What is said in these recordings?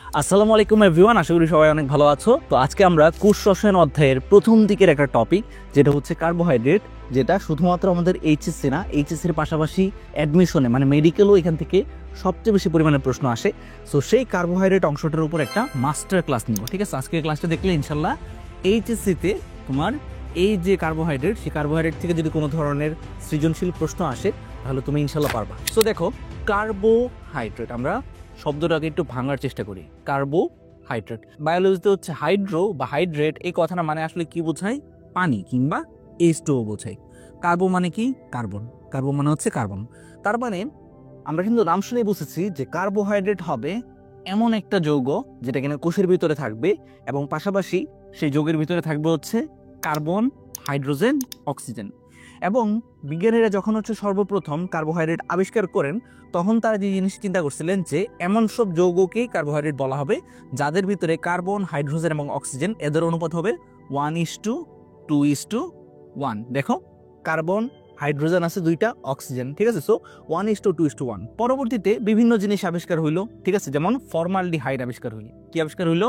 আসসালামু আলাইকুম এভরিওয়ান, আশা করি সবাই অনেক ভালো আছো। তো আজকে আমরা কোষ রসায়ন অধ্যায়ের প্রথম দিকের একটা টপিক, যেটা হচ্ছে কার্বোহাইড্রেট, যেটা শুধুমাত্র আমাদের এইচএসসি না, এইচএসসির পাশাপাশি অ্যাডমিশনে মানে মেডিকেলও এখান থেকে সবচেয়ে বেশি পরিমাণে প্রশ্ন আসে। সো সেই কার্বোহাইড্রেট অংশটার উপর একটা মাস্টার ক্লাস নিব, ঠিক আছে? আজকের ক্লাসটা দেখলে ইনশাল্লাহ এইচএসসিতে তোমার এই যে কার্বোহাইড্রেট, সেই কার্বোহাইড্রেট থেকে যদি কোনো ধরনের সৃজনশীল প্রশ্ন আসে তাহলে তুমি ইনশাল্লাহ পারবা। সো দেখো, কার্বোহাইড্রেট, আমরা শব্দটাকে একটু ভাঙার চেষ্টা করি। কার্বোহাইড্রেট বায়োলজিতে হচ্ছে হাইড্রো বা হাইড্রেট, এই কথাটা মানে আসলে কি বোঝায়? পানি কিংবা H2O বোঝায়। কার্বো মানে কি? কার্বন। কার্বন মানে হচ্ছে কার্বন। তার মানে আমরা কিন্তু নাম শুনে বুঝেছি যে কার্বোহাইড্রেট হবে এমন একটা যৌগ যেটা কিনা কোষের ভিতরে থাকবে এবং পাশাপাশি সেই যৌগের ভিতরে থাকবে হচ্ছে কার্বন, হাইড্রোজেন, অক্সিজেন। এবং বিজ্ঞানীরা যখন হচ্ছে সর্বপ্রথম কার্বোহাইড্রেট আবিষ্কার করেন, তখন তারা যে জিনিস চিন্তা করছিলেন যে এমন সব যৌগকেই কার্বোহাইড্রেট বলা হবে যাদের ভিতরে কার্বন, হাইড্রোজেন এবং অক্সিজেন এদের অনুপাত হবে 1:2:1। দেখো, কার্বন, হাইড্রোজেন আছে দুইটা, অক্সিজেন, ঠিক আছে? সো 1:2:1। পরবর্তীতে বিভিন্ন জিনিস আবিষ্কার হইলো, ঠিক আছে? যেমন ফর্মালডিহাইড আবিষ্কার হইলো। কি আবিষ্কার হইলো?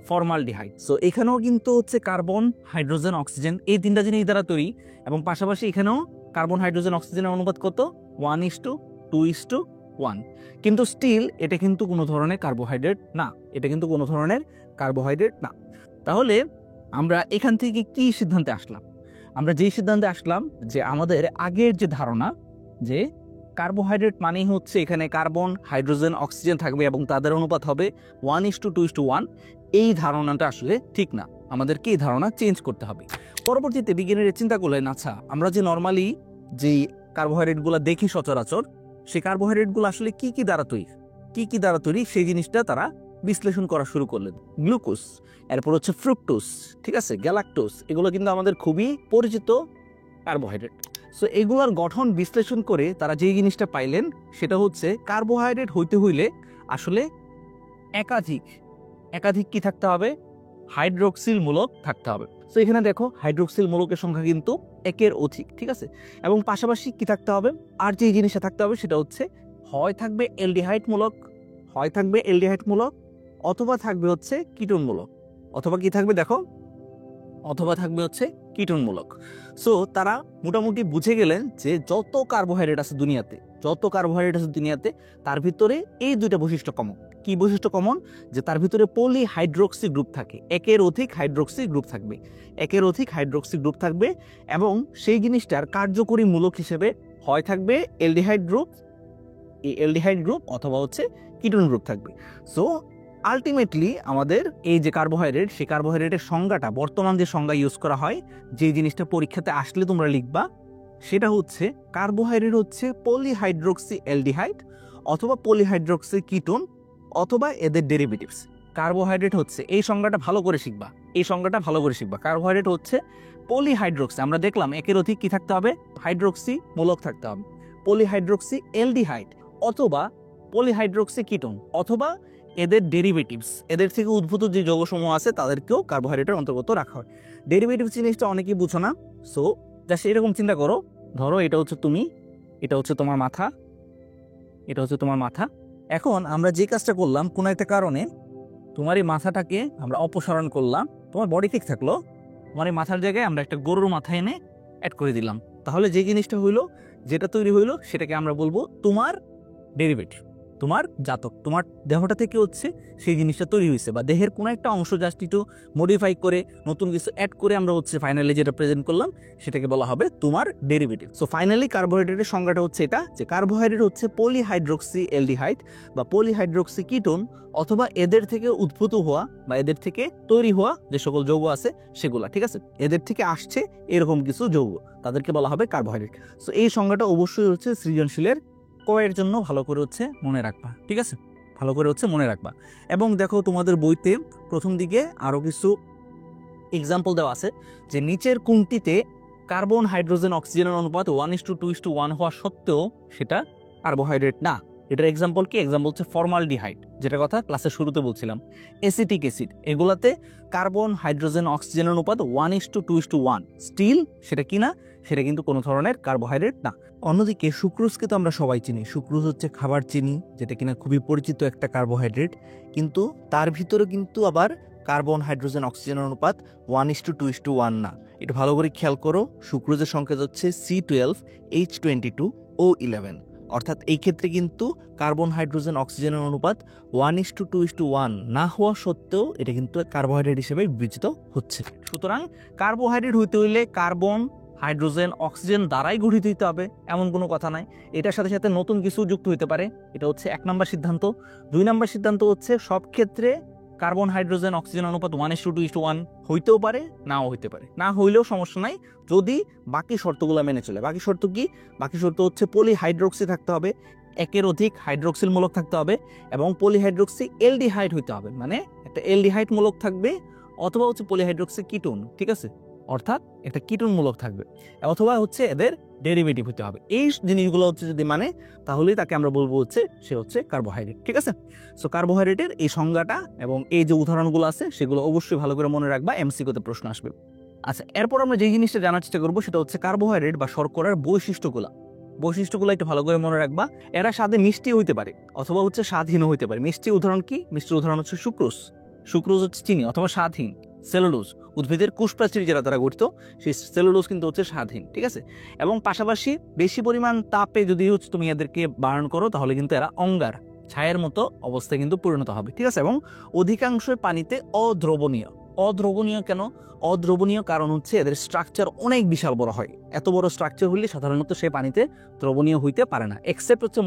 ফর্মালডিহাইড। সো এখানেও কিন্তু হচ্ছে কার্বন, হাইড্রোজেন, অক্সিজেন এই তিনটা জিনিস দ্বারা তৈরি, এবং পাশাপাশি এখানেও কার্বন, হাইড্রোজেন, অক্সিজেনের অনুপাত কত? 1:2:1। কিন্তু স্টিল এটা কিন্তু কোনো ধরনের কার্বোহাইড্রেট না, এটা কিন্তু কোনো ধরনের কার্বোহাইড্রেট না। তাহলে আমরা এখান থেকে কি সিদ্ধান্তে আসলাম? আমরা যেই সিদ্ধান্তে আসলাম যে আমাদের আগের যে ধারণা যে কার্বোহাইড্রেট মানেই হচ্ছে এখানে কার্বন, হাইড্রোজেন, অক্সিজেন থাকবে এবং তাদের অনুপাত হবে 1:2:1, এই ধারণাটা আসলে ঠিক না। আমাদেরকে এই ধারণা চেঞ্জ করতে হবে। পরবর্তীতে বিজ্ঞানীরা চিন্তা করলেন, আচ্ছা আমরা যে নর্মালি যেই কার্বোহাইড্রেটগুলো দেখি সচরাচর, সেই কার্বোহাইড্রেটগুলো আসলে কি কি দ্বারা তৈরি, কি কি দ্বারা তৈরি সেই জিনিসটা তারা বিশ্লেষণ করা শুরু করলেন। গ্লুকোজ, এরপর হচ্ছে ফ্রুক্টোজ, ঠিক আছে, গ্যালাক্টোজ, এগুলো কিন্তু আমাদের খুবই পরিচিত কার্বোহাইড্রেট। সো এগুলোর গঠন বিশ্লেষণ করে তারা যেই জিনিসটা পাইলেন সেটা হচ্ছে কার্বোহাইড্রেট হইতে হইলে আসলে একাধিক একাধিক কি থাকতে হবে? হাইড্রোক্সিল মূলক থাকতে হবে। সো এখানে দেখো, হাইড্রোক্সিল মূলকের সংখ্যা কিন্তু একের অধিক, ঠিক আছে? এবং পাশাপাশি কি থাকতে হবে? আর যে জিনিসটা থাকতে হবে সেটা হচ্ছে হয় থাকবে অ্যালডিহাইড মূলক, হয় থাকবে অ্যালডিহাইড মূলক, অথবা থাকবে হচ্ছে কিটোন মূলক, অথবা কি থাকবে দেখো, অথবা থাকবে হচ্ছে কিটোনমূলক। সো তারা মোটামুটি বুঝে গেলেন যে যত কার্বোহাইড্রেট আছে দুনিয়াতে, যত কার্বোহাইড্রেট আছে দুনিয়াতে, তার ভিতরে এই দুইটা বৈশিষ্ট্য কমন। কি বৈশিষ্ট্য কমন? যে তার ভিতরে পলিহাইড্রোক্সি গ্রুপ থাকে, একের অধিক হাইড্রোক্সি গ্রুপ থাকবে, একের অধিক হাইড্রোক্সি গ্রুপ থাকবে, এবং সেই জিনিসটার কার্যকরী মূলক হিসেবে হয় থাকবে অ্যালডিহাইড গ্রুপ, এই অ্যালডিহাইড গ্রুপ, অথবা হচ্ছে কিটোন গ্রুপ থাকবে। সো আলটিমেটলি আমাদের এই যে কার্বোহাইড্রেট, সেই কার্বোহাইড্রেটের সংজ্ঞাটা, বর্তমান যে সংজ্ঞা ইউজ করা হয়, যে জিনিসটা পরীক্ষাতে আসলে তোমরা লিখবা, সেটা হচ্ছে কার্বোহাইড্রেট হচ্ছে পলিহাইড্রোক্সি অ্যালডিহাইড অথবা পলিহাইড্রোক্সি কিটোন অথবা এদের ডেরিভেটিভস। কার্বোহাইড্রেট হচ্ছে, এই সংজ্ঞাটা ভালো করে শিখবা, এই সংজ্ঞাটা ভালো করে শিখবা। কার্বোহাইড্রেট হচ্ছে পলিহাইড্রোক্সি, আমরা দেখলাম একের অধিক কি থাকতে হবে? হাইড্রোক্সি মূলক থাকতে হবে, পলিহাইড্রোক্সি অ্যালডিহাইড অথবা পলিহাইড্রোক্সি কিটোন অথবা এদের ডেরিভেটিভস, এদের থেকে উদ্ভূত যে যৌগসমূহ আছে তাদেরকেও কার্বোহাইড্রেটের অন্তর্গত রাখা হয়। ডেরিভেটিভস জিনিসটা অনেকেই বুঝো না। সো জাস্ট এরকম চিন্তা করো, ধরো এটা হচ্ছে তুমি, এটা হচ্ছে তোমার মাথা, এটা হচ্ছে তোমার মাথা। এখন আমরা যে কাজটা করলাম, কোনো একটা কারণে তোমার এই মাথাটাকে আমরা অপসারণ করলাম, তোমার বডি ঠিক থাকলো, তোমার এই মাথার জায়গায় আমরা একটা গরুর মাথা এনে অ্যাড করে দিলাম। তাহলে যে জিনিসটা হইলো, যেটা তৈরি হইলো, সেটাকে আমরা বলবো তোমার ডেরিভেটিভ, তোমার জাতক। তোমার দেহটা থেকে হচ্ছে সেই জিনিসটা তৈরি হয়েছে, বা দেহের কোনো একটা অংশ জাস্ট একটু মডিফাই করে নতুন কিছু অ্যাড করে আমরা হচ্ছে ফাইনালি যেটা প্রেজেন্ট করলাম সেটাকে বলা হবে তোমার ডেরিভেটিভ। সো ফাইনালি কার্বোহাইড্রেটের সংজ্ঞাটা হচ্ছে এটা, যে কার্বোহাইড্রেট হচ্ছে পলিহাইড্রোক্সি অ্যালডিহাইড বা পলিহাইড্রোক্সি কিটোন অথবা এদের থেকে উদ্ভূত হওয়া বা এদের থেকে তৈরি হওয়া যে সকল যৌগ আছে সেগুলা, ঠিক আছে? এদের থেকে আসছে এরকম কিছু যৌগ, তাদেরকে বলা হবে কার্বোহাইড্রেট। সো এই সংজ্ঞাটা অবশ্যই হচ্ছে সৃজনশীলের কয়ের জন্য ভালো করে হচ্ছে মনে রাখবা, ঠিক আছে? ভালো করে হচ্ছে মনে রাখবা। এবং দেখো, তোমাদের বইতে প্রথম দিকে আরো কিছু এক্সাম্পল দেওয়া আছে যে নিচের কোনটিতে কার্বন, হাইড্রোজেন, অক্সিজেনের অনুপাত 1:2:1 হওয়া সত্ত্বেও সেটা কার্বোহাইড্রেট না। এটার এক্সাম্পল কি? এক্সাম্পল হচ্ছে ফর্মালডিহাইড, যেটা কথা ক্লাসের শুরুতে বলছিলাম, এসিটিক অ্যাসিড, এগুলাতে কার্বন, হাইড্রোজেন, অক্সিজেনের অনুপাত 1:2:1, স্টিল সেটা কি না, সেটা কিন্তু কোনো ধরনের কার্বোহাইড্রেট না। অন্যদিকে সুক্রোজকে তো আমরা সবাই চিনি। সুক্রোজ হচ্ছে খাবার চিনি, যেটা কিনা খুবই পরিচিত একটা কার্বোহাইড্রেট, কিন্তু তার ভিতরে কিন্তু আবার কার্বন হাইড্রোজেন অক্সিজেনের অনুপাত 1:2:1 না। একটু ভালো করে খেয়াল করো, সুক্রোজের সংকেত হচ্ছে C12H22O11, অর্থাৎ এই ক্ষেত্রে কিন্তু কার্বন হাইড্রোজেন অক্সিজেনের অনুপাত 1:2:1 না হওয়া সত্ত্বেও এটা কিন্তু কার্বোহাইড্রেট হিসেবে বিবেচিত হচ্ছে। সুতরাং কার্বোহাইড্রেট হইতে হইলে কার্বন হাইড্রোজেন অক্সিজেন দ্বারাই গঠিত হতে হবে এমন কোনো কথা নাই। এটার সাথে সাথে নতুন কিছু যুক্ত হতে পারে, এটা হচ্ছে 1 নম্বর সিদ্ধান্ত। 2 নম্বর সিদ্ধান্ত হচ্ছে সব ক্ষেত্রে কার্বন হাইড্রোজেন অক্সিজেন অনুপাত 1:2:1 হইতেও পারে, নাও হইতে পারে। না হইলেও সমস্যা নাই যদি বাকি শর্তগুলো মেনে চলে। বাকি শর্ত কি? বাকি শর্ত হচ্ছে পলিহাইড্রোক্সি থাকতে হবে, একের অধিক হাইড্রোক্সিল মূলক থাকতে হবে, এবং পলিহাইড্রোক্সি এলডিহাইড হইতে হবে, মানে একটা এলডিহাইড মূলক থাকবে অথবা হচ্ছে পলিহাইড্রোক্সি কিটোন, ঠিক আছে, অর্থাৎ একটা কিটোন মূলক থাকবে, অথবা হচ্ছে এদের ডেরিভেটিভ হতে হবে। এই জিনিসগুলো হচ্ছে যদি মানে, তাহলেই তাকে আমরা বলবো হচ্ছে সে হচ্ছে কার্বোহাইড্রেট, ঠিক আছে। সো কার্বোহাইড্রেটের এই সংজ্ঞাটা এবং এই যে উদাহরণগুলো আছে সেগুলো অবশ্যই ভালো করে মনে রাখবা, এমসিকিউতে প্রশ্ন আসবে। আচ্ছা, এরপর আমরা যে জিনিসটা জানার চেষ্টা করবো সেটা হচ্ছে কার্বোহাইড্রেট বা শর্করার বৈশিষ্ট্যগুলো একটু ভালো করে মনে রাখবা। এরা স্বাদে মিষ্টি হইতে পারে অথবা হচ্ছে স্বাদহীন হইতে পারে। মিষ্টি উদাহরণ কি? মিষ্টির উদাহরণ হচ্ছে সুক্রোজ হচ্ছে চিনি, অথবা স্বাদহীন সেলুলোজ, উদ্ভিদের কোষপ্রাচীর যারা তারা গঠিত সেই সেলুলোজ কিন্তু হচ্ছে স্বাদহীন, ঠিক আছে। এবং পাশাপাশি বেশি পরিমাণ তাপে যদি হচ্ছে তুমি এদেরকে বার্ন করো তাহলে কিন্তু এরা অঙ্গার ছায়ের মতো অবস্থায় কিন্তু পরিণত হবে, ঠিক আছে। এবং অধিকাংশ পানিতে অদ্রবণীয় কেন? অদ্রবণীয় কারণ হচ্ছে এদের স্ট্রাকচার অনেক বিশাল বড় হয়। এত বড় স্ট্রাকচার হলে সাধারণত সে পানিতে দ্রবণীয় হইতে পারে না, এক্সেপ্ট হচ্ছে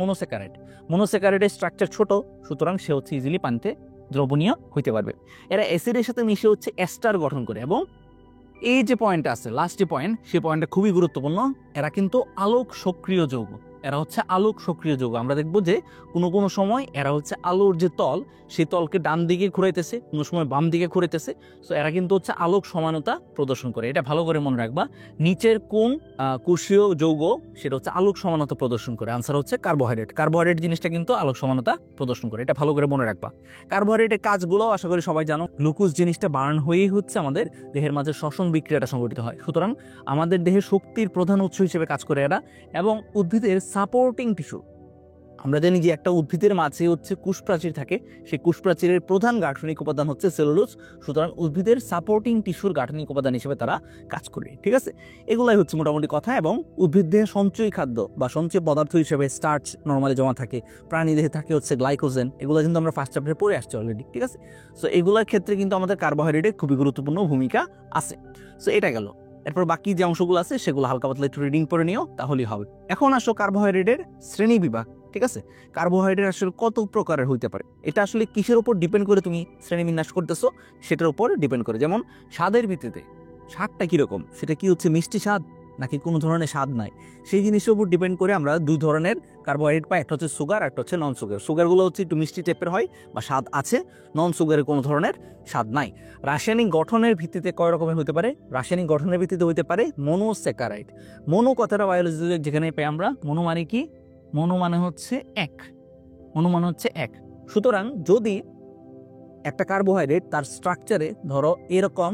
মনোস্যাকারাইডের স্ট্রাকচার ছোট, সুতরাং সে হচ্ছে ইজিলি পানিতে দ্রবণীয় হইতে পারবে। এরা অ্যাসিডের সাথে মিশে হচ্ছে এস্টার গঠন করে। এবং এই যে পয়েন্টটা আছে, লাস্ট যে পয়েন্ট, সেই পয়েন্টটা খুবই গুরুত্বপূর্ণ। এরা কিন্তু আলোক সক্রিয় যৌগ। আমরা দেখবো যে কোনো সময় এরা হচ্ছে আলোর যে তল, সেই তলকে ডান দিকে ঘুরাইতেছে, কোনো সময় বাম দিকে ঘুরাইতেছে। সো এরা কিন্তু হচ্ছে আলোক সমানতা প্রদর্শন করে। এটা ভালো করে মনে রাখবা। নিচের কোন কোষীয় যৌগ সেটা হচ্ছে আলোক সমানতা প্রদর্শন করে? আনসার হচ্ছে কার্বোহাইড্রেট জিনিসটা কিন্তু আলোক সমানতা প্রদর্শন করে। এটা ভালো করে মনে রাখবা। কার্বোহাইড্রেটের কাজগুলো আশা করি সবাই জানো। গ্লুকোজ জিনিসটা বার্ন হয়েই হচ্ছে আমাদের দেহের মাঝে শ্বসন বিক্রিয়াটা সংঘটিত হয়। সুতরাং আমাদের দেহের শক্তির প্রধান উৎস হিসেবে কাজ করে এরা। এবং উদ্ভিদের সাপোর্টিং টিস্যু, আমরা জানি যে একটা উদ্ভিদের মাঝে হচ্ছে কোষপ্রাচীর থাকে, সেই কোষপ্রাচীরের প্রধান গাঠনিক উপাদান হচ্ছে সেলুলোজ। সুতরাং উদ্ভিদের সাপোর্টিং টিস্যুর গাঠনিক উপাদান হিসেবে তারা কাজ করে, ঠিক আছে। এগুলাই হচ্ছে মোটামুটি কথা। এবং উদ্ভিদ দেহে সঞ্চয়ী খাদ্য বা সঞ্চয় পদার্থ হিসেবে স্টার্চ নর্মালি জমা থাকে, প্রাণী দেহে থাকে হচ্ছে গ্লাইকোজেন। এগুলো কিন্তু আমরা ফার্স্ট চ্যাপ্টারে পড়ে আসছি অলরেডি, ঠিক আছে। সো এগুলোর ক্ষেত্রে কিন্তু আমাদের কার্বোহাইড্রেটের খুবই গুরুত্বপূর্ণ ভূমিকা আছে। সো এটা গেল। এরপর বাকি যে অংশগুলো আছে সেগুলো হালকা পাতলা একটু রিডিং করে নিও, তাহলেই হবে। এখন আসো কার্বোহাইড্রেটের শ্রেণী বিভাগ, ঠিক আছে। কার্বোহাইড্রেট আসলে কত প্রকারের হইতে পারে, এটা আসলে কিসের উপর ডিপেন্ড করে তুমি শ্রেণীবিন্যাস করতেছো সেটার উপর ডিপেন্ড করে। যেমন স্বাদের ভিত্তিতে স্বাদটা কিরকম, সেটা কি হচ্ছে মিষ্টি স্বাদ নাকি কোনো ধরনের স্বাদ নাই, সেই জিনিসের উপর ডিপেন্ড করে আমরা দুই ধরনের কার্বোহাইড্রেট পাই। একটা হচ্ছে সুগার, একটা হচ্ছে নন সুগার। সুগারগুলো হচ্ছে একটু মিষ্টি টাইপের হয় বা স্বাদ আছে, নন সুগারের কোনো ধরনের স্বাদ নাই। রাসায়নিক গঠনের ভিত্তিতে কয় রকমের হতে পারে? রাসায়নিক গঠনের ভিত্তিতে হইতে পারে মনোস্যাকারাইড। মনো কথাটা বায়োলজি যেখানে পাই আমরা, মনো মানে কি? মনো মানে হচ্ছে এক। সুতরাং যদি একটা কার্বোহাইড্রেট তার স্ট্রাকচারে ধরো এরকম,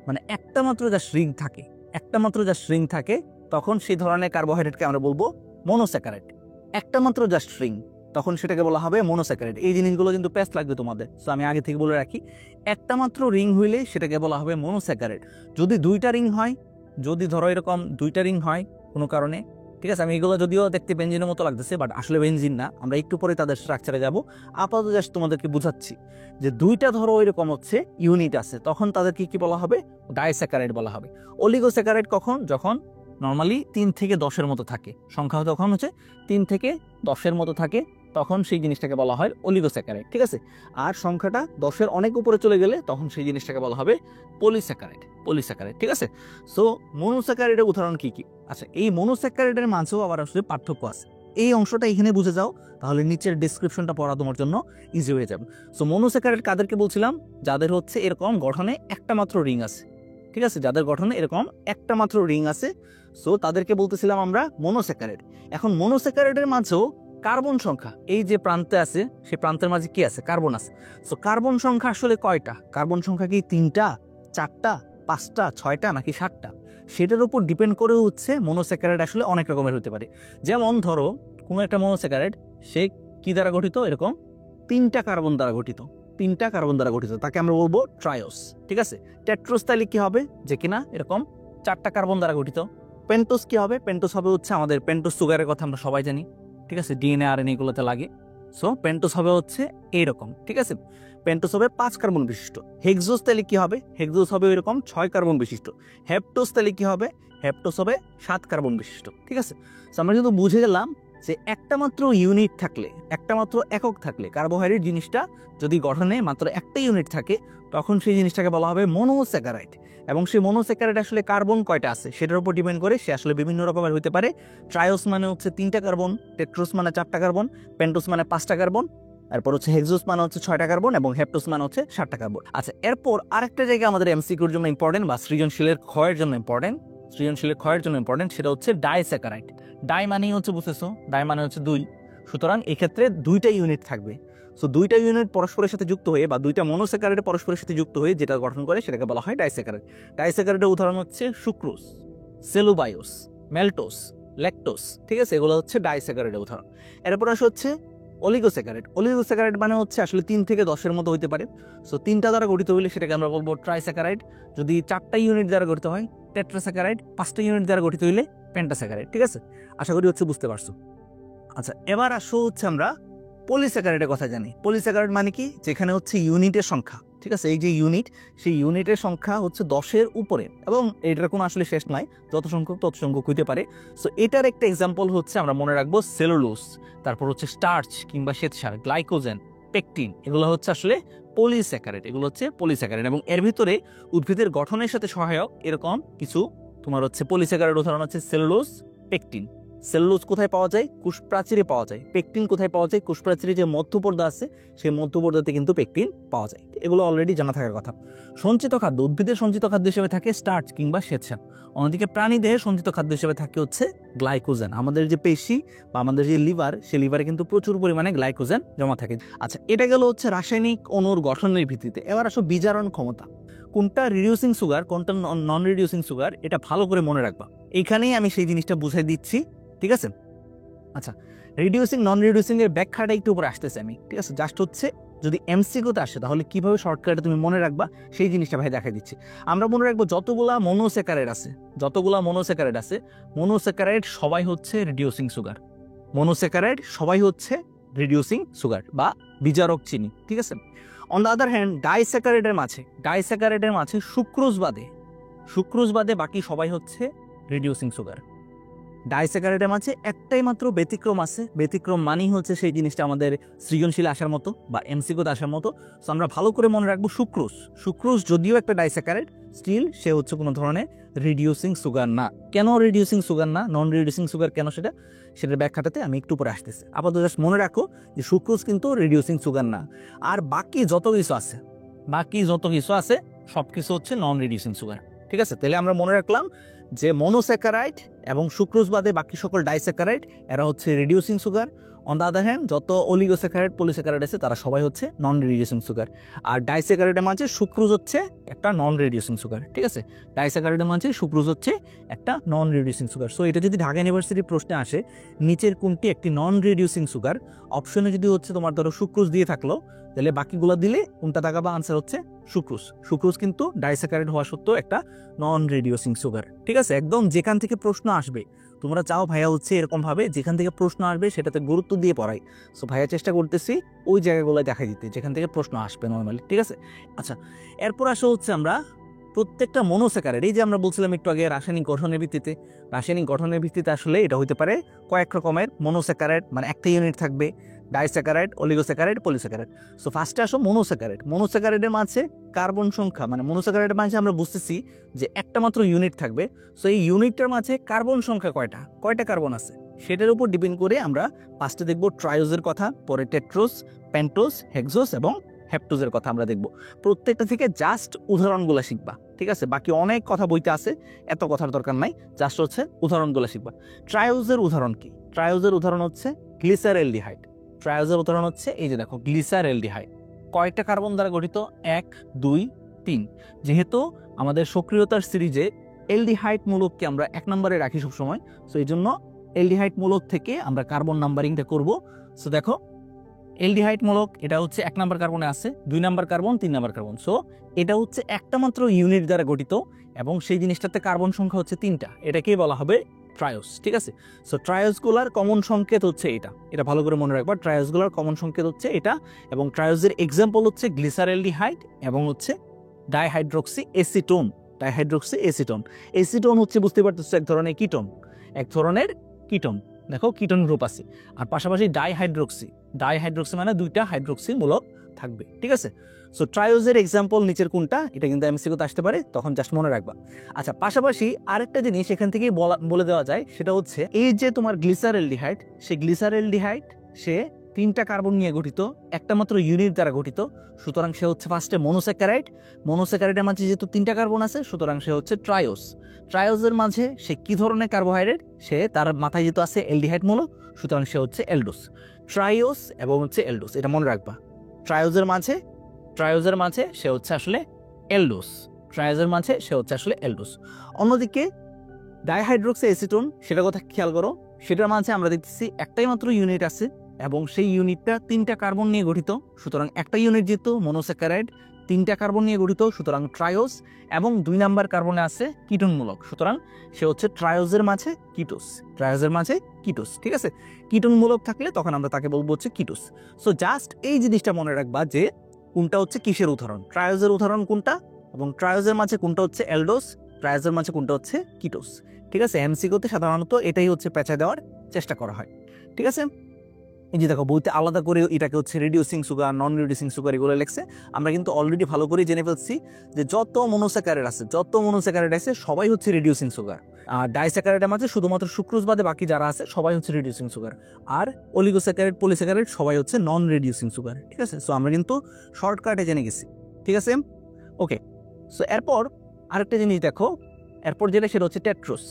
মানে একটা মাত্র জাস্ট রিং থাকে, তখন সেই ধরনের কার্বোহাইড্রেটকে আমরা বলবো মনোস্যাকারাইড। একটা মাত্র জাস্ট রিং, তখন সেটাকে বলা হবে মনোস্যাকারাইড। এই জিনিসগুলো কিন্তু প্যাচ লাগবে তোমাদের, সো আমি আগে থেকে বলে রাখি, একটা মাত্র রিং হইলে সেটাকে বলা হবে মনোস্যাকারাইড। যদি দুইটা রিং হয়, যদি ধরো এরকম দুইটা রিং হয় কোনো কারণে, ঠিক আছে, আমি এগুলো যদিও দেখতে বেনজিনের মতো লাগতেছে, বাট আসলে বেনজিন না, আমরা একটু পরে তাদের স্ট্রাকচারে যাব। আপাতত জাস্ট তোমাদেরকে বুঝাচ্ছি যে দুইটা ধরো এরকম হচ্ছে ইউনিট আছে, তখন তাদেরকে কি বলা হবে? ডাইস্যাকারাইড বলা হবে। অলিগোস্যাকারাইড কখন? যখন নর্মালি 3 থেকে 10-এর মতো থাকে, সংখ্যা তখন হচ্ছে 3 থেকে 10-এর মতো থাকে, তখন সেই জিনিসটাকে বলা হয় অলিগোস্যাকারাইড, ঠিক আছে। আর সংখ্যাটা 10-এর অনেক উপরে চলে গেলে তখন সেই জিনিসটাকে বলা হবে পলিস্যাকারাইড, ঠিক আছে। সো মনোস্যাকারাইডের উদাহরণ কি কি? আচ্ছা, এই মনোস্যাকারাইডের মাঝেও আবার আসলে পার্থক্য আছে। এই অংশটা এখানে বুঝে যাও, তাহলে নিচের ডেসক্রিপশনটা পড়া তোমার জন্য ইজি হয়ে যাবে। সো মনোস্যাকারাইড কাদেরকে বলছিলাম? যাদের হচ্ছে এরকম গঠনে একটা মাত্র রিং আছে, ঠিক আছে, যাদের গঠনে এরকম একটা মাত্র রিং আছে, সো তাদেরকে বলতেছিলাম আমরা মনোস্যাকারাইড। এখন মনোস্যাকারাইডের মাঝেও কার্বন সংখ্যা, এই যে প্রান্তে আছে সেই প্রান্তের মাঝে কি আছে? কার্বন আছে। সো কার্বন সংখ্যা আসলে কয়টা? কার্বন সংখ্যা কি 3টা, 4টা, 5টা, 6টা নাকি 7টা? সেটার উপর ডিপেন্ড করে হচ্ছে মনোস্যাকারাইড আসলে অনেক রকমের হতে পারে। যেমন ধরো কোনো একটা মনোস্যাকারাইড সে কি দ্বারা গঠিত, এরকম 3টা কার্বন দ্বারা গঠিত, 3টা কার্বন দ্বারা গঠিত, তাকে আমরা বলবো ট্রায়োস। ঠিক আছে, টেট্রোস তাহলে কি হবে, যে কিনা এরকম 4টা কার্বন দ্বারা গঠিত। পেন্টোস কি হবে, পেন্টোস হবে হচ্ছে আমাদের পেন্টোস সুগারের কথা আমরা সবাই জানি, ঠিক আছে, ডিএনএ আরএনএ এগুলোতে লাগে। সো পেন্টোস হবে হচ্ছে এইরকম, ঠিক আছে, পেন্টোস হবে 5 কার্বন বিশিষ্ট। হেক্সোস তাহলে কি হবে, হেক্সোস হবে এরকম 6 কার্বন বিশিষ্ট। হেপ্টোস তাহলে কি হবে, হেপ্টোস হবে 7 কার্বন বিশিষ্ট। ঠিক আছে, সো আমরা কিন্তু বুঝে গেলাম যে একটা মাত্র ইউনিট থাকলে, একটা মাত্র একক থাকলে, কার্বোহাইড্রেট জিনিসটা যদি গঠনে মাত্র একটা ইউনিট থাকে তখন সেই জিনিসটাকে বলা হবে মনোস্যাকারাইড। এবং সেই মনোস্যাকারাইড আসলে কার্বন কয়টা আছে সেটার উপর ডিপেন্ড করে সে আসলে বিভিন্ন রকমের হতে পারে। ট্রায়োস মানে হচ্ছে 3টা কার্বন, টেট্রোস মানে 4টা কার্বন, পেন্টোস মানে 5টা কার্বন, এরপর হচ্ছে হেক্সোস মানে হচ্ছে 6টা কার্বন এবং হেপ্টোস মানে হচ্ছে 7টা কার্বন। আচ্ছা, এরপর আরেকটা জায়গা আমাদের এমসিকিউর জন্য ইম্পর্টেন্ট বা সৃজনশীলের ক্ষয়ের জন্য ইম্পর্টেন্ট, সেটা হচ্ছে ডাইস্যাকারাইড। ডাই মানেই হচ্ছে, বুঝতেছো, ডাই মানে হচ্ছে 2, সুতরাং এক্ষেত্রে 2টা ইউনিট থাকবে। সো 2টা ইউনিট পরস্পরের সাথে যুক্ত হয়ে বা 2টা মনোস্যাকারাইড পরস্পরের সাথে যুক্ত হয়ে যেটা গঠন করে সেটাকে বলা হয় ডাইস্যাকারাইড। ডাইস্যাকারাইডের উদাহরণ হচ্ছে সুক্রোজ, সেলুবায়োস, ম্যালটোস, ল্যাকটোস। ঠিক আছে, এগুলো হচ্ছে ডাইস্যাকারাইডের উদাহরণ। এরপর আসে হচ্ছে অলিগোস্যাকারাইড। অলিগোস্যাকারাইড মানে হচ্ছে আসলে 3 থেকে 10-এর মতো হইতে পারে। সো 3টা দ্বারা গঠিত হইলে সেটাকে আমরা বলবো ট্রাইস্যাকারাইড। যদি 4টা ইউনিট দ্বারা গঠিত হয় টেট্রাস্যাকারাইড, 5টা ইউনিট দ্বারা গঠিত হইলে পেন্টাস্যাকারাইড। ঠিক আছে, আশা করি হচ্ছে বুঝতে পারছো। আচ্ছা, এবার আসো হচ্ছে আমরা পলিস্যাকারাইডের কথা জানি। পলিস্যাকারাইড মানে কি, যেখানে হচ্ছে ইউনিটের সংখ্যা, ঠিক আছে, এই যে ইউনিট, সেই ইউনিটের সংখ্যা হচ্ছে 10-এর উপরে এবং এটার কোনো আসলে শেষ নাই, যত সংখ্যক তত সংখ্যক হইতে পারে। সো এটার একটা এক্সাম্পল হচ্ছে আমরা মনে রাখবো সেলুলোজ, তারপর হচ্ছে স্টার্চ কিংবা শ্বেতসার, গ্লাইকোজেন, পেকটিন, এগুলো হচ্ছে আসলে পলিস্যাকারাইড, এগুলো হচ্ছে পলিস্যাকারাইড। এবং এর ভিতরে উদ্ভিদের গঠনের সাথে সহায়ক এরকম কিছু তোমার হচ্ছে পলিস্যাকারাইড উদাহরণ হচ্ছে সেলুলোজ, পেকটিন। সেলুলোজ কোথায় পাওয়া যায়, কোষপ্রাচীরে পাওয়া যায়। পেকটিন কোথায় পাওয়া যায়, কোষপ্রাচীরে যে মধ্যপর্দা আছে সেই মধ্যপর্দাতে কিন্তু পেকটিন পাওয়া যায়। এগুলো অলরেডি জানা থাকার কথা। সঞ্চিত খাদ্য, উদ্ভিদের সঞ্চিত খাদ্য হিসেবে থাকে স্টার্চ কিংবা শ্বেতসার। অন্যদিকে প্রাণী দেহে সঞ্চিত খাদ্য হিসেবে থাকে হচ্ছে গ্লাইকোজেন। আমাদের যে পেশি বা আমাদের যে লিভার, সেই লিভারে কিন্তু প্রচুর পরিমাণে গ্লাইকোজেন জমা থাকে। আচ্ছা, এটা গেল হচ্ছে রাসায়নিক অণুর গঠনের ভিত্তিতে। এবার আসো বিজারণ ক্ষমতা। কোনটা রিডিউসিং সুগার, কোনটা নন রিডিউসিং সুগার, এটা ভালো করে মনে রাখবা। এইখানেই আমি সেই জিনিসটা বুঝাই দিচ্ছি, ঠিক আছে। আচ্ছা, রিডিউসিং নন রিডিউসিং এর ব্যাখ্যাটা একটু উপরে আসতেছে আমি, ঠিক আছে, জাস্ট হচ্ছে যদি এমসিকিউতে আসে তাহলে কিভাবে শর্টকাটে তুমি মনে রাখবা সেই জিনিসটা ভাই দেখাই দিচ্ছি। আমরা মনে রাখবো যতগুলা মনোস্যাকারাইড আছে, মনোস্যাকারাইড সবাই হচ্ছে রিডিউসিং সুগার। মনোস্যাকারাইড সবাই হচ্ছে রিডিউসিং সুগার বা বিজারক চিনি, ঠিক আছে। অন দ্য আদার হ্যান্ড ডাইস্যাকারাইডের মাঝে সুক্রোজ বাদে বাকি সবাই হচ্ছে রিডিউসিং সুগার। ডাইস্যাকারাইডের মাঝে একটাই মাত্র ব্যতিক্রম আছে, ব্যতিক্রম মানেই হচ্ছে সেই জিনিসটা আমাদের সৃজনশীল আসার মতো বা এমসিকিউতে আসার মতো। সো আমরা ভালো করে মনে রাখবো সুক্রোজ যদিও একটা ডাইস্যাকারাইড, স্টিল সে হচ্ছে কোনো ধরনের রিডিউসিং সুগার না। কেন রিডিউসিং সুগার না, নন রিডিউসিং সুগার কেন, সেটার ব্যাখ্যাটাতে আমি একটু পরে আসতেছি। আপাতত জাস্ট মনে রাখো যে সুক্রোজ কিন্তু রিডিউসিং সুগার না। আর বাকি যত কিছু আছে সব কিছু হচ্ছে নন রিডিউসিং সুগার, ঠিক আছে। তাহলে আমরা মনে রাখলাম যে মনোস্যাকারাইড এবং সুক্রোজ বাদে বাকি সকল ডাইস্যাকারাইড এরা হচ্ছে reducing sugar. On the other hand যত অলিগোস্যাকারাইড, পলিস্যাকারাইড আছে তারা সবাই হচ্ছে নন রিডিউসিং সুগার। আর ডাইস্যাকারাইডের মাঝে সুক্রোজ হচ্ছে একটা নন রিডিউসিং সুগার, ঠিক আছে। ডাইস্যাকারাইডের মাঝে সুক্রোজ হচ্ছে একটা নন রিডিউসিং সুগার। সো এটা যদি ঢাকা ইউনিভার্সিটির প্রশ্নে আসে নিচের কোনটি একটি নন রিডিউসিং সুগার, অপশনে যদি হচ্ছে তোমার ধরো সুক্রোজ দিয়ে থাকলো তাহলে বাকিগুলো দিলে কোনটা তাকাবা, আনসার হচ্ছে সুক্রোজ কিন্তু ডাইস্যাকারাইড হওয়া সত্ত্বেও একটা নন রিডিউসিং সুগার, ঠিক আছে। একদম যেখান থেকে প্রশ্ন আসবে, তোমরা চাও ভাইয়া হচ্ছে এরকম ভাবে যেখান থেকে প্রশ্ন আসবে সেটাতে গুরুত্ব দিয়ে পড়াই। সো ভাইয়া চেষ্টা করতেছি ওই জায়গাগুলো দেখাই দিতে যেখান থেকে প্রশ্ন আসবে নর্মালি, ঠিক আছে। আচ্ছা, এরপর আসা হচ্ছে আমরা প্রত্যেকটা মনোস্যাকারাইড, এই যে আমরা বলছিলাম একটু আগে রাসায়নিক গঠনের ভিত্তিতে আসলে এটা হইতে পারে কয়েক রকমের মনোস্যাকারাইড, মানে একটা ইউনিট থাকবে, ডাইস্যাকারাইড, অলিগোস্যাকারাইড, পলিস্যাকারাইড। সো ফার্স্টে আসো মনোস্যাকারাইডের মাঝে কার্বন সংখ্যা, মানে মনোস্যাকারাইডের মাঝে আমরা বুঝতেছি যে একটা মাত্র ইউনিট থাকবে। সো এই ইউনিটটার মাঝে কার্বন সংখ্যা কয়টা কার্বন আছে সেটার উপর ডিপেন্ড করে আমরা ফার্স্টে দেখবো ট্রায়োজের কথা, পরে টেট্রোস, পেন্টোস, হেক্সোস এবং হেপ্টোজের কথা আমরা দেখবো। প্রত্যেকটা থেকে জাস্ট উদাহরণগুলো শিখবা, ঠিক আছে। বাকি অনেক কথা বইতে আছে, এত কথার দরকার নাই, জাস্ট হচ্ছে উদাহরণগুলো শিখবা। ট্রায়োজের উদাহরণ কি? ট্রায়োজের উদাহরণ হচ্ছে গ্লিসারএলডিহাইড। ট্রায়োজের উদাহরণ হচ্ছে এই যে দেখো গ্লিসারএলডিহাইড। কয়টা কার্বন দ্বারা গঠিত? 1, 2, 3। যেহেতু আমাদের সক্রিয়তার সিরিজে এলডিহাইড মূলককে আমরা 1 নম্বরে রাখি সবসময়। সো এই জন্য এলডিহাইড মূলক থেকে আমরা কার্বন নাম্বারিংটা করব। সো দেখো এলডিহাইড মূলক এটা হচ্ছে 1 নম্বর কার্বনে আছে, 2 নম্বর কার্বন, 3 নম্বর কার্বন। সো এটা হচ্ছে একটা মাত্র ইউনিট দ্বারা গঠিত এবং সেই জিনিসটাতে কার্বন সংখ্যা হচ্ছে 3টা। এটাকেই বলা হবে ট্রায়োস, ঠিক আছে। সো ট্রায়োসগুলার কমন সংকেত হচ্ছে এটা ভালো করে মনে রাখবা। ট্রায়োসগুলার কমন সংকেত হচ্ছে এটা এবং ট্রায়োসের এক্সাম্পল হচ্ছে গ্লিসারেলডিহাইড এবং হচ্ছে dihydroxy acetone. Dihydroxy acetone, acetone হচ্ছে বুঝতে পারতেছো এক ধরনের কিটোন, এক ধরনের কিটোন। দেখো কিটোন গ্রুপ আছে। আর পাশাপাশি ডাইহাইড্রোক্সি মানে 2টা হাইড্রোক্সি মূলক থাকবে, ঠিক আছে। সো ট্রায়োজের এক্সাম্পল নিচের কোনটা, এটা কিন্তু এমসিকিউতে আসতে পারে, তখন জাস্ট মনে রাখবা। আচ্ছা, পাশাপাশি আরেকটা জিনিস এখান থেকেই বলে দেওয়া যায়, সেটা হচ্ছে এই যে তোমার গ্লিসারেলডিহাইড, সেই গ্লিসারেলডিহাইড সে 3টা কার্বন নিয়ে গঠিত, একটা মাত্র ইউনিট দ্বারা গঠিত। সুতরাং সে হচ্ছে ফার্স্টে মনোস্যাকারাইড। মনোস্যাকারাইডের মাঝে যেহেতু 3টা কার্বন আছে, সুতরাং সে হচ্ছে ট্রায়োস। ট্রায়োজের মাঝে সে কি ধরনের কার্বোহাইড্রেট, সে তার মাথায় যেহেতু আছে এলডিহাইড মূলক, সুতরাং সে হচ্ছে এলডোস। ট্রায়োস এবং হচ্ছে এলডোস, এটা মনে রাখবা। ট্রায়োজের মাঝে সে হচ্ছে আসলে এলডোস। ট্রায়োজের মাঝে সে হচ্ছে আসলে এলডোস। অন্যদিকে ডাইহাইড্রোক্সি এসিটোন, সেটা কথা খেয়াল করো, সেটার মাঝে আমরা দেখতেছি একটাই মাত্র ইউনিট আছে এবং সেই ইউনিটটা 3টা কার্বন নিয়ে গঠিত। সুতরাং একটা ইউনিট যেহেতু মনোস্যাকারাইড, 3টা কার্বন নিয়ে গঠিত, সুতরাং ট্রায়োস। এবং 2 নাম্বার কার্বনে আছে কিটোনমূলক, সুতরাং সে হচ্ছে ট্রায়োজের মাঝে কিটোস, ঠিক আছে। কিটোনমূলক থাকলে তখন আমরা তাকে বলবো হচ্ছে কিটোস। সো জাস্ট এই জিনিসটা মনে রাখবা যে কোনটা হচ্ছে কিসের উদাহরণ, ট্রায়োজের উদাহরণ কোনটা এবং ট্রায়োজের মাঝে কোনটা হচ্ছে এলডোস, ট্রায়োজের মাঝে কোনটা হচ্ছে কিটোস, ঠিক আছে। এমসিকিউতে সাধারণত এটাই হচ্ছে পেঁচা দেওয়ার চেষ্টা করা হয়, ঠিক আছে। এই যে দেখো বইতে আলাদা করে এটাকে হচ্ছে রিডিউসিং সুগার, নন রিডিউসিং সুগার এগুলো লেখছে। আমরা কিন্তু অলরেডি ভালো করে জেনে ফেলছি যে যত মনোস্যাকারাইড আছে সবাই হচ্ছে রিডিউসিং সুগার। আর ডাইস্যাকারাইডের মাঝে শুধুমাত্র সুক্রোজ বাদে বাকি যারা আছে সবাই হচ্ছে রিডিউসিং সুগার। আর অলিগোস্যাকারাইড, পলিস্যাকারাইড সবাই হচ্ছে নন রিডিউসিং সুগার, ঠিক আছে। সো আমরা কিন্তু শর্টকাটে জেনে গেছি, ঠিক আছে। ওকে, সো এরপর আরেকটা জিনিস দেখো, এরপর যেটা সেটা হচ্ছে টেট্রোস,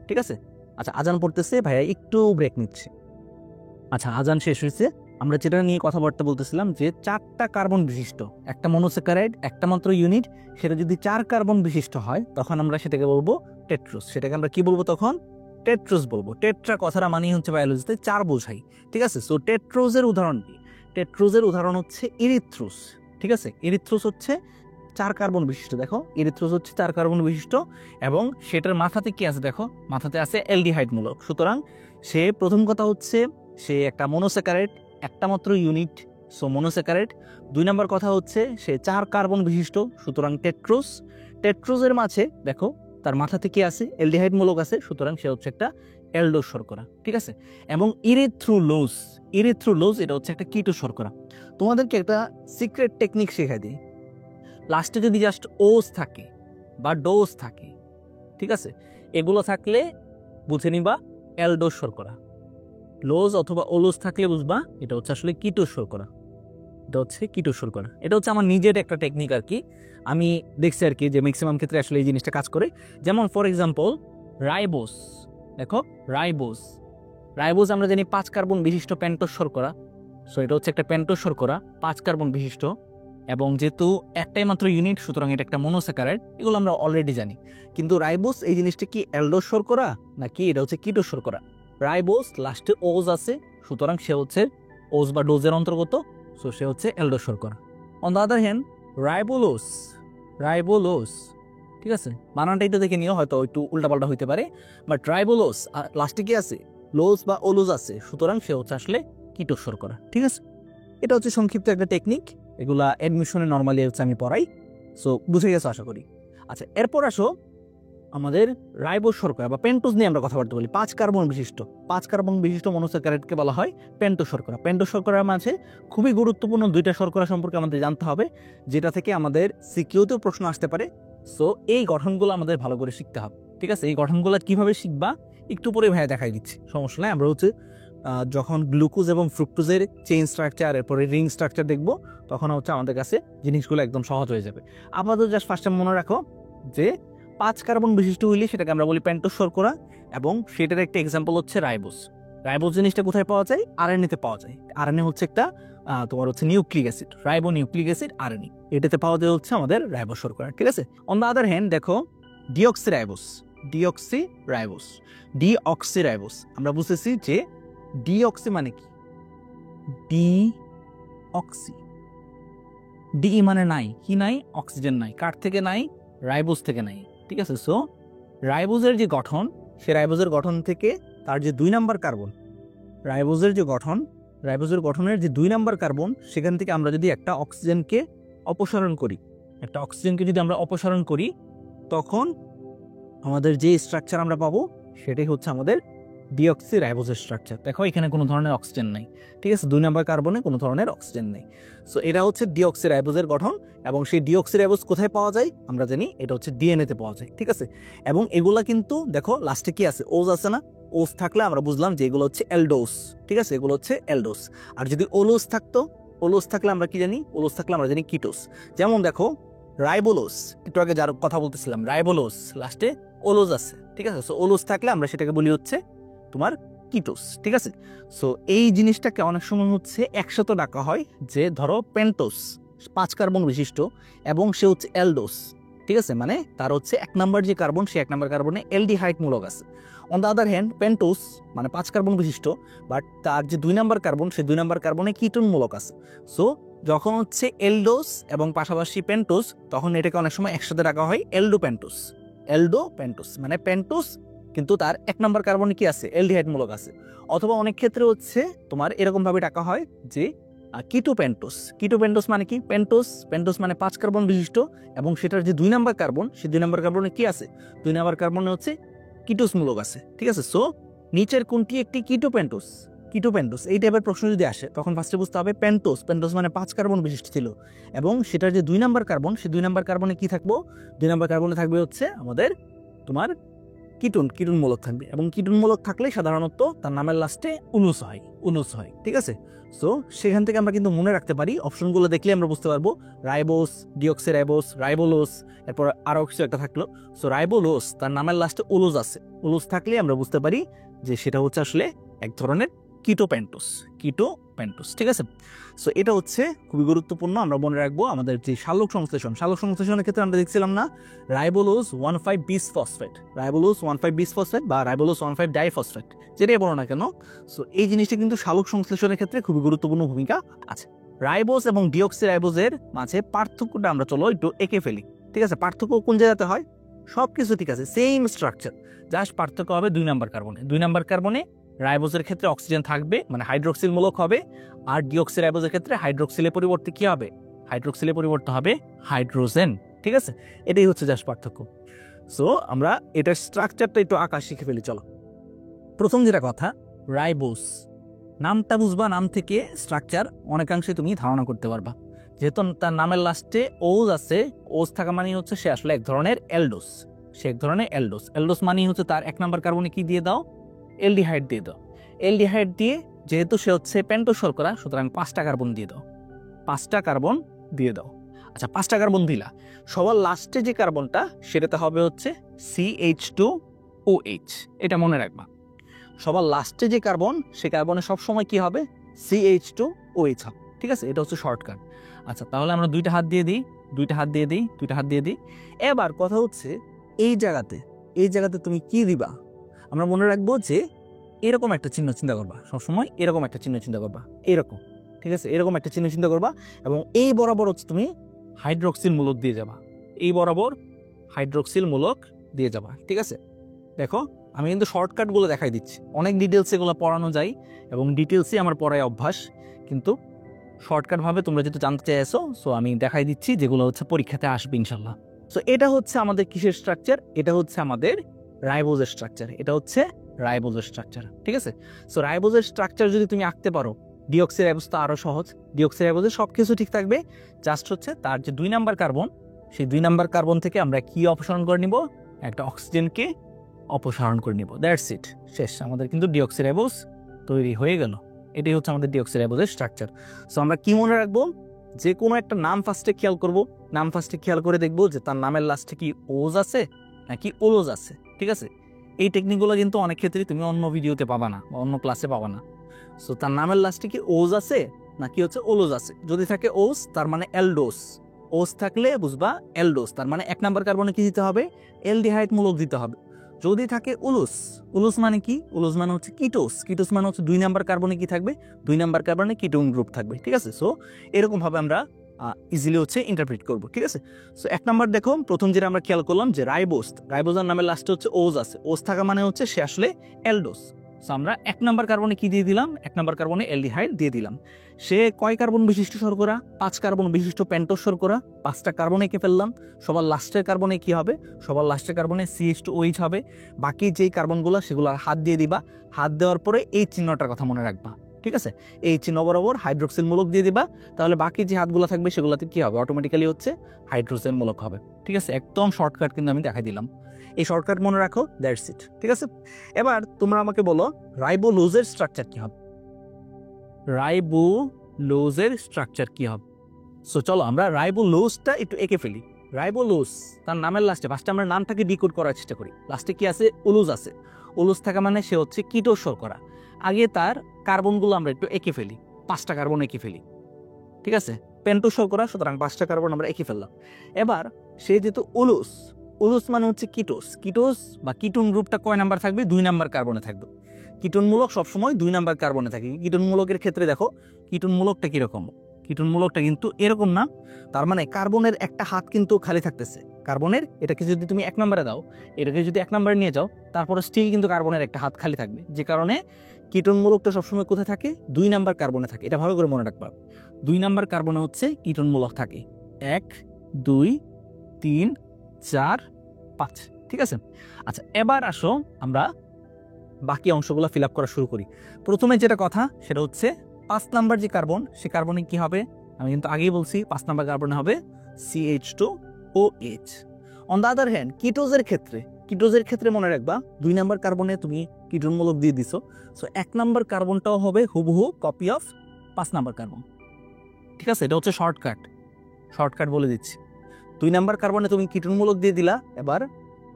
ঠিক আছে। আচ্ছা, আজান পড়তেছে ভাইয়া, একটু ব্রেক নিচ্ছে। আচ্ছা, আজান শেষ হয়েছে। আমরা যেটা নিয়ে কথাবার্তা বলতেছিলাম যে 4টা কার্বন বিশিষ্ট একটা মনোস্যাকারাইড, একটা মাত্র ইউনিট, সেটা যদি 4 কার্বন বিশিষ্ট হয় তখন আমরা সেটাকে বলবো টেট্রোস। সেটাকে আমরা কি বলবো তখন? টেট্রোস বলবো। টেট্রা কথাটা মানেই হচ্ছে বায়োলজিতে 4 বোঝাই, ঠিক আছে। সো টেট্রোজের উদাহরণ কি? টেট্রোজের উদাহরণ হচ্ছে ইরিথ্রোস, ঠিক আছে। ইরিথ্রোস হচ্ছে 4 কার্বন বিশিষ্ট। দেখো ইরিথ্রোস হচ্ছে 4 কার্বন বিশিষ্ট এবং সেটার মাথাতে কি আছে? দেখো মাথাতে আছে এলডিহাইড মূলক। সুতরাং সে প্রথম কথা হচ্ছে সে একটা মনোস্যাকারাইড, একটা মাত্র ইউনিট, সো মনোস্যাকারাইড। 2 নম্বর কথা হচ্ছে সে 4 কার্বন বিশিষ্ট, সুতরাং টেট্রোস। টেট্রোজের মাঝে দেখো তার মাথাতে কি আছে? এলডিহাইড মূলক আছে, সুতরাং সে হচ্ছে একটা এলডোস শর্করা, ঠিক আছে। এবং ইরিথ্রোলোজ এটা হচ্ছে একটা কিটো শর্করা। তোমাদেরকে একটা সিক্রেট টেকনিক শেখাই দিই। লাস্টে যদি জাস্ট ওস থাকে বা ডোজ থাকে, ঠিক আছে, এগুলো থাকলে বুঝে নিবা এলডোস শর্করা। লোজ অথবা ওলোজ থাকলে বুঝবা এটা হচ্ছে আসলে কিটো শর্করা। এটা হচ্ছে আমার নিজের একটা টেকনিক আর কি, আমি দেখছি আর কি যে ম্যাক্সিমাম ক্ষেত্রে আসলে এই জিনিসটা কাজ করে। যেমন ফর এক্সাম্পল রাইবোস, দেখো রাইবোস আমরা জানি 5 কার্বন বিশিষ্ট পেন্টোস শর্করা। সো এটা হচ্ছে একটা পেন্টোস শর্করা 5 কার্বন বিশিষ্ট এবং যেহেতু একটাই মাত্র ইউনিট, সুতরাং এটা একটা মনোস্যাকারাইড, এগুলো আমরা অলরেডি জানি। কিন্তু রাইবোস এই জিনিসটা কি এলডোস শর্করা নাকি এটা হচ্ছে কিটো শর্করা? রাইবোস লাস্টে ওজ আছে, সুতরাং সে হচ্ছে ওজ বা ডোজের অন্তর্গত, সো সে হচ্ছে এলডোস শর্করা। On the other hand ribulose, ঠিক আছে, বানানটা একটু দেখে নিও, হয়তো একটু উল্টাপাল্টা হইতে পারে, বাট রাইবোলোস লাস্টে কি আছে? লোজ বা ওলোজ আছে, সুতরাং সে হচ্ছে আসলে কিটো শর্করা, ঠিক আছে। এটা হচ্ছে সংক্ষিপ্ত একটা টেকনিক, এগুলা অ্যাডমিশনে নর্মালি হচ্ছে আমি পড়াই, সো বুঝে গেছো আশা করি। আচ্ছা, এরপর আসো আমাদের রাইবোস শর্করা বা পেন্টোজ নিয়ে আমরা কথাবার্তা বলি। 5 কার্বন বিশিষ্ট মনোস্যাকারাইডকে বলা হয় পেন্টোজ শর্করা। পেন্টোজ শর্করার মাঝে খুবই গুরুত্বপূর্ণ 2টা শর্করা সম্পর্কে আমাদের জানতে হবে, যেটা থেকে আমাদের সিকিউতেও প্রশ্ন আসতে পারে। সো এই গঠনগুলো আমাদের ভালো করে শিখতে হবে, ঠিক আছে। এই গঠনগুলো কিভাবে শিখবা একটু পরে ভাইয়া দেখাই দিচ্ছি, সমস্যা নাই। আমরা হচ্ছে যখন গ্লুকোজ এবং ফ্রুক্টোজের চেইন স্ট্রাকচার, এরপরে রিং স্ট্রাকচার দেখবো, তখন হচ্ছে আমাদের কাছে জিনিসগুলো একদম সহজ হয়ে যাবে। আপাতত জাস্ট ফার্স্টে মনে রাখো যে 5 কার্বন বিশিষ্ট হইলে সেটাকে আমরা বলি পেন্টোজ শর্করা এবং সেটার একটা এক্সাম্পল হচ্ছে রাইবোস। রাইবোস জিনিসটা কোথায় পাওয়া যায়? আরএনএতে পাওয়া যায়। আরএনএ হচ্ছে একটা তোমার হচ্ছে nucleic acid, ribo nucleic acid RNA, এটাতে পাওয়া যায় হচ্ছে আমাদের রাইবোস শর্করা, ঠিক আছে। অন দ্য আদার হ্যান্ড দেখো ডিঅক্সিরাইবোস, ডিঅক্সিরাইবোস, ডিঅক্সিরাইবোস। আমরা বুঝতেছি যে ডিঅক্সি মানে কি, ডিঅক্সি, ডি মানে নাই, কি নাই, অক্সিজেন নাই। কার থেকে নাই? রাইবোস থেকে নাই, ঠিক আছে। সো রাইবোজের যে গঠন, সে রাইবোজের গঠন থেকে তার যে 2 নাম্বার কার্বন, রাইবোজের যে গঠন, রাইবোজের গঠনের যে 2 নাম্বার কার্বন, সেখান থেকে আমরা যদি একটা অক্সিজেনকে অপসারণ করি, একটা অক্সিজেনকে যদি আমরা অপসারণ করি, তখন আমাদের যে স্ট্রাকচার আমরা পাবো সেটাই হচ্ছে আমাদের ডিঅক্সিরাইবোজের স্ট্রাকচার। দেখো এখানে কোনো ধরনের অক্সিজেন নাই, ঠিক আছে, 2 নাম্বার কার্বনে কোনো ধরনের অক্সিজেন নেই। সো এটা হচ্ছে ডিঅক্সিরাইবোজের গঠন, এবং সেই ডিঅক্সিরাইবোজ কোথায় পাওয়া যায় আমরা জানি, এটা হচ্ছে ডিএনএতে পাওয়া যায়, ঠিক আছে। এবং এগুলা কিন্তু দেখো লাস্টে কি আছে, ওজ আছে না, ওজ থাকলে আমরা বুঝলাম যে এগুলো হচ্ছে এলডোস, ঠিক আছে, এগুলো হচ্ছে এলডোস। আর যদি ওলোস থাকতো, ওলোস থাকলে আমরা কি জানি, ওলোস থাকলে আমরা জানি কিটোস। যেমন দেখো রাইবোলোস, একটু আগে যার কথা বলতেছিলাম, রাইবোলোস লাস্টে ওলোজ আছে, ঠিক আছে। সো ওলোজ থাকলে আমরা সেটাকে বলি হচ্ছে তোমার কিটোস, ঠিক আছে। সো এই জিনিসটাকে অনেক সময় হচ্ছে একসাথে ডাকা হয়, যে ধরো পেন্টোস 5 কার্বন বিশিষ্ট এবং সে হচ্ছে এলডোস, ঠিক আছে, মানে তার হচ্ছে 1 নাম্বার যে কার্বন, সে 1 নাম্বার কার্বনে এলডিহাইড মূলক আছে। On the other hand pentose মানে 5 কার্বন বিশিষ্ট, বাট তার যে 2 নাম্বার কার্বন, সেই 2 নাম্বার কার্বনে কিটোন মূলক আছে। সো যখন হচ্ছে এলডোস এবং পাশাপাশি পেন্টোস, তখন এটাকে অনেক সময় একসাথে ডাকা হয় এলডো পেন্টোস, এলডো পেন্টোস মানে পেন্টোস কিন্তু তার 1 নাম্বার কার্বনে কি আছে, এলডিহাইড মূলক আছে। অথবা অনেক ক্ষেত্রে হচ্ছে তোমার এরকম ভাবে ডাকা হয় যে কিটোপেন্টোস। কিটোপেন্টোস মানে কি, পেন্টোস, পেন্টোস মানে 5 কার্বন বিশিষ্ট এবং সেটার যে 2 নাম্বার কার্বন, সেই 2 নাম্বার কার্বনে কি আছে, 2 নাম্বার কার্বনে হচ্ছে কিটোস মূলক আছে, ঠিক আছে। সো নিচের কোনটি একটি কিটোপেন্টোস, কিটোপেন্টোস এই টাইপের প্রশ্ন যদি আসে, তখন ফার্স্টে বুঝতে হবে পেন্টোস, পেন্টোস মানে 5 কার্বন বিশিষ্ট ছিল এবং সেটার যে 2 নাম্বার কার্বন, সেই 2 নাম্বার কার্বনে কি থাকবো, 2 নাম্বার কার্বনে থাকবে হচ্ছে আমাদের তোমার কিটোন, কিটোন মূলক থাকবে। এবং কিটোন মূলক থাকলে সাধারণত তার নামের লাস্টে উলুস হয়, উলুস হয়, ঠিক আছে। সো সেখান থেকে আমরা কিন্তু মনে রাখতে পারি, অপশনগুলো দেখলে আমরা বুঝতে পারবো রাইবোস, ডিঅক্সিরাইবোস, রাইবোলোস, এরপর আরও কিছু একটা থাকলো। সো রাইবোলোস তার নামের লাস্টে উলুস আছে, উলুস থাকলে আমরা বুঝতে পারি যে সেটা হচ্ছে আসলে এক ধরনের কিটোপেন্টোস, কিটোপেন্টোস, ঠিক আছে। সো এটা হচ্ছে খুবই গুরুত্বপূর্ণ, আমরা মনে রাখবো। আমাদের যে সালোক সংশ্লেষণ, সালোক সংশ্লেষণের ক্ষেত্রে আমরা দেখছিলাম না রাইবোলোস 1,5 বিস ফসফেট, রাইবোলোস 1,5 বিস ফসফেট বা রাইবোলোস 1,5 ডাইফসফেট, যেটাই বলো না কেন। সো এই জিনিসটা কিন্তু সালোক সংশ্লেষণের ক্ষেত্রে খুবই গুরুত্বপূর্ণ ভূমিকা আছে। রাইবোস এবং ডিঅক্সিরাইবোজের মাঝে পার্থক্যটা আমরা চলো একটু এঁকে ফেলি, ঠিক আছে। পার্থক্য কোন জায়গাতে হয়, সব কিছু ঠিক আছে, সেম স্ট্রাকচার, জাস্ট পার্থক্য হবে 2 নাম্বার কার্বনে। 2 নাম্বার কার্বনে রাইবোজের ক্ষেত্রে অক্সিজেন থাকবে মানে হাইড্রোক্সিল মূলক হবে, আর ডিঅক্সিরাইবোজের ক্ষেত্রে হাইড্রোক্সিলের পরিবর্তে কি হবে, হাইড্রোক্সিলের পরিবর্তে হবে হাইড্রোজেন, ঠিক আছে। এটাই হচ্ছে জাস্ট পার্থক্য। সো আমরা এটার স্ট্রাকচারটা একটু আঁকা শিখে ফেলি চলো। প্রথম যেটা কথা, রাইবোস নামটা বুঝবা, নাম থেকে স্ট্রাকচার অনেকাংশে তুমি ধারণা করতে পারবা। যেহেতু তার নামের লাস্টে ওজ আছে, ওজ থাকা মানে হচ্ছে সে আসলে এক ধরনের এলডোস, সে এক ধরনের এলডোস। এলডোস মানে হচ্ছে তার 1 নাম্বার কার্বনে কি দিয়ে দাও, এলডিহাইড দিয়ে দাও। এলডিহাইড দিয়ে যেহেতু সে হচ্ছে পেন্টোস শর্করা, সুতরাং 5টা কার্বন দিয়ে দাও, 5টা কার্বন দিয়ে দাও। আচ্ছা 5টা কার্বন দিলা, সবার লাস্টে যে কার্বনটা সেটাতে হবে হচ্ছে CH2OH, এটা মনে রাখবা। সবার লাস্টে যে কার্বন, সে কার্বনে সবসময় কি হবে, CH2OH হবে, ঠিক আছে। এটা হচ্ছে শর্টকাট। আচ্ছা তাহলে আমরা 2টা হাত দিয়ে দিই, 2টা হাত দিয়ে দিই, 2টা হাত দিয়ে দিই। এবার কথা হচ্ছে এই জায়গাতে তুমি কি দিবা, আমরা মনে রাখবো যে এরকম একটা চিহ্ন চিন্তা করবা সবসময়, এরকম একটা চিহ্ন চিন্তা করবা, এরকম, ঠিক আছে, এরকম একটা চিহ্ন চিন্তা করবা এবং এই বরাবর হচ্ছে তুমি হাইড্রোক্সিল মূলক দিয়ে যাবা, এই বরাবর হাইড্রোক্সিল মূলক দিয়ে যাবা, ঠিক আছে। দেখো আমি কিন্তু শর্টকাটগুলো দেখাই দিচ্ছি, অনেক ডিটেলস এগুলো পড়ানো যায় এবং ডিটেলসই আমার পড়ায় অভ্যাস, কিন্তু শর্টকাটভাবে তোমরা যেহেতু জানতে চাইছো, সো আমি দেখাই দিচ্ছি যেগুলো হচ্ছে পরীক্ষাতে আসবে ইনশাল্লাহ। সো এটা হচ্ছে আমাদের কিসের স্ট্রাকচার, এটা হচ্ছে আমাদের রাইবোজের স্ট্রাকচার, এটা হচ্ছে রাইবোজের স্ট্রাকচার, ঠিক আছে। সো রাইবোজের স্ট্রাকচার যদি তুমি আঁকতে পারো, ডিঅক্সিরাইবোজ তো আরও সহজ। ডিঅক্সিরাইবোজে সব কিছু ঠিক থাকবে, জাস্ট হচ্ছে তার যে 2 নাম্বার কার্বন, সেই 2 নাম্বার কার্বন থেকে আমরা কি অপসারণ করে নিব, একটা অক্সিজেনকে অপসারণ করে নিব, দ্যাটস ইট, শেষ। আমাদের কিন্তু ডিঅক্সিরাইবোজ তৈরি হয়ে গেল। এটাই হচ্ছে আমাদের ডিঅক্সিরাইবোজের স্ট্রাকচার। সো আমরা কি মনে রাখবো, যে কোনো একটা নাম ফার্স্টে খেয়াল করব, নাম ফার্স্টে খেয়াল করে দেখবো যে তার নামের লাস্টে কি ওজ আছে নাকি ওলোজ আছে, ঠিক আছে। এই টেকনিকগুলো কিন্তু অনেক ক্ষেত্রে তুমি অন্য ভিডিওতে পাবা না বা অন্য ক্লাসে পাবা না। সো তার নামের লাস্টে কি ওজ আছে নাকি হচ্ছে ওলোজ আছে, যদি থাকে ওজ তার মানে এলডোস, ওস থাকলে বুঝবা এলডোস, তার মানে 1 নাম্বার কার্বনে কি দিতে হবে? অ্যালডিহাইড মূলক দিতে হবে। যদি থাকে উলুস, উলুস মানে কি? উলুস মানে হচ্ছে কিটোস, কিটোস মানে হচ্ছে 2 নাম্বার কার্বনে কি থাকবে? 2 নাম্বার কার্বনে কিটোন গ্রুপ থাকবে, ঠিক আছে? সো এরকম ভাবে আমরা ইজিলি হচ্ছে ইন্টারপ্রিট করব, ঠিক আছে? সো 1 নাম্বার দেখো, প্রথম যেটা আমরা খেয়াল করলাম যে রাইবোস, রাইবোজার নামের লাস্টে হচ্ছে ওজ আছে, ওজ থাকা মানে হচ্ছে সে আসলে এলডোস। সো আমরা 1 নাম্বার কার্বনে কি দিয়ে দিলাম? 1 নাম্বার কার্বনে অ্যালডিহাইড দিয়ে দিলাম। সে কয় কার্বন বিশিষ্ট শর্করা? 5 কার্বন বিশিষ্ট পেন্টোজ শর্করা। 5টা কার্বন এঁকে ফেললাম। সবার লাস্টের কার্বনে কি হবে? সবার লাস্টের কার্বনে CH2OH হবে। বাকি যেই কার্বনগুলো সেগুলো হাত দিয়ে দিবা। হাত দেওয়ার পরে এই চিহ্নটার কথা মনে রাখবা, ঠিক আছে? এই চিহ্ন বরাবর হাইড্রোক্সিল মূলক দিয়ে দিবা। তাহলে বাকি যে হাতগুলো থাকবে সেগুলোতে কি হবে? অটোমেটিক্যালি হচ্ছে হাইড্রোজেন মূলক হবে, ঠিক আছে? একদম শর্টকাট কিন্তু আমি দেখাই দিলাম। এই শর্টকাট মনে রাখো, দ্যাটস ইট, ঠিক আছে? এবার তোমরা আমাকে বলো রাইবোলোজের স্ট্রাকচার কি হবে? রাইবোলোজের স্ট্রাকচার কি হবে? সো চলো আমরা রাইবোলোজটা একটু এঁকে ফেলি। রাইবোলোজ তার নামের লাস্টে, ফার্স্টে আমরা নামটাকে ডিকোড করার চেষ্টা করি। লাস্টে কি আছে? উলুজ আছে। উলুজ থাকা মানে সে হচ্ছে কিটোজ শর্করা। আগে তার কার্বনগুলো আমরা একটু এঁকে ফেলি, 5টা কার্বন এঁকে ফেলি, ঠিক আছে? পেন্টোজ শর্করা, সুতরাং 5টা কার্বন আমরা এঁকে ফেললাম। এবার সে যেহেতু উলুস, উলুস মানে হচ্ছে কিটোস, কিটোস বা কিটোন গ্রুপটা কয় নাম্বার থাকবে? 2 নাম্বার কার্বনে থাকবে। কিটোন মূলক সবসময় 2 নাম্বার কার্বনে থাকে। কিটোন মূলকের ক্ষেত্রে দেখো কিটোন মূলকটা কিরকম? কিটোন মূলকটা কিন্তু এরকম না, তার মানে কার্বনের একটা হাত কিন্তু খালি থাকতেছে। কার্বনের এটাকে যদি তুমি 1 নম্বরে দাও, এটাকে যদি 1 নম্বরে নিয়ে যাও, তারপরে স্টিল কিন্তু কার্বনের একটা হাত খালি থাকবে, যে কারণে কিটোন মূলকটা সবসময় কোথায় থাকে? 2 নাম্বার কার্বনে থাকে। এটা ভালো করে মনে রাখবা, 2 নাম্বার কার্বনে হচ্ছে কিটোন মূলক থাকে। 1 2 3 4 5, ঠিক আছে? আচ্ছা, এবার আসো আমরা বাকি অংশগুলো ফিল আপ করা শুরু করি। প্রথমে যেটা কথা সেটা হচ্ছে 5 নাম্বার যে কার্বন, সে কার্বনে কি হবে? আমি কিন্তু আগেই বলছি 5 নাম্বার কার্বনে হবে CH2OH। On the other hand কিটোজের ক্ষেত্রে মনে রাখবা 2 নাম্বার কার্বনে তুমি কিটোন মূলক দিয়ে দিছো। সো 1 নাম্বার কার্বনটাও হবে হুবহু কপি অফ 5 নাম্বার কার্বন, ঠিক আছে? এটা হচ্ছে শর্টকাট বলে দিচ্ছি। 2 নাম্বার কার্বনে তুমি কিটোন মূলক দিয়ে দিলা, এবার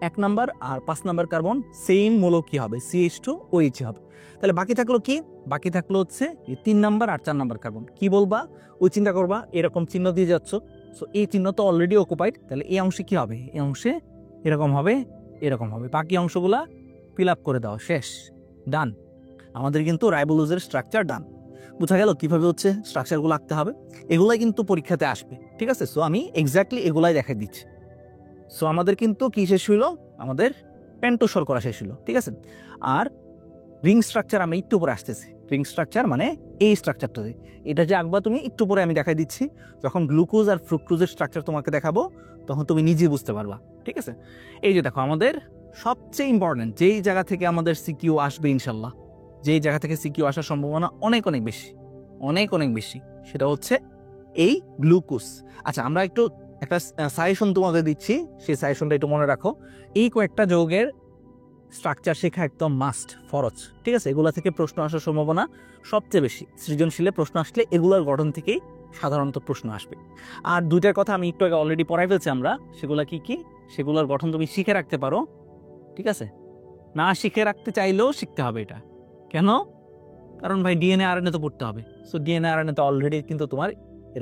1 নাম্বার আর 5 নাম্বার কার্বন সেম মূলক কি হবে? CH2OH হবে। তাহলে বাকি থাকলো কি? বাকি থাকলো হচ্ছে 3 নাম্বার আর 4 নাম্বার কার্বন। কি বলবা? ওই চিন্তা করবা, এরকম চিহ্ন দিয়ে যাচ্ছ। সো এই চিহ্ন তো অলরেডি অকুপাইড, তাহলে এই অংশে কি হবে? এই অংশে এরকম হবে, এরকম হবে। বাকি অংশগুলা ফিল আপ করে দাও, শেষ, ডান। আমাদের কিন্তু রাইবোলোজের স্ট্রাকচার ডান। বোঝা গেল কিভাবে হচ্ছে স্ট্রাকচারগুলো আঁকতে হবে? এগুলাই কিন্তু পরীক্ষাতে আসবে, ঠিক আছে? সো আমি এক্স্যাক্টলি এগুলাই দেখাই দিচ্ছি। সো আমাদের কিন্তু কি শেষ হইল? আমাদের পেন্টোজ শর্করা শেষ হইল, ঠিক আছে? আর রিং স্ট্রাকচার আমি একটু পরে আসতেছি। রিং স্ট্রাকচার মানে এই স্ট্রাকচারটা, এটা যে আঁকবা তুমি একটু পরে আমি দেখাই দিচ্ছি। যখন গ্লুকোজ আর ফ্রুক্টোজের স্ট্রাকচার তোমাকে দেখাবো তখন তুমি নিজেই বুঝতে পারবা, ঠিক আছে? এই যে দেখো, আমাদের সবচেয়ে ইম্পর্টেন্ট যেই জায়গা থেকে আমাদের সিকিউ আসবে ইনশাল্লাহ, যেই জায়গা থেকে সিকিউ আসার সম্ভাবনা অনেক বেশি, সেটা হচ্ছে এই গ্লুকোজ। আচ্ছা, আমরা একটু একটা সাজেশন তোমাদের দিচ্ছি, সেই সাজেশনটা একটু মনে রাখো। এই কয়েকটা যৌগের স্ট্রাকচার শেখা একদম মাস্ট, ফরজ, ঠিক আছে? এগুলা থেকে প্রশ্ন আসার সম্ভাবনা সবচেয়ে বেশি। সৃজনশীলে প্রশ্ন আসলে এগুলোর গঠন থেকেই সাধারণত প্রশ্ন আসবে। আর 2টার কথা আমি একটু আগে অলরেডি পড়াই ফেলছি আমরা, সেগুলা কি কি? সেগুলোর গঠন তুমি শিখে রাখতে পারো, ঠিক আছে? না শিখে রাখতে চাইলেও শিখতে হবে এটা। কেন? কারণ ভাই ডিএনএ আরএনএ তো পড়তে হবে। সো ডিএনএ আরএনএ তো অলরেডি কিন্তু তোমার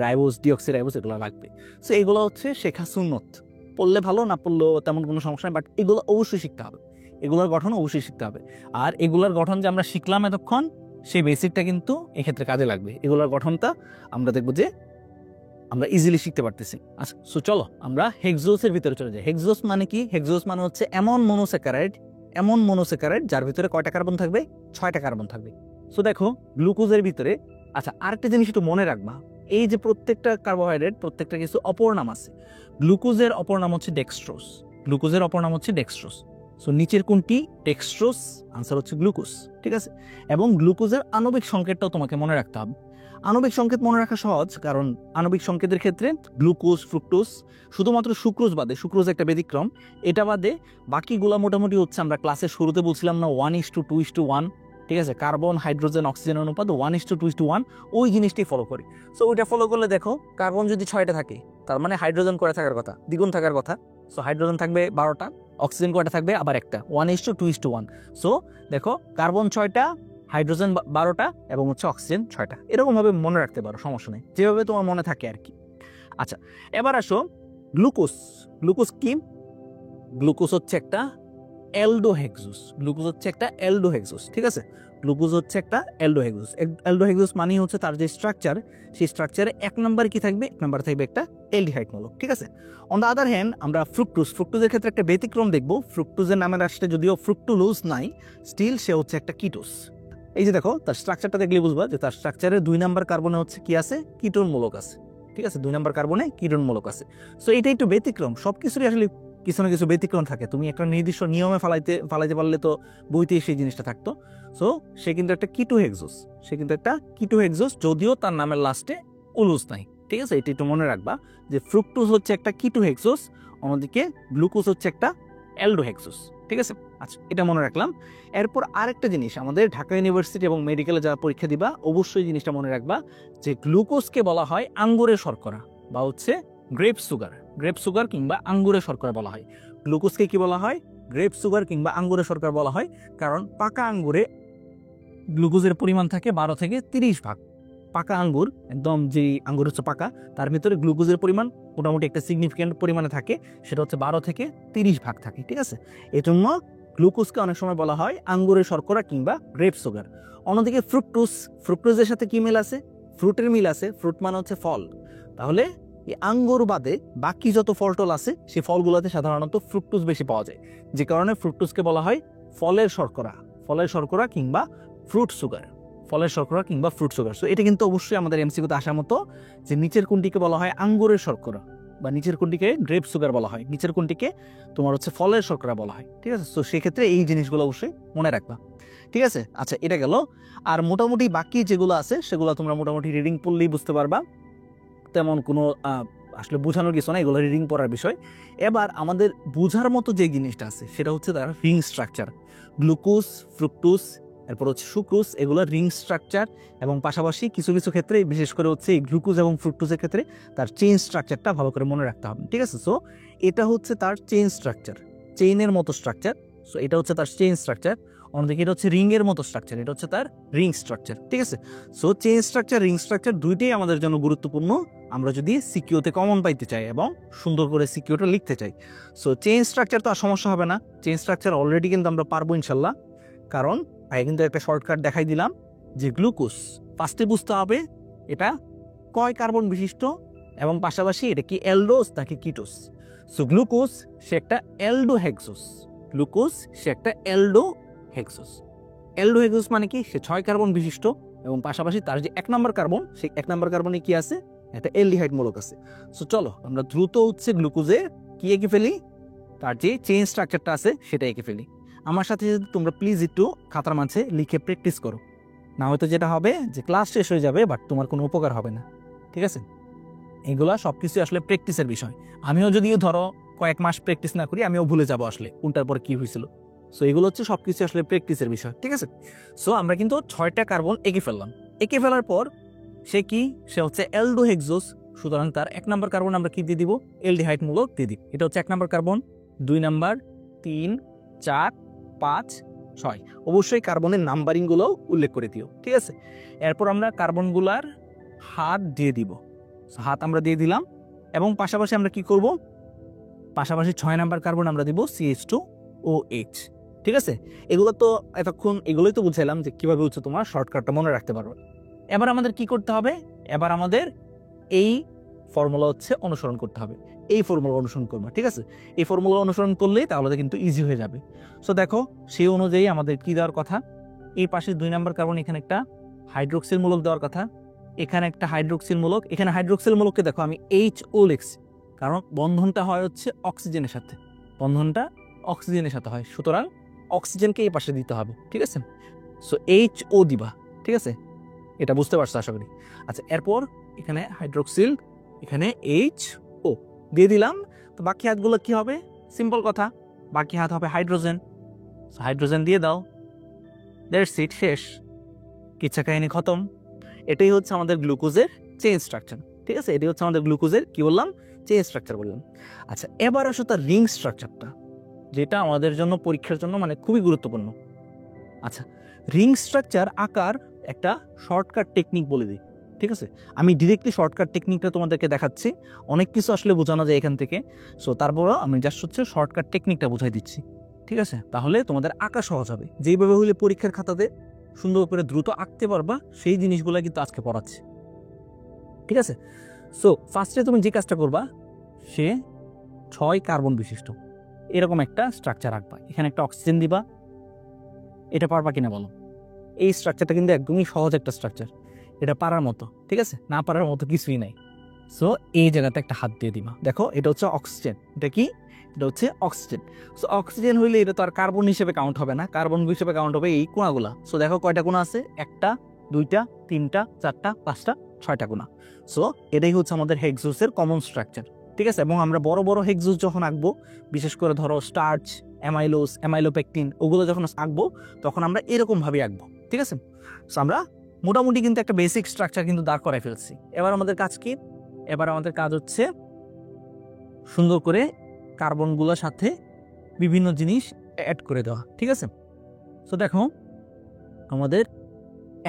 রাইবোজ, ডিঅক্সিরাইবোজ এগুলো লাগবে। সো এগুলো হচ্ছে শেখা সুন্নত, পড়লে ভালো, না পড়লেও তেমন কোনো সমস্যা নেই, বাট এগুলো অবশ্যই শিখতে হবে। এগুলোর গঠন অবশ্যই শিখতে হবে। আর এগুলোর গঠন যে আমরা শিখলাম এতক্ষণ, সেই বেসিকটা কিন্তু এক্ষেত্রে কাজে লাগবে। এগুলোর গঠনটা আমরা দেখবো যে আমরা ইজিলি শিখতে পারতেছি। আচ্ছা, সো চলো আমরা হেক্সোসের ভিতরে চলে যাই। হেক্সোস মানে কি? হেক্সোস মানে হচ্ছে এমন মনোস্যাকারাইড যার ভিতরে কয়টা কার্বন থাকবে? 6টা কার্বন থাকবে। সো দেখো গ্লুকোজের ভিতরে, আচ্ছা আরেকটা জিনিস একটু মনে রাখবা, এই যে প্রত্যেকটা কার্বোহাইড্রেট, প্রত্যেকটা কিছু অপর নাম আছে। গ্লুকোজের অপর নাম হচ্ছে ডেক্সট্রোজ। সো নিচের কোনটি? ডেক্সট্রোজ, আনসার হচ্ছে গ্লুকোজ, ঠিক আছে? এবং গ্লুকোজের আণবিক সংকেতটাও তোমাকে মনে রাখতে হবে। আণবিক সংকেত মনে রাখা সহজ, কারণ আণবিক সংকেতের ক্ষেত্রে গ্লুকোজ, ফ্রুক্টোজ, শুধুমাত্র সুক্রোজ বাদে, সুক্রোজ একটা ব্যতিক্রম, এটা বাদে বাকিগুলা মোটামুটি হচ্ছে আমরা ক্লাসের শুরুতে বলছিলাম না 1:2:1, ঠিক আছে? কার্বন, হাইড্রোজেন, অক্সিজেন অনুপাত 1:2:1, ওই জিনিসটাই ফলো করি। সো ওইটা ফলো করলে দেখো, কার্বন যদি 6টা থাকে, তার মানে হাইড্রোজেন কয়টা থাকার কথা? দ্বিগুণ থাকার কথা। সো হাইড্রোজেন থাকবে 12টা, অক্সিজেন কয়টা থাকবে? আবার একটা, 1:2:1। সো দেখো, কার্বন 6টা, হাইড্রোজেন 12টা এবং হচ্ছে অক্সিজেন 6টা। এরকম ভাবে মনে রাখতে পারো, সমস্যা নেই, যেভাবে তোমার মনে থাকে আর কি। আচ্ছা, এবার আসো গ্লুকোজ। গ্লুকোজ কি? গ্লুকোজ হচ্ছে একটা অ্যালডোহেক্সোস। গ্লুকোজ হচ্ছে একটা অ্যালডোহেক্সোস, ঠিক আছে? গ্লুকোজ হচ্ছে একটা অ্যালডোহেক্সোস। অ্যালডোহেক্সোস মানে হচ্ছে তার যে স্ট্রাকচার, সেই স্ট্রাকচারে এক নাম্বার কি থাকবে? এক নাম্বার থাকবে একটা অ্যালডিহাইড মূলক, ঠিক আছে? অন দ্য আদার হ্যান্ড আমরা ফ্রুক্টোজের ক্ষেত্রে একটা ব্যতিক্রম দেখবো। ফ্রুক্টোজের নামের আসলে যদিও ফ্রুক্টোলোজ নাই, স্টিল সে হচ্ছে একটা কিটোস। এই যে দেখো তার স্ট্রাকচারটা দেখলে বুঝবা যে তার স্ট্রাকচারে 2 নাম্বার কার্বনে হচ্ছে কি আছে? কিটোন মূলক আছে, ঠিক আছে? 2 নাম্বার কার্বনে কিটোন মূলক আছে। সো এটা একটু ব্যতিক্রম। সব কিছুরই আসলে কিছু না কিছু ব্যতিক্রম থাকে। তুমি একটা নির্দিষ্ট নিয়মে ফালাইতে পারলে তো বইতেই সেই জিনিসটা থাকতো। সো সে কিন্তু একটা কিটোহেক্সোস। সে কিন্তু একটা কিটোহেক্সোস, যদিও তার নামের লাস্টে উলুস নাই, ঠিক আছে? এটা একটু মনে রাখবা যে ফ্রুক্টোজ হচ্ছে একটা কিটোহেক্সোস, অন্যদিকে গ্লুকোজ হচ্ছে একটা অ্যালডোহেক্সোস, ঠিক আছে? আচ্ছা, এটা মনে রাখলাম। এরপর আরেকটা জিনিস, আমাদের ঢাকা ইউনিভার্সিটি এবং মেডিকেলে যারা পরীক্ষা দিবা অবশ্যই জিনিসটা মনে রাখবা যে গ্লুকোজকে বলা হয় আঙ্গুরের শর্করা বা হচ্ছে গ্রেপ সুগার। গ্রেপ সুগার কিংবা আঙ্গুরের শর্করা বলা হয়। গ্লুকোজকে কি বলা হয়? গ্রেপ সুগার কিংবা আঙ্গুরের শর্করা বলা হয়, কারণ পাকা আঙ্গুরে গ্লুকোজের পরিমাণ থাকে 12 থেকে 30 ভাগ। পাকা আঙ্গুর, একদম যে আঙ্গুর হচ্ছে পাকা, তার ভিতরে গ্লুকোজের পরিমাণ মোটামুটি একটা সিগনিফিক্যান্ট পরিমাণে থাকে, সেটা হচ্ছে 12 থেকে 30 ভাগ থাকে, ঠিক আছে? এই জন্য গ্লুকোজকে অনেক সময় বলা হয় আঙ্গুরের শর্করা কিংবা গ্রেপ সুগার। অন্যদিকে ফ্রুক্টোজের সাথে কি মিল আছে? ফ্রুটের মিল আছে। ফ্রুট মানে হচ্ছে ফল। তাহলে এই আঙ্গুর বাদে বাকি যত ফল টল আছে সেই ফলগুলোতে সাধারণত ফ্রুক্টোজ বেশি পাওয়া যায়, যে কারণে ফ্রুক্টোজকে বলা হয় ফলের শর্করা। ফলের শর্করা কিংবা ফ্রুট সুগার। ফলের শর্করা কিংবা ফ্রুট সুগার। সো এটা কিন্তু অবশ্যই আমাদের এমসিকিউতে আসার মতো, যে নিচের কোনটিকে বলা হয় আঙ্গুরের শর্করা বা নিচের কোনটিকে গ্রেপ সুগার বলা হয়, নিচের কোনটিকে তোমার হচ্ছে ফলের শর্করা বলা হয়, ঠিক আছে? সো সেক্ষেত্রে এই জিনিসগুলো অবশ্যই মনে রাখবা, ঠিক আছে? আচ্ছা, এটা গেল। আর মোটামুটি বাকি যেগুলো আছে সেগুলো তোমরা মোটামুটি রিডিং পড়লেই বুঝতে পারবা, তেমন কোনো আসলে বোঝানোর কিছু না, এগুলো রিডিং পড়ার বিষয়। এবার আমাদের বোঝার মতো যে জিনিসটা আছে সেটা হচ্ছে তার রিং স্ট্রাকচার। গ্লুকোজ, ফ্রুক্টোজ, এরপর হচ্ছে সুক্রোজ, এগুলো রিং স্ট্রাকচার, এবং পাশাপাশি কিছু কিছু ক্ষেত্রে বিশেষ করে হচ্ছে এই গ্লুকোজ এবং ফ্রুক্টোজের ক্ষেত্রে তার চেইন স্ট্রাকচারটা ভালো করে মনে রাখতে হবে, ঠিক আছে? সো এটা হচ্ছে তার চেইন স্ট্রাকচার, চেইনের মতো স্ট্রাকচার। সো এটা হচ্ছে তার চেইন স্ট্রাকচার। অন্যদিকে এটা হচ্ছে রিং এর মতো স্ট্রাকচার, এটা হচ্ছে তার রিং স্ট্রাকচার, ঠিক আছে? So chain structure, ring structure দুইটাই আমাদের জন্য গুরুত্বপূর্ণ, আমরা যদি সিকিউতে কমন পাইতে চাই এবং সুন্দর করে সিকিউটা লিখতে চাই। সো চেইন স্ট্রাকচার তো আর সমস্যা হবে না। চেইন স্ট্রাকচার অলরেডি কিন্তু আমরা পারবো ইনশাল্লাহ, কারণ ভাই কিন্তু একটা শর্টকাট দেখাই দিলাম যে গ্লুকোজ ফার্স্টে বুঝতে হবে এটা কয় কার্বন বিশিষ্ট, এবং পাশাপাশি এটা কি অ্যালডোস নাকি কিটোস। সো গ্লুকোজ সে একটা অ্যালডোহেক্সোস। গ্লুকোজ সে একটা অ্যালডোহেক্সোস। অ্যালডোহেক্সোস মানে কি? সে 6 কার্বন বিশিষ্ট, এবং পাশাপাশি তার যে 1 নাম্বার কার্বন, সেই 1 নাম্বার কার্বনে কি আছে? একটা অ্যালডিহাইড মূলক আছে। সো চলো আমরা দ্রুত হচ্ছে গ্লুকোজে কি এঁকে ফেলি, তার যে চেইন স্ট্রাকচারটা আছে সেটা এঁকে ফেলি। আমার সাথে যদি তোমরা প্লিজ একটু খাতার মাঝে লিখে প্র্যাকটিস করো, না হয়তো যেটা হবে যে ক্লাস শেষ হয়ে যাবে বাট তোমার কোনো উপকার হবে না, ঠিক আছে? এগুলা সবকিছু আসলে প্র্যাকটিসের বিষয়। আমিও যদিও ধরো কয়েক মাস প্র্যাকটিস না করি, আমিও ভুলে যাবো আসলে কোনটার পরে কি হয়েছিল। সো এগুলো হচ্ছে সবকিছু আসলে প্র্যাকটিসের বিষয়, ঠিক আছে? সো আমরা কিন্তু 6টা কার্বন এঁকে ফেললাম। এঁকে ফেলার পর সে কি? সে হচ্ছে অ্যালডোহেক্সোস। সুতরাং তার 1 নাম্বার কার্বন আমরা কি দিয়ে দিব? অ্যালডিহাইড মূলক দিয়ে দিব। এটা হচ্ছে 1 নাম্বার কার্বন, 2 নাম্বার, 3, 4, 5, 6। অবশ্যই কার্বনের নাম্বারিংগুলো উল্লেখ করে দিও, ঠিক আছে? এরপর আমরা কার্বনগুলার হাত দিয়ে দিব। হাত আমরা দিয়ে দিলাম, এবং পাশাপাশি আমরা কি করব? পাশাপাশি 6 নাম্বার কার্বন আমরা দিব CH2OH, ঠিক আছে? এগুলো তো এতক্ষণ এগুলোই তো বুঝাইলাম যে কিভাবে হচ্ছে তোমার শর্টকাটটা মনে রাখতে পারবে। এবার আমাদের কি করতে হবে? এবার আমাদের এই ফর্মুলা হচ্ছে অনুসরণ করতে হবে। এই ফর্মুলা অনুসরণ করবা, ঠিক আছে? এই ফর্মুলা অনুসরণ করলেই তাহলে কিন্তু ইজি হয়ে যাবে। সো দেখো সেই অনুযায়ী আমাদের কি দেওয়ার কথা? এই পাশে 2 নাম্বার কার্বন, এখানে একটা হাইড্রোক্সিল মূলক দেওয়ার কথা, এখানে একটা হাইড্রোক্সিল মূলক। এখানে হাইড্রোক্সিল মূলককে দেখো আমি HO লিখছি, কারণ বন্ধনটা হয় হচ্ছে অক্সিজেনের সাথে, বন্ধনটা অক্সিজেনের সাথে হয়, সুতরাং অক্সিজেনকে এই পাশে দিতে হবে, ঠিক আছে? সো HO দিবা, ঠিক আছে? এটা বুঝতে পারছো আশা করি। আচ্ছা, এরপর এখানে হাইড্রোক্সিল, এখানে HO দিয়ে দিলাম। তো বাকি হাতগুলো কি হবে? সিম্পল কথা, বাকি হাত হবে হাইড্রোজেন। হাইড্রোজেন দিয়ে দাও, দ্যাটস ইট, শেষ, কিচ্ছা কাহিনী খতম। এটাই হচ্ছে আমাদের গ্লুকোজের চেইন স্ট্রাকচার, ঠিক আছে? এটাই হচ্ছে আমাদের গ্লুকোজের কি বললাম? চেইন স্ট্রাকচার বললাম। আচ্ছা, এবার আসো তার রিং স্ট্রাকচারটা, যেটা আমাদের জন্য পরীক্ষার জন্য মানে খুবই গুরুত্বপূর্ণ। আচ্ছা, রিং স্ট্রাকচার আকার একটা শর্টকাট টেকনিক বলে দিই, ঠিক আছে, আমি ডিরেক্টলি শর্টকাট টেকনিকটা তোমাদেরকে দেখাচ্ছি, অনেক কিছু আসলে বোঝানো যায় এখান থেকে। সো তারপরও আমি জাস্ট হচ্ছে শর্টকাট টেকনিকটা বুঝাই দিচ্ছি, ঠিক আছে? তাহলে তোমাদের আঁকা সহজ হবে, যেইভাবে হলে পরীক্ষার খাতাতে সুন্দর করে দ্রুত আঁকতে পারবা সেই জিনিসগুলো কিন্তু আজকে পড়াচ্ছি, ঠিক আছে? সো ফার্স্টে তুমি যে কাজটা করবা, সে 6 কার্বন বিশিষ্ট এরকম একটা স্ট্রাকচার রাখবা, এখানে একটা অক্সিজেন দিবা। এটা পারবা কিনা বলো? এই স্ট্রাকচারটা কিন্তু একদমই সহজ একটা স্ট্রাকচার, এটা পারার মতো, ঠিক আছে? না পারার মতো কিছুই নাই। সো এই জায়গাতে একটা হাত দিয়ে দিবা, দেখো এটা হচ্ছে অক্সিজেন। এটা কি? এটা হচ্ছে অক্সিজেন। সো অক্সিজেন হইলে এটা তো আর কার্বন হিসেবে কাউন্ট হবে না, কার্বন হিসেবে কাউন্ট হবে এই কোণাগুলা। সো দেখো কয়টা কোণা আছে, 1টা 2টা 3টা 4টা 5টা 6টা কোণা। সো এটাই হচ্ছে আমাদের হেক্সোসের কমন স্ট্রাকচার, ঠিক আছে? এবং আমরা বড় বড় হেক্সোস যখন আঁকবো, বিশেষ করে ধরো স্টার্চ, অ্যামাইলোস, অ্যামাইলোপেকটিন, ওগুলো যখন আঁকবো তখন আমরা এরকমভাবে আঁকবো, ঠিক আছে? সো আমরা মোটামুটি কিন্তু একটা বেসিক স্ট্রাকচার কিন্তু দাঁড় করাই ফেলছি। এবার আমাদের কাজ কি? এবার আমাদের কাজ হচ্ছে সুন্দর করে কার্বনগুলোর সাথে বিভিন্ন জিনিস অ্যাড করে দেওয়া, ঠিক আছে? সো দেখো আমাদের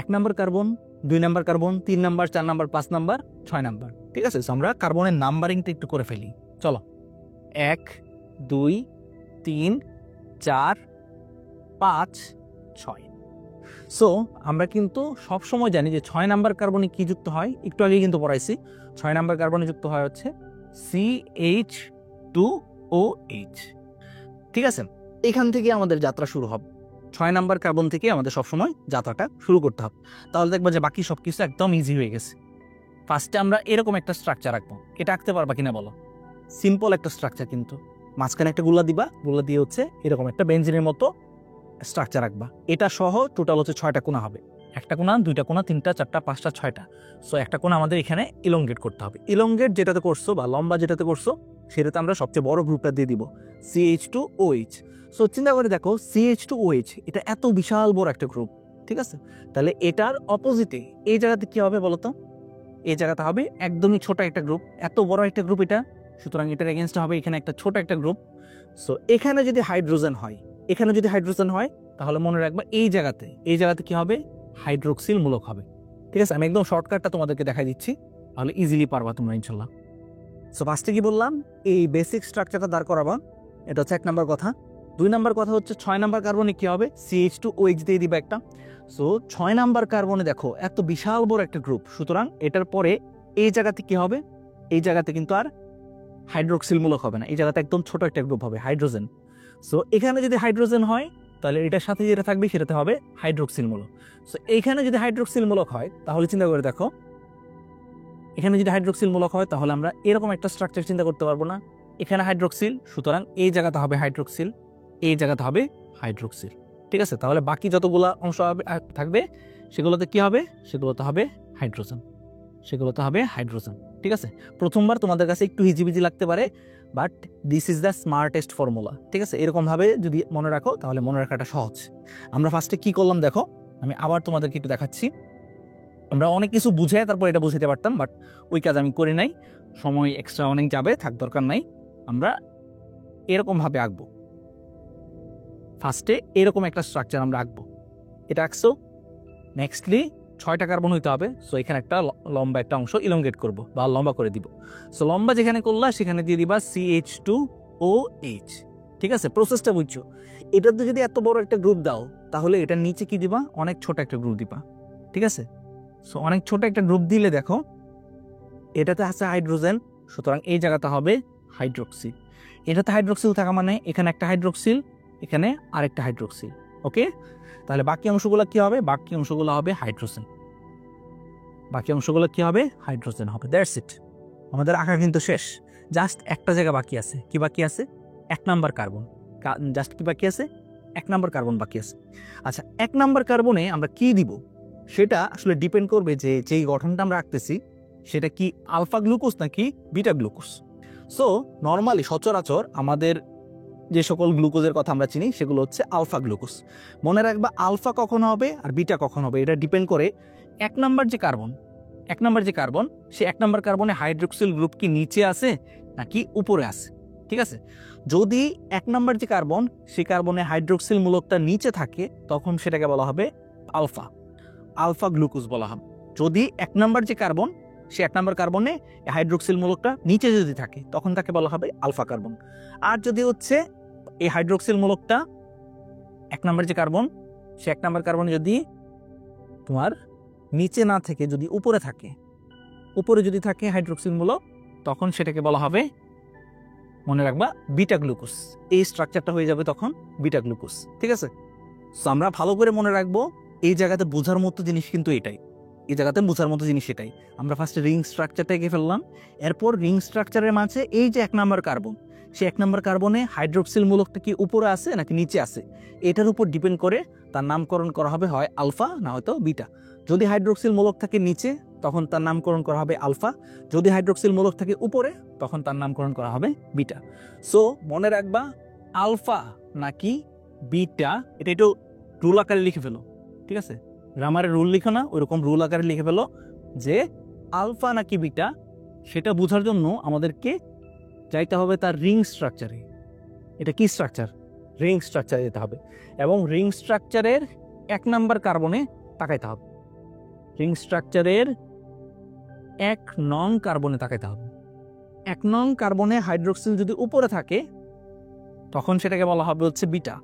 1 number carbon, 2 number carbon, 3 number, 4 number, 5 number, 6 number, ঠিক আছে? সো আমরা কার্বনের নাম্বারিংটা একটু করে ফেলি, চলো। 1 2 3 4 5 6। সো আমরা কিন্তু সব সময় জানি যে 6 নাম্বার কার্বনে কি যুক্ত হয়, একটু আগে কিন্তু পড়াইছি। 6 নাম্বার কার্বনে যুক্ত হয় হচ্ছে CH2OH, ঠিক আছে? এখান থেকে আমাদের যাত্রা শুরু হবে, 6 নাম্বার কার্বন থেকে আমাদের সবসময় যাত্রাটা শুরু করতে হবে। তাহলে দেখবো যে বাকি সব কিছু একদম ইজি হয়ে গেছে। ফার্স্টে আমরা এরকম একটা স্ট্রাকচার রাখবো, এটা আঁকতে পারবা কিনা বলো? সিম্পল একটা স্ট্রাকচার, কিন্তু মাঝখানে একটা গোলা দিবা, গোলা দিয়ে হচ্ছে এরকম একটা বেঞ্জিনের মতো স্ট্রাকচার রাখবা। এটা সহ টোটাল হচ্ছে 6টা কোণা হবে, 1টা কোণা, 2টা কোণা, 3টা 4টা 5টা 6টা। সো একটা কোণা আমাদের এখানে ইলংগেট করতে হবে। ইলংগেট যেটাতে করছো বা লম্বা যেটাতে করছো সেটাতে আমরা সবচেয়ে বড় গ্রুপটা দিয়ে দিব, CH2OH। সো চিন্তা করে দেখো, CH2OH এটা এত বিশাল বড় একটা গ্রুপ, ঠিক আছে? তাহলে এটার অপোজিটে এই জায়গাতে কি হবে বলতো? এই জায়গাতে হবে একদমই ছোট একটা গ্রুপ, এত বড় একটা গ্রুপ এটা, সুতরাং এটার এগেনস্টে হবে এখানে একটা ছোট একটা গ্রুপ। সো এখানে যদি হাইড্রোজেন হয়, এখানে যদি হাইড্রোজেন হয়, তাহলে মনে রাখবা এই জায়গাতে কি হবে? হাইড্রোক্সিল মূলক হবে, ঠিক আছে? আমি একদম শর্টকাটটা তোমাদেরকে দেখাই দিচ্ছি, তাহলে ইজিলি পারবা তোমরা ইনশাল্লাহ। সো ফার্স্টে কি বললাম? এই বেসিক স্ট্রাকচারটা দাঁড় করাবা, এটা হচ্ছে 1 নাম্বার কথা। 2 নাম্বার কথা হচ্ছে 6 নাম্বার কার্বনে কি হবে? CH2OH দিয়ে দিবা একটা। সো 6 নাম্বার কার্বনে দেখো এত বিশাল বড় একটা গ্রুপ, সুতরাং এটার পরে এই জায়গাতে কি হবে? এই জায়গাতে কিন্তু আর হাইড্রোক্সিল মূলক হবে না, এই জায়গাতে একদম ছোট একটা গ্রুপ হবে, হাইড্রোজেন। সো এখানে যদি হাইড্রোজেন হয় তাহলে এটার সাথে যেটা থাকবে সেটাতে হবে হাইড্রোক্সিল মূলক। সো এইখানে যদি হাইড্রোক্সিল মূলক হয় তাহলে চিন্তা করে দেখো, এখানে যদি হাইড্রোক্সিল মূলক হয় তাহলে আমরা এরকম একটা স্ট্রাকচার চিন্তা করতে পারবো না? এখানে হাইড্রোক্সিল, সুতরাং এই জায়গাতে হবে হাইড্রোক্সিল, এই জায়গাতে হবে হাইড্রোক্সিল, ঠিক আছে? তাহলে বাকি যতগুলো অংশ থাকবে সেগুলোতে কি হবে? সেগুলোতে হবে হাইড্রোজেন, সেগুলোতে হবে হাইড্রোজেন, ঠিক আছে? প্রথমবার তোমাদের কাছে একটু হিজিবিজি লাগতে পারে, but this is the smartest formula, ঠিক আছে? এরকমভাবে যদি মনে রাখো তাহলে মনে রাখাটা সহজ। আমরা ফার্স্টে কি করলাম দেখো, আমি আবার তোমাদেরকে একটু দেখাচ্ছি। আমরা অনেক কিছু বুঝে তারপর এটা বুঝাতে পারতাম, বাট ওই কাজ আমি করি নাই, সময় এক্সট্রা অনেক যাবে, থাক দরকার নাই। আমরা এরকমভাবে আঁকবো, ফার্স্টে এরকম একটা স্ট্রাকচার আমরা আঁকবো, এটা আঁকছো। নেক্সটলি 6টা কার্বন হইতে হবে, সো এখানে একটা লম্বা একটা অংশ ইলংগেট করব বা লম্বা করে দিব। সো লম্বা যেখানে করলা সেখানে দিয়ে দিবা CH2OH, ঠিক আছে? প্রসেসটা বুঝছো? এটাতে যদি এত বড় একটা গ্রুপ দাও তাহলে এটার নিচে কি দিবা? অনেক ছোট একটা গ্রুপ দিবা, ঠিক আছে? সো অনেক ছোট একটা গ্রুপ দিলে দেখো এটাতে আছে হাইড্রোজেন, সুতরাং এই জায়গাটা হবে হাইড্রোক্সিল। এটাতে হাইড্রোক্সিল থাকা মানে এখানে একটা হাইড্রোক্সিল, এখানে আরেকটা হাইড্রোক্সিল, ওকে? তাহলে বাকি অংশগুলো কি হবে? বাকি অংশগুলো হবে হাইড্রোজেন, বাকি অংশগুলো কি হবে? হাইড্রোজেন হবে। দ্যাটস ইট, আমাদের আঁকা কিন্তু শেষ। জাস্ট একটা জায়গা বাকি আছে, কি বাকি আছে? 1 নাম্বার কার্বন, জাস্ট কি বাকি আছে? 1 নাম্বার কার্বন বাকি আছে। আচ্ছা, 1 নাম্বার কার্বনে আমরা কি দিব সেটা আসলে ডিপেন্ড করবে যে যেই গঠনটা আমরা আঁকতেছি সেটা কি আলফা গ্লুকোজ নাকি বিটা গ্লুকোজ। সো নর্মালি সচরাচর আমাদের যে সকল গ্লুকোজের কথা আমরা চিনি সেগুলো হচ্ছে আলফা গ্লুকোজ। মনে রাখবা আলফা কখন হবে আর বিটা কখন হবে, এটা ডিপেন্ড করে 1 নাম্বার যে কার্বন, 1 নাম্বার যে কার্বন, সে 1 নাম্বার কার্বনে হাইড্রোক্সিল গ্রুপ কি নিচে আছে নাকি উপরে আছে, ঠিক আছে? যদি 1 নাম্বার যে কার্বন সেই কার্বনে হাইড্রোক্সিল মূলকটা নিচে থাকে তখন সেটাকে বলা হবে আলফা, আলফা গ্লুকোজ বলা হবে, যদি 1 নাম্বার যে কার্বন, সে 1 নাম্বার কার্বনে হাইড্রোক্সিল মূলকটা নিচে যদি থাকে তখন তাকে বলা হবে আলফা কার্বন। আর যদি হচ্ছে এই হাইড্রোক্সিল মূলকটা 1 নাম্বার যে কার্বন, সে 1 নাম্বার কার্বন যদি তোমার নিচে না থেকে যদি উপরে থাকে, উপরে যদি থাকে হাইড্রোক্সিল মূলক, তখন সেটাকে বলা হবে, মনে রাখবা, বিটা গ্লুকোজ। এই স্ট্রাকচারটা হয়ে যাবে তখন বিটা গ্লুকোজ। ঠিক আছে? সো আমরা ভালো করে মনে রাখবো, এই জায়গাতে বোঝার মতো জিনিস কিন্তু এটাই, এই জায়গাতে বোঝার মতো জিনিস এটাই। আমরা ফার্স্টে রিং স্ট্রাকচারটা এঁকে ফেললাম, এরপর রিং স্ট্রাকচারের মাঝে এই যে 1 নাম্বার কার্বন, সে 1 নাম্বার কার্বনে হাইড্রোক্সিল মূলকটা কি উপরে আছে নাকি নিচে আছে, এটার উপর ডিপেন্ড করে তার নামকরণ করা হবে হয় আলফা না হয়তো বিটা। যদি হাইড্রোক্সিল মূলক থাকে নিচে, তখন তার নামকরণ করা হবে আলফা। যদি হাইড্রোক্সিল মূলক থাকে উপরে, তখন তার নামকরণ করা হবে বিটা। সো মনে রাখবা, আলফা নাকি বিটা, এটা একটু রুল আকারে লিখে ফেলো। ঠিক আছে? গ্রামারের রুল লিখো না, ওইরকম রুল আকারে লিখে ফেলো যে আলফা নাকি বিটা, সেটা বোঝার জন্য আমাদেরকে যাইতে হবে তার রিং স্ট্রাকচারে। এটা কি স্ট্রাকচার? রিং স্ট্রাকচারে যেতে হবে, এবং রিং স্ট্রাকচারের 1 নাম্বার কার্বনে তাকাইতে হবে। রিং স্ট্রাকচারের 1 নং কার্বনে তাকাইতে হবে। 1 নং কার্বনে হাইড্রোক্সিল যদি উপরে থাকে, তখন সেটাকে বলা হবে হচ্ছে বিটা,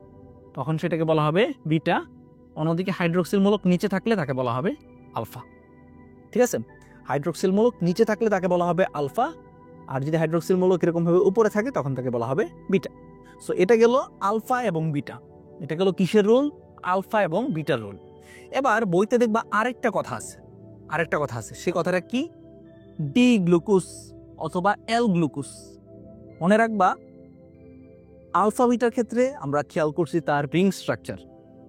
তখন সেটাকে বলা হবে বিটা। অন্যদিকে হাইড্রোক্সিল মূলক নিচে থাকলে তাকে বলা হবে আলফা। ঠিক আছে? হাইড্রোক্সিল মূলক নিচে থাকলে তাকে বলা হবে আলফা, আর যদি হাইড্রোক্সিল মূলক এরকমভাবে উপরে থাকে তখন তাকে বলা হবে বিটা। সো এটা গেল আলফা এবং বিটা। এটা গেল কিসের রুল? আলফা এবং বিটার রুল। এবার বইতে দেখবা আরেকটা কথা আছে, আরেকটা কথা আছে। সে কথাটা কি? ডি গ্লুকোজ অথবা এল গ্লুকোজ। মনে রাখবা, আলফা বিটার ক্ষেত্রে আমরা খেয়াল করছি তার রিং স্ট্রাকচার।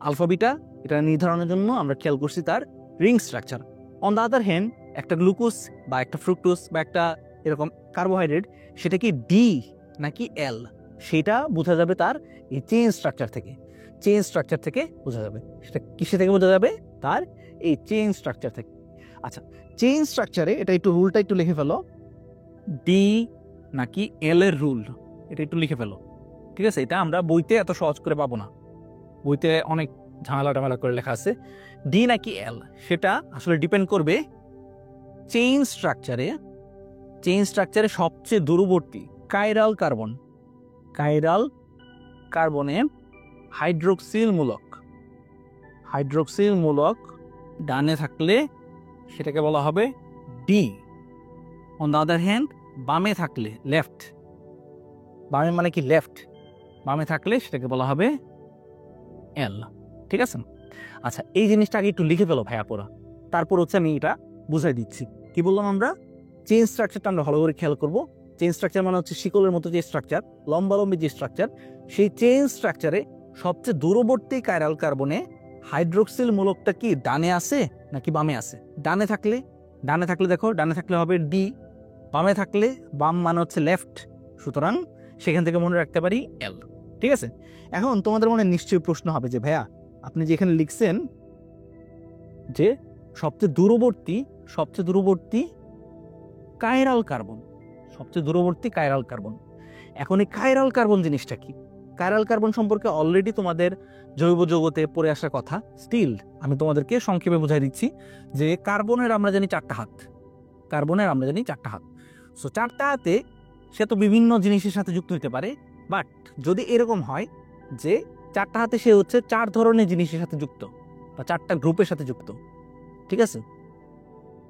আলফা বিটা এটা নির্ধারণের জন্য আমরা খেয়াল করছি তার ring structure. On the other hand, একটা গ্লুকোজ বা একটা ফ্রুক্টোজ বা একটা এরকম কার্বোহাইড্রেট, সেটা কি ডি নাকি এল, সেটা বোঝা যাবে তার এই চেইন স্ট্রাকচার থেকে। চেইন স্ট্রাকচার থেকে বোঝা যাবে। সেটা কিসে থেকে বোঝা যাবে? তার এই চেইন স্ট্রাকচার থেকে। আচ্ছা, চেইন স্ট্রাকচারে এটা একটু রুলটা একটু লিখে ফেলো, ডি নাকি এল এর রুল, এটা একটু লিখে ফেলো। ঠিক আছে? এটা আমরা বইতে এত সহজ করে পাবো না, বইতে অনেক ঝামেলা টামেলা করে লেখা আছে। ডি নাকি এল সেটা আসলে ডিপেন্ড করবে চেইন স্ট্রাকচারে। চেইন স্ট্রাকচারে সবচেয়ে দূরবর্তী কাইরাল কার্বন, কাইরাল কার্বনে হাইড্রোক্সিল মূলক, হাইড্রোক্সিল মূলক ডানে থাকলে সেটাকে বলা হবে D. On the other hand, বামে থাকলে, লেফট, বামে মানে কি লেফট, বামে থাকলে সেটাকে বলা হবে এল। ঠিক আছে? আচ্ছা, এই জিনিসটা আগে একটু লিখে ফেলো ভাইয়া পোরা, তারপর হচ্ছে আমি এটা বুঝাই দিচ্ছি। কি বললাম আমরা? চেইন স্ট্রাকচারটা আমরা ভালো করে খেয়াল করবো। চেইন স্ট্রাকচার মানে হচ্ছে শিকলের মতো যে স্ট্রাকচার, লম্বালম্বী যে স্ট্রাকচার, সেই চেইন স্ট্রাকচারে সবচেয়ে দূরবর্তী কাইরাল কার্বনে হাইড্রোক্সিল মূলকটা কি ডানে আছে নাকি বামে আছে? ডানে থাকলে, ডানে থাকলে দেখো, ডানে থাকলে হবে ডি, বামে থাকলে, বাম মানে হচ্ছে লেফট, সুতরাং সেখান থেকে মনে রাখতে পারি এল। ঠিক আছে? এখন তোমাদের মনে নিশ্চয়ই প্রশ্ন হবে যে ভাইয়া, আপনি যে এখানে লিখছেন যে সবচেয়ে দূরবর্তী, সবচেয়ে দূরবর্তী কাইরাল কার্বন, সবচেয়ে দূরবর্তী কাইরাল কার্বন, এখন এই কাইরাল কার্বন জিনিসটা কি? কাইরাল কার্বন সম্পর্কে অলরেডি তোমাদের জৈব জগতে পড়ে আসার কথা। স্টিল আমি তোমাদেরকে সংক্ষেপে বোঝাই দিচ্ছি যে কার্বনের আমরা জানি 4টা হাত, কার্বনের আমরা জানি 4টা হাত। সো 4টা হাতে সে তো বিভিন্ন জিনিসের সাথে যুক্ত হতে পারে, বাট যদি এরকম হয় যে 4টা হাতে সে হচ্ছে 4 ধরনের জিনিসের সাথে যুক্ত বা 4টা গ্রুপের সাথে যুক্ত। ঠিক আছে?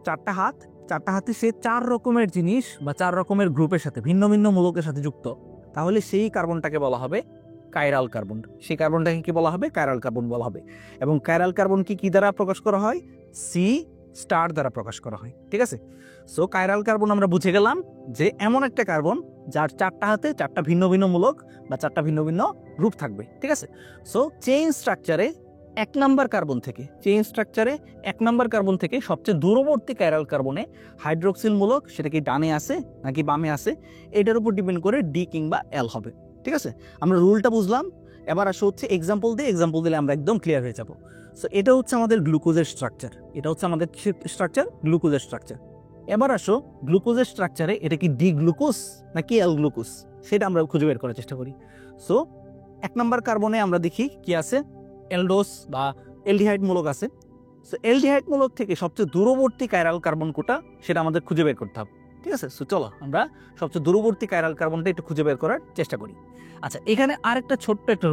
4টা হাত, 4টা হাতে সে 4 রকমের জিনিস বা 4 রকমের গ্রুপের সাথে, ভিন্ন ভিন্ন মূলকের সাথে যুক্ত, তাহলে সেই কার্বনটাকে বলা হবে কাইরাল কার্বন। সেই কার্বনটাকে কি বলা হবে? কাইরাল কার্বন বলা হবে। এবং কাইরাল কার্বনকে কি দ্বারা প্রকাশ করা হয়? সি স্টার দ্বারা প্রকাশ করা হয়। ঠিক আছে? সো কাইরাল কার্বন আমরা বুঝে গেলাম যে এমন একটা কার্বন যার 4টা হাতে 4টা ভিন্ন ভিন্ন মূলক বা 4টা ভিন্ন ভিন্ন গ্রুপ থাকবে। ঠিক আছে? সো চেইন স্ট্রাকচারে 1 নাম্বার কার্বন থেকে, চেইন স্ট্রাকচারে 1 নাম্বার কার্বন থেকে সবচেয়ে দূরবর্তী কাইরাল কার্বনে হাইড্রোক্সিল মূলক সেটা কি ডানে আছে নাকি বামে আছে, এটার উপর ডিপেন্ড করে ডি কিংবা এল হবে। ঠিক আছে? আমরা রুলটা বুঝলাম। এবার আসো হচ্ছে এক্সাম্পল দিয়ে, এক্সাম্পল দিলে আমরা একদম ক্লিয়ার হয়ে যাব। সো এটা হচ্ছে আমাদের গ্লুকোজের স্ট্রাকচার, এটা হচ্ছে আমাদের স্ট্রাকচার, গ্লুকোজের স্ট্রাকচার। এবার আসো গ্লুকোজের স্ট্রাকচারে এটা কি ডি গ্লুকোজ নাকি এল গ্লুকোজ, সেটা আমরা খুঁজে বের করার চেষ্টা করি। সো 1 নাম্বার কার্বনে আমরা দেখি কি আছে, এলডোস বা এলডিহাইড মূলক আছে। সো অ্যালডিহাইড মূলক থেকে সবচেয়ে দূরবর্তী কাইরাল কার্বন কোনটা সেটা আমাদের খুঁজে বের করতে হবে। ঠিক আছে, সো চলো আমরা সবচেয়ে দূরবর্তী কাইরাল কার্বনটা একটু খুঁজে বের করার চেষ্টা করি। আচ্ছা, এখানে আরেকটা ছোট্ট একটা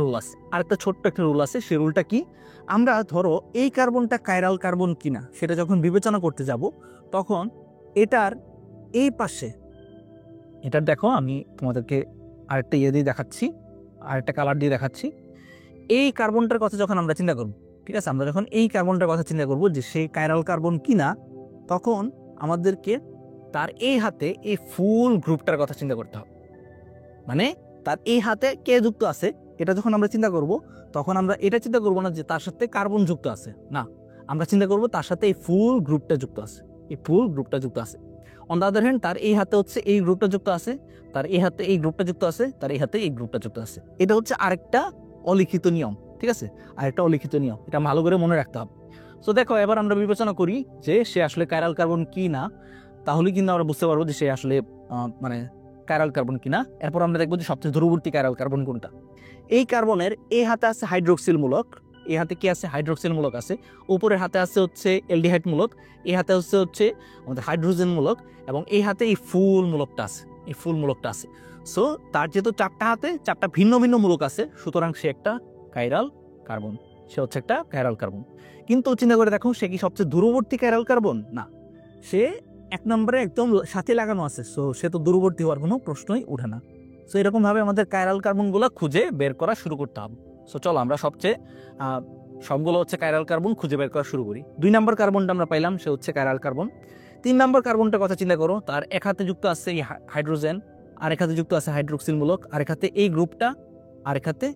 রুল আছে। সেই রুলটা কি, আমরা ধরো এই কার্বনটা কাইরাল কার্বন কিনা সেটা যখন বিবেচনা করতে যাব, তখন এটার এই পাশে, এটার দেখো আমি তোমাদেরকে আরেকটা দিয়ে দেখাচ্ছি, আরেকটা কালার দিয়ে দেখাচ্ছি। এই কার্বনটার কথা যখন আমরা চিন্তা করব, ঠিক আছে, আমরা যখন এই কার্বনটার কথা চিন্তা করব যে সেই কাইরাল কার্বন কিনা, তখন আমাদেরকে তার এই হাতে এই ফুল গ্রুপটার কথা চিন্তা করতে হবে। মানে তার এই হাতে কে যুক্ত আছে এটা যখন আমরা চিন্তা করব, তখন আমরা এটা চিন্তা করব না যে তার সাথে কার্বন যুক্ত আছে, না, আমরা চিন্তা করব তার সাথে এই ফুল গ্রুপটা যুক্ত আছে, এই ফুল গ্রুপটা যুক্ত আছে। অন দ্য আদার হ্যান্ড, তার এই হাতে হচ্ছে এই গ্রুপটা যুক্ত আছে, তার এই হাতে এই গ্রুপটা যুক্ত আছে, তার এই হাতে এই গ্রুপটা যুক্ত আছে। এটা হচ্ছে আরেকটা অলিখিত নিয়ম, ঠিক আছে, আরেকটা অলিখিত নিয়ম, এটা ভালো করে মনে রাখতে হবে। সো দেখো, এবার আমরা বিবেচনা করি যে সে আসলে কাইরাল কার্বন কি না, তাহলে কিন্তু আমরা বুঝতে পারবো যে সে আসলে মানে কাইরাল কার্বন কিনা। এরপর আমরা দেখবো যে সবচেয়ে দূরবর্তী কাইরাল কার্বন কোনটা। এই কার্বনের এই হাতে আছে হাইড্রোক্সিল মূলক, এই হাতে কি আছে, হাইড্রোক্সিল মূলক আছে, উপরের হাতে আছে হচ্ছে অ্যালডিহাইড মূলক, এই হাতে হচ্ছে আমাদের হাইড্রোজেন মূলক, এবং এই হাতে এই ফুল মূলকটা আছে, এই ফুল মূলকটা আছে। সো তার যেহেতু চারটা হাতে চারটা ভিন্ন ভিন্ন মূলক আছে, সুতরাং সে একটা কাইরাল কার্বন, সে হচ্ছে একটা কাইরাল কার্বন। কিন্তু চিন্তা করে দেখো, সে কি সবচেয়ে দূরবর্তী কাইরাল কার্বন? না, সে এক নম্বরে একদম সাথে লাগানো আছে, সো সে তো দূরবর্তী হওয়ার কোনো প্রশ্নই ওঠে না। সো এরকম ভাবে আমাদের কাইরাল কার্বনগুলো খুঁজে বের করা শুরু করতে হবে। সো চলো আমরা সবগুলো হচ্ছে কাইরাল কার্বন খুঁজে বের করা শুরু করি। 2 নম্বর কার্বনটা আমরা পাইলাম, সে হচ্ছে কাইরাল কার্বন। 3 নম্বর কার্বনটার কথা চিন্তা করো, তার এক হাতে যুক্ত আছে এই হাইড্রোজেন, আরেক হাতে যুক্ত আছে হাইড্রোক্সিল মূলক, আরেক হাতে এই গ্রুপটা, আরেক হাতে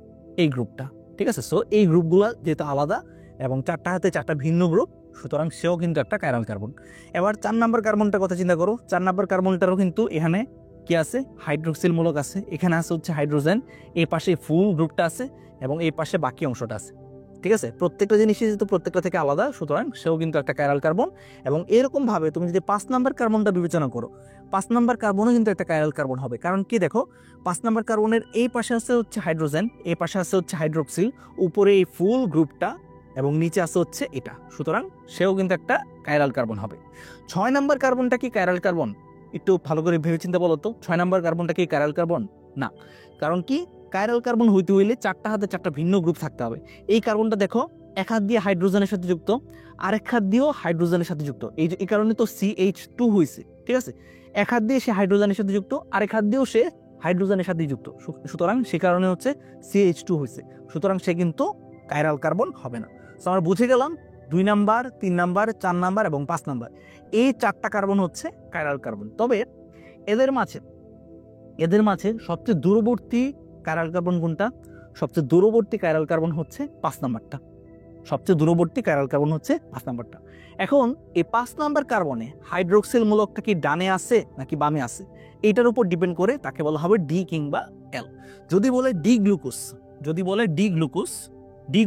এই গ্রুপটা, ঠিক আছে। সো এই গ্রুপগুলো যেহেতু আলাদা এবং চারটা হাতে চারটা ভিন্ন গ্রুপ, সুতরাং সেও কিন্তু একটা কাইরাল কার্বন। এবার 4 নম্বর কার্বনটার কথা চিন্তা করো, 4 নম্বর কার্বনটারও কিন্তু এখানে কি আছে, হাইড্রোক্সিল মূলক আছে, এখানে আছে হচ্ছে হাইড্রোজেন, এই পাশে ফুল গ্রুপটা আছে এবং এই পাশে বাকি অংশটা আছে, ঠিক আছে। প্রত্যেকটা জিনিসই যেহেতু প্রত্যেকটা থেকে আলাদা, সুতরাং সেও কিন্তু একটা কাইরাল কার্বন। এবং এরকম ভাবে তুমি যদি 5 নম্বর কার্বনটা বিবেচনা করো, 5 নম্বর কার্বনও কিন্তু একটা কাইরাল কার্বন হবে। কারণ কি দেখো, 5 নম্বর কার্বনের এই পাশে আছে হচ্ছে হাইড্রোজেন, এই পাশে আছে হচ্ছে হাইড্রোক্সিল, উপরে এই ফুল গ্রুপটা এবং নিচে আছে হচ্ছে এটা, সুতরাং সেও কিন্তু একটা কাইরাল কার্বন হবে। 6 নম্বর কার্বনটা কি কাইরাল কার্বন? একটু ভালো করে ভেবে চিন্তা বলো তো, 6 নম্বর কার্বনটা কি কাইরাল কার্বন? না। কারণ কি, কাইরাল কার্বন হইতে হইলে চারটা হাতে চারটা ভিন্ন গ্রুপ থাকতে হবে। এই কার্বনটা দেখো, এক হাত দিয়ে হাইড্রোজেনের সাথে যুক্ত, আরেক হাত দিয়েও হাইড্রোজেনের সাথে যুক্ত, এই কারণে তো CH2 হয়েছে, ঠিক আছে। এক হাত দিয়ে সে হাইড্রোজেনের সাথে যুক্ত, আরেক হাত দিয়েও সে হাইড্রোজেনের সাথে যুক্ত, সুতরাং সে কারণে হচ্ছে CH2 হয়েছে, সুতরাং সে কিন্তু কাইরাল কার্বন হবে না। তো আমরা বুঝে গেলাম 2 নাম্বার, 3 নাম্বার, 4 নাম্বার এবং 5 নাম্বার, এই চারটা কার্বন হচ্ছে কাইরাল কার্বন। তবে এদের মাঝে সবচেয়ে দূরবর্তী কাইরাল কার্বন কোনটা? সবচেয়ে দূরবর্তী কাইরাল কার্বন হচ্ছে 5 নাম্বারটা, সবচেয়ে দূরবর্তী কাইরাল কার্বন হচ্ছে 5 নাম্বারটা। এখন এই 5 নাম্বার কার্বনে হাইড্রোক্সিল মূলকটা কি ডানে আছে নাকি বামে আছে, এটার উপর ডিপেন্ড করে তাকে বলা হবে ডি কিংবা এল। যদি বলে ডি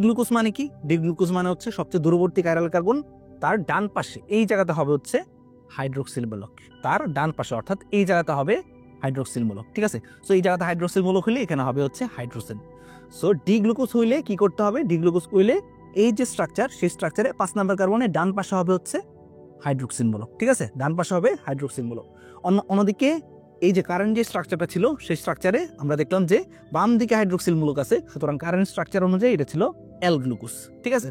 গ্লুকোজ মানে কি? ডি গ্লুকোজ মানে হচ্ছে সবচেয়ে দূরবর্তী কাইরাল কার্বন, তার ডান পাশে এই জায়গাতে হবে হচ্ছে হাইড্রোক্সিল মূলক, তার ডান পাশে, অর্থাৎ এই জায়গাতে হবে হাইড্রোক্সিল মূলক, ঠিক আছে। সো এই জায়গাতে হাইড্রোক্সিল মূলক হলে এখানে হবে হচ্ছে হাইড্রোজেন। সো ডি গ্লুকোজ হইলে কি করতে হবে? ডি গ্লুকোজ হইলে এই যে স্ট্রাকচার, সেই স্ট্রাকচারে 5 নাম্বার কার্বনের ডান পাশে হবে হচ্ছে হাইড্রোক্সিল মূলক, ঠিক আছে, ডান পাশে হবে হাইড্রোক্সিল মূলক। অন্যদিকে এই যে কারেন্ট যে স্ট্রাকচারটা ছিল, সেই স্ট্রাকচারে আমরা দেখলাম যে বাম দিকে হাইড্রোক্সিল মূলক আছে, সুতরাং কারেন্ট স্ট্রাকচার অনুযায়ী এটা ছিল এল গ্লুকোজ, ঠিক আছে।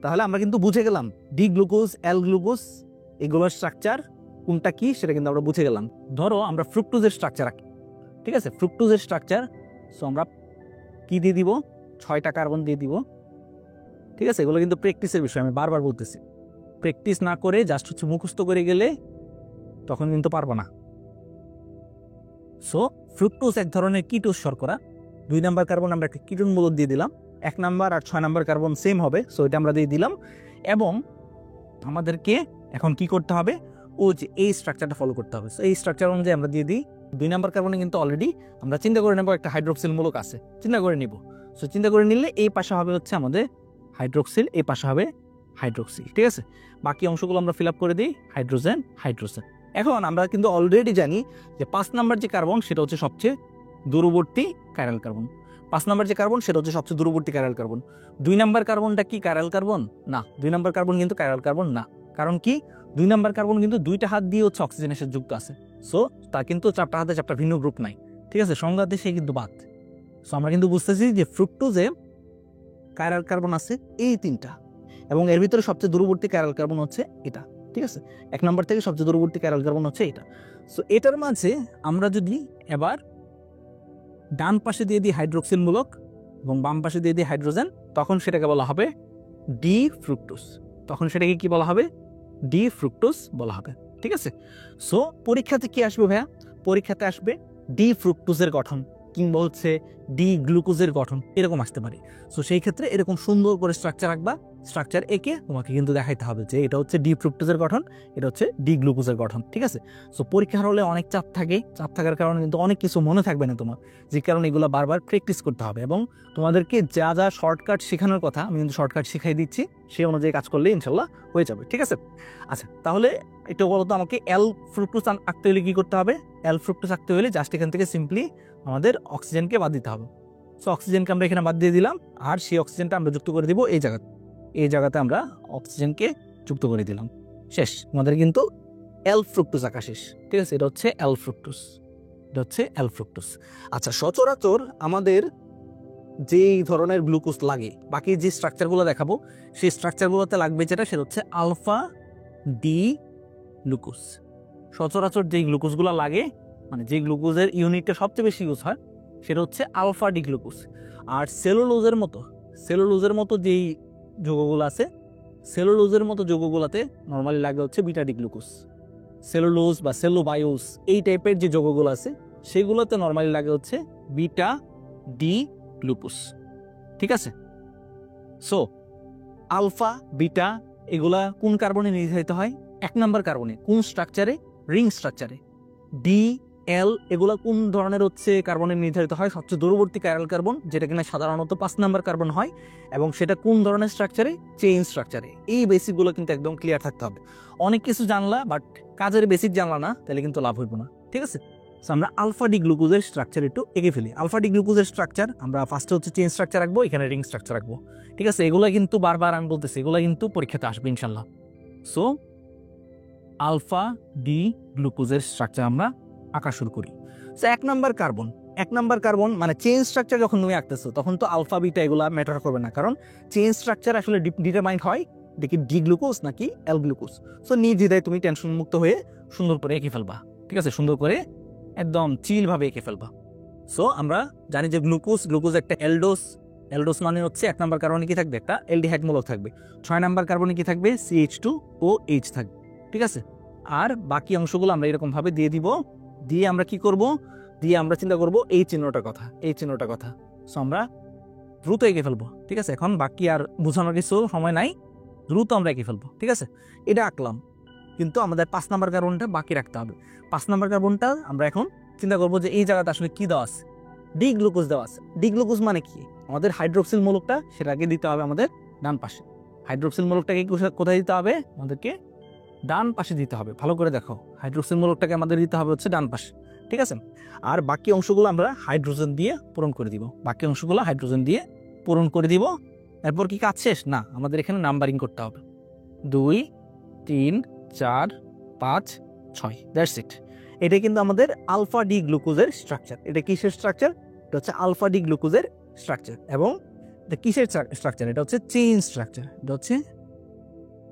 তাহলে আমরা কিন্তু বুঝে গেলাম ডি গ্লুকোজ, এল গ্লুকোজ, এগুলোর স্ট্রাকচার কোনটা কি সেটা কিন্তু আমরা বুঝে গেলাম। ধরো আমরা ফ্রুক্টোজের স্ট্রাকচার আঁকি, ঠিক আছে, ফ্রুক্টোজের স্ট্রাকচার। সো আমরা কি দিয়ে দিব? 6টা কার্বন দিয়ে দিব, ঠিক আছে। এগুলো কিন্তু প্র্যাকটিসের বিষয়, আমি বারবার বলতেছি, প্র্যাকটিস না করে জাস্ট হচ্ছে মুখস্থ করে গেলে তখন কিন্তু পারবো না। সো ফ্রুক্টোজ এক ধরনের কিটোজ শর্করা। 2 নাম্বার কার্বন আমরা একটা কিটোন মূলক দিয়ে দিলাম, 1 নাম্বার আর 6 নাম্বার কার্বন সেম হবে, সো এটা আমরা দিয়ে দিলাম। এবং আমাদেরকে এখন কি করতে হবে? ও যে এই স্ট্রাকচারটা ফলো করতে হবে। সো এই স্ট্রাকচার অনুযায়ী আমরা দিয়ে দিই। 2 নাম্বার কার্বনে কিন্তু অলরেডি আমরা চিন্তা করে নেব একটা হাইড্রোক্সিল মূলক আছে, চিন্তা করে নিব। সো চিন্তা করে নিলে এই পাশে হবে হচ্ছে আমাদের হাইড্রোক্সিল, এই পাশে হবে হাইড্রোক্সিল, ঠিক আছে। বাকি অংশগুলো আমরা ফিল আপ করে দিই, হাইড্রোজেন। এখন আমরা কিন্তু অলরেডি জানি যে 5 নাম্বার যে কার্বন সেটা হচ্ছে সবচেয়ে দূরবর্তী কাইরাল কার্বন। 5 নাম্বার যে কার্বন সেটা হচ্ছে সবচেয়ে দূরবর্তী কাইরাল কার্বন। 2 নাম্বার কার্বনটা কি কাইরাল কার্বন? না, 2 নাম্বার কার্বন কিন্তু কাইরাল কার্বন না। কারণ কি, 2 নাম্বার কার্বন কিন্তু 2টা হাত দিয়ে হচ্ছে অক্সিজেনের সাথে যুক্ত আছে। সো তা কিন্তু 4টা হাতে 4টা ভিন্ন গ্রুপ নাই, ঠিক আছে, সংঘাতে সে কিন্তু বাদ। সো আমরা কিন্তু বুঝতেছি যে ফ্রুক্টোজে কাইরাল কার্বন আছে এই 3টা, এবং এর ভিতরে সবচেয়ে দূরবর্তী কাইরাল কার্বন হচ্ছে এটা, ঠিক আছে। 1 নাম্বার থেকে সবচেয়ে দূরবর্তী কাইরাল কার্বন হচ্ছে এটা। সো এটার মাঝে আমরা যদি এবার ডান পাশে দিয়ে দিই হাইড্রোক্সিল মূলক এবং বাম পাশে দিয়ে দিই হাইড্রোজেন, তখন সেটাকে বলা হবে ডি ফ্রুক্টোজ। তখন সেটাকে কি বলা হবে? ডি ফ্রুক্টোজ বলা হবে, ঠিক আছে। সো পরীক্ষাতে কি আসবে ভাইয়া? পরীক্ষাতে আসবে ডি ফ্রুক্টোজের গঠন কিংবা হচ্ছে ডি গ্লুকোজের গঠন, এরকম আসতে পারে। সো সেই ক্ষেত্রে এরকম সুন্দর করে স্ট্রাকচার রাখবা, স্ট্রাকচার এঁকে তোমাকে কিন্তু দেখাইতে হবে যে এটা হচ্ছে ডি ফ্রুক্টোজের গঠন, এটা হচ্ছে ডি গ্লুকোজের গঠন, ঠিক আছে। সো পরীক্ষার হলে অনেক চাপ থাকে, চাপ থাকার কারণে কিন্তু অনেক কিছু মনে থাকবে না তোমার, যে কারণে এগুলো বারবার প্র্যাকটিস করতে হবে। এবং তোমাদেরকে যা যা শর্টকাট শেখানোর কথা আমি কিন্তু শর্টকাট শিখাই দিচ্ছি, সেই অনুযায়ী কাজ করলে ইনশাল্লাহ হয়ে যাবে, ঠিক আছে। আচ্ছা, তাহলে একটু বলতো আমাকে এল ফ্রুক্টোজ আঁকতে হলে কি করতে হবে? এল ফ্রুক্টোজ আঁকতে হলে জাস্ট এখান থেকে সিম্পলি আমাদের অক্সিজেনকে বাদ দিতে হবে। সো অক্সিজেনকে আমরা এখানে বাদ দিয়ে দিলাম, আর সেই অক্সিজেনটা আমরা যুক্ত করে দিব এই জায়গাতে। এই জায়গাতে আমরা অক্সিজেনকে যুক্ত করে দিলাম, শেষ। আমাদের কিন্তু এল ফ্রুক্টোজ আঁকা শেষ, ঠিক আছে। এটা হচ্ছে এল ফ্রুক্টোজ, এটা হচ্ছে এল ফ্রুক্টোজ। আচ্ছা, সচরাচর আমাদের যেই ধরনের গ্লুকোজ লাগে, বাকি যে স্ট্রাকচারগুলো দেখাবো সেই স্ট্রাকচারগুলোতে লাগবে যেটা, সেটা হচ্ছে আলফা ডি গ্লুকোজ। সচরাচর যেই গ্লুকোজগুলো লাগে, মানে যে গ্লুকোজের ইউনিটটা সবচেয়ে বেশি ইউজ হয়, সেটা হচ্ছে আলফা ডি গ্লুকোজ। আর সেলুলোজের মতো যেই যৌগগুলো আছে, সেলুলোজের মতো যৌগগুলোতে নর্মালি লাগে হচ্ছে বিটা ডি গ্লুকোজ। সেলুলোজ বা সেলুবায়োস এই টাইপের যে যৌগগুলো আছে সেগুলোতে নর্মালি লাগে হচ্ছে বিটা ডি গ্লুকোজ, ঠিক আছে। সো আলফা বিটা এগুলা কোন কার্বনে নির্ধারিত হয়? 1 নাম্বার কার্বনে। কোন স্ট্রাকচারে? রিং স্ট্রাকচারে। ডি এল এগুলা কোন ধরনের হচ্ছে কার্বনে নির্ধারিত হয়? সবচেয়ে দূরবর্তী কাইরাল কার্বন, যেটা কিনা সাধারণত 5 নাম্বার কার্বন হয়, এবং সেটা কোন ধরনের স্ট্রাকচারে? চেইন স্ট্রাকচারে। এই বেসিকগুলো কিন্তু একদম ক্লিয়ার থাকতে হবে। অনেক কিছু জানলা বাট কাজের বেসিক জানলা না, তাহলে কিন্তু লাভ হইব না, ঠিক আছে। সো আমরা আলফা ডি গ্লুকোজের স্ট্রাকচার একটু এঁকে ফেলি। আলফা ডি গ্লুকোজের স্ট্রাকচার আমরা ফার্স্টে হচ্ছে চেইন স্ট্রাকচার রাখবো, এখানে রিং স্ট্রাকচার রাখবো, ঠিক আছে। এগুলো কিন্তু বারবার আমি বলতেছি, এগুলো কিন্তু পরীক্ষাতে আসবে ইনশাল্লাহ। সো আলফা ডি গ্লুকোজের স্ট্রাকচার আমরা আঁকা শুরু করি। সো 1 নাম্বার কার্বন মানে চেইন স্ট্রাকচার যখন তুমি আঁকতেছো, তখন তো আলফা বিটা এগুলা ম্যাটার করবে না, কারণ চেইন স্ট্রাকচার আসলে ডিটারমাইন্ড হয় দেখি ডি গ্লুকোজ নাকি এল গ্লুকোজ। সো নির্দ্বিধায় তুমি টেনশন মুক্ত হয়ে সুন্দর করে এঁকে ফেলবা, ঠিক আছে, সুন্দর করে একদম চিল ভাবে এঁকে ফেলবা। সো আমরা জানি যে গ্লুকোজ একটা এলডোস মানে হচ্ছে 1 নাম্বার কার্বনে কি থাকবে? একটা এলডিহাইড মূলক থাকবে। 6 নাম্বার কার্বনে কি থাকবে? CH2OH থাকবে, ঠিক আছে। আর বাকি অংশগুলো আমরা এরকম ভাবে দিয়ে দিব, দিয়ে আমরা কি করব? দিয়ে আমরা চিন্তা করব এই চিহ্নটার কথা। সো আমরা দ্রুত এঁকে ফেলবো, ঠিক আছে। এখন বাকি আর বোঝানোর কিছু সময় নাই, দ্রুত আমরা এঁকে ফেলবো, ঠিক আছে। এটা আঁকলাম, কিন্তু আমাদের 5 নাম্বার কার্বনটা বাকি রাখতে হবে। 5 নাম্বার কার্বনটা আমরা এখন চিন্তা করবো যে এই জায়গাতে আসলে কি দেওয়া আছে? ডি গ্লুকোজ দেওয়া আছে। ডি গ্লুকোজ মানে কি? আমাদের হাইড্রোক্সিল মূলকটা সেটাকে দিতে হবে আমাদের ডান পাশে। হাইড্রোক্সিল মূলকটাকে কোথায় দিতে হবে? আমাদেরকে ডান পাশে দিতে হবে। ভালো করে দেখো, হাইড্রোক্সিল মূলকটাকে আমাদের দিতে হবে হচ্ছে ডান পাশে, ঠিক আছে। আর বাকি অংশগুলো আমরা হাইড্রোজেন দিয়ে পূরণ করে দিব। এরপর কি কাজ শেষ? না, আমাদের এখানে নাম্বারিং করতে হবে। 2 3 4 5 6, দ্যাটস ইট। এটা কিন্তু আমাদের আলফা ডি গ্লুকোজের স্ট্রাকচার। এটা কিসের স্ট্রাকচার? এটা হচ্ছে আলফা ডি গ্লুকোজের স্ট্রাকচার। এবং এটা কিসের স্ট্রাকচার? এটা হচ্ছে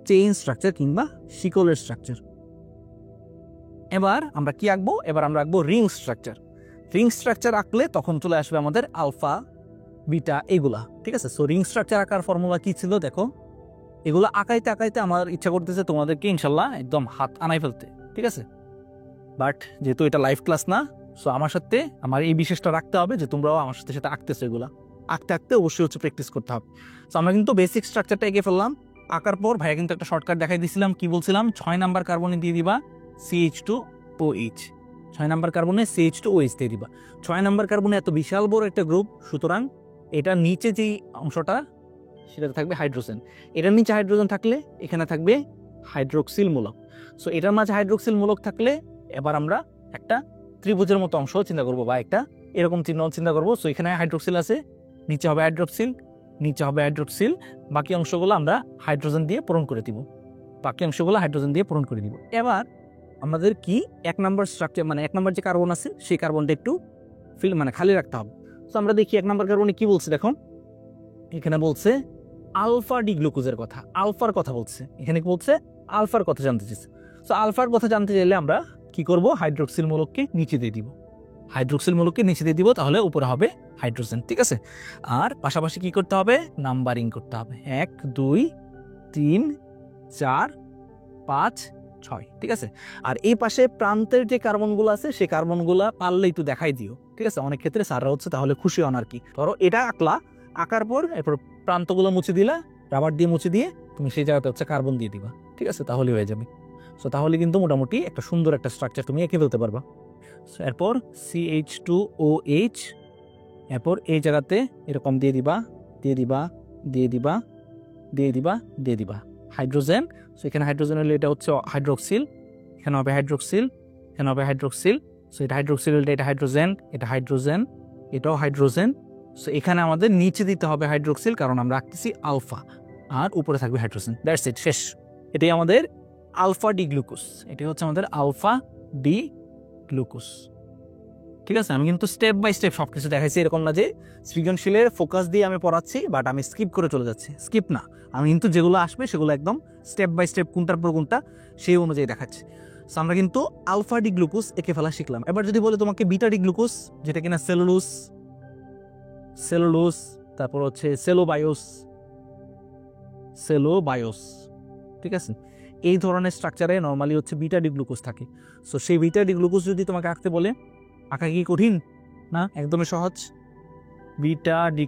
চেইন স্ট্রাকচার, কিংবা শিকলের স্ট্রাকচার। এবার আমরা কি আঁকবো? এবার আমরা আঁকবো রিং স্ট্রাকচার আঁকলে তখন চলে আসবে আমাদের আলফা বিটা এগুলা, ঠিক আছে। সো রিং স্ট্রাকচার আঁকার ফর্মুলা কি ছিল দেখো। এগুলো আঁকাইতে আমার ইচ্ছা করতেছে তোমাদেরকে ইনশাল্লাহ একদম হাত আনাই ফেলতে, ঠিক আছে। বাট যেহেতু এটা লাইভ ক্লাস না, সো আমার সাথে আমার এই বিশেষটা রাখতে হবে যে তোমরাও আমার সাথে সেটা আঁকতেছো। এগুলা আঁকতে অবশ্যই হচ্ছে প্র্যাকটিস করতে হবে। সো আমরা কিন্তু বেসিক স্ট্রাকচারটা এঁকে ফেললাম। আঁকার পর ভাইয়া কিন্তু একটা শর্টকাট দেখাই দিয়েছিলাম। কি বলছিলাম? 6 নাম্বার কার্বনে দিয়ে দিবা CH2OH। 6 নাম্বার কার্বনে CH2OH দিয়ে দিবা। 6 নাম্বার কার্বনে এত বিশাল বড় একটা গ্রুপ, সুতরাং এটার নিচে যেই অংশটা সেটাতে থাকবে হাইড্রোজেন। এটার নিচে হাইড্রোজেন থাকলে এখানে থাকবে হাইড্রোক্সিল মূলক। সো এটার মাঝে হাইড্রোক্সিল মূলক থাকলে এবার আমরা একটা ত্রিভুজের মতো অংশ চিন্তা করবো, বা একটা এরকম চিন্তা করবো। সো এখানে হাইড্রোক্সিল আছে, নিচে হবে হাইড্রোক্সিল, নিচে হবে হাইড্রোক্সিল, বাকি অংশগুলো আমরা হাইড্রোজেন দিয়ে পূরণ করে দিব, এবার আমাদের কি 1 নম্বর স্ট্রাকচার মানে 1 নম্বর যে কার্বন আছে সেই কার্বনটা একটু খালি রাখতে হবে। তো আমরা দেখি 1 নম্বর কার্বনে কি বলছে, দেখো এখানে বলছে আলফা ডি গ্লুকোজের কথা, আলফার কথা বলছে, এখানে কি বলছে আলফার কথা জানতে চাইছে। সো আলফার কথা জানতে চাইলে আমরা কি করব, হাইড্রোক্সিল মূলককে নিচে দিয়ে দিব, তাহলে উপরে হবে হাইড্রোজেন, ঠিক আছে। আর পাশাপাশি কি করতে হবে, নাম্বারিং করতে হবে, 1 2 3 4 5 6, ঠিক আছে। আর এই পাশে প্রান্তের যে কার্বনগুলো আছে সেই কার্বনগুলো পারলে একটু দেখাই দিও, ঠিক আছে। অনেক ক্ষেত্রে স্যাররা হচ্ছে তাহলে খুশি হন আর কি। ধরো এটা আঁকার পর এরপর প্রান্তগুলো মুছে দিলা, রাবার দিয়ে মুছে দিয়ে তুমি সেই জায়গাতে হচ্ছে কার্বন দিয়ে দিবা, ঠিক আছে, তাহলে হয়ে যাবে। সো তাহলে কিন্তু মোটামুটি একটা সুন্দর একটা স্ট্রাকচার তুমি এঁকে ফেলতে পারবা। এরপর CH2OH, এরপর এই জায়গাতে এরকম দিয়ে দিবা হাইড্রোজেন। সো এখানে হাইড্রোজেন হলে এটা হচ্ছে হাইড্রোক্সিল, এখানে হবে হাইড্রোক্সিল, এখানে হবে হাইড্রোক্সিল। সো এটা হাইড্রোক্সিল হলে এটা হাইড্রোজেন, এটাও হাইড্রোজেন। সো এখানে আমাদের নিচে দিতে হবে হাইড্রোক্সিল, কারণ আমরা রাখতেছি আলফা, আর উপরে থাকবে হাইড্রোজেন। দ্যাটস ইট, শেষ। এটাই আমাদের আলফা ডি গ্লুকোজ, এটাই হচ্ছে আমাদের আলফা ডি গ্লুকোজ, ঠিক আছে। আমি কিন্তু স্টেপ বাই স্টেপ সবকিছু দেখাইছি, এরকম না যে সৃজনশীলের ফোকাস দিয়ে আমি পড়াচ্ছি বাট আমি স্কিপ করে চলে যাচ্ছি, স্কিপ না, আমি কিন্তু যেগুলো আসবে সেগুলো একদম স্টেপ বাই স্টেপ কোনটার পর কোনটা সেই অনুযায়ী দেখাচ্ছি। সো আমরা কিন্তু আলফা ডি গ্লুকোজ এঁকে ফেলা শিখলাম। এবার যদি বলে তোমাকে বিটা ডি গ্লুকোজ, যেটা কিনা সেলুলোজ, তারপর হচ্ছে সেলোবায়োস, ঠিক আছে, এই ধরনের স্ট্রাকচারে নর্মালি হচ্ছে বিটা ডি গ্লুকোজ থাকে। সো সেই বিটা ডি গ্লুকোজ যদি তোমাকে আঁকতে বলে, আঁকা কি কঠিন না, একদমই সহজ। বিটা ডি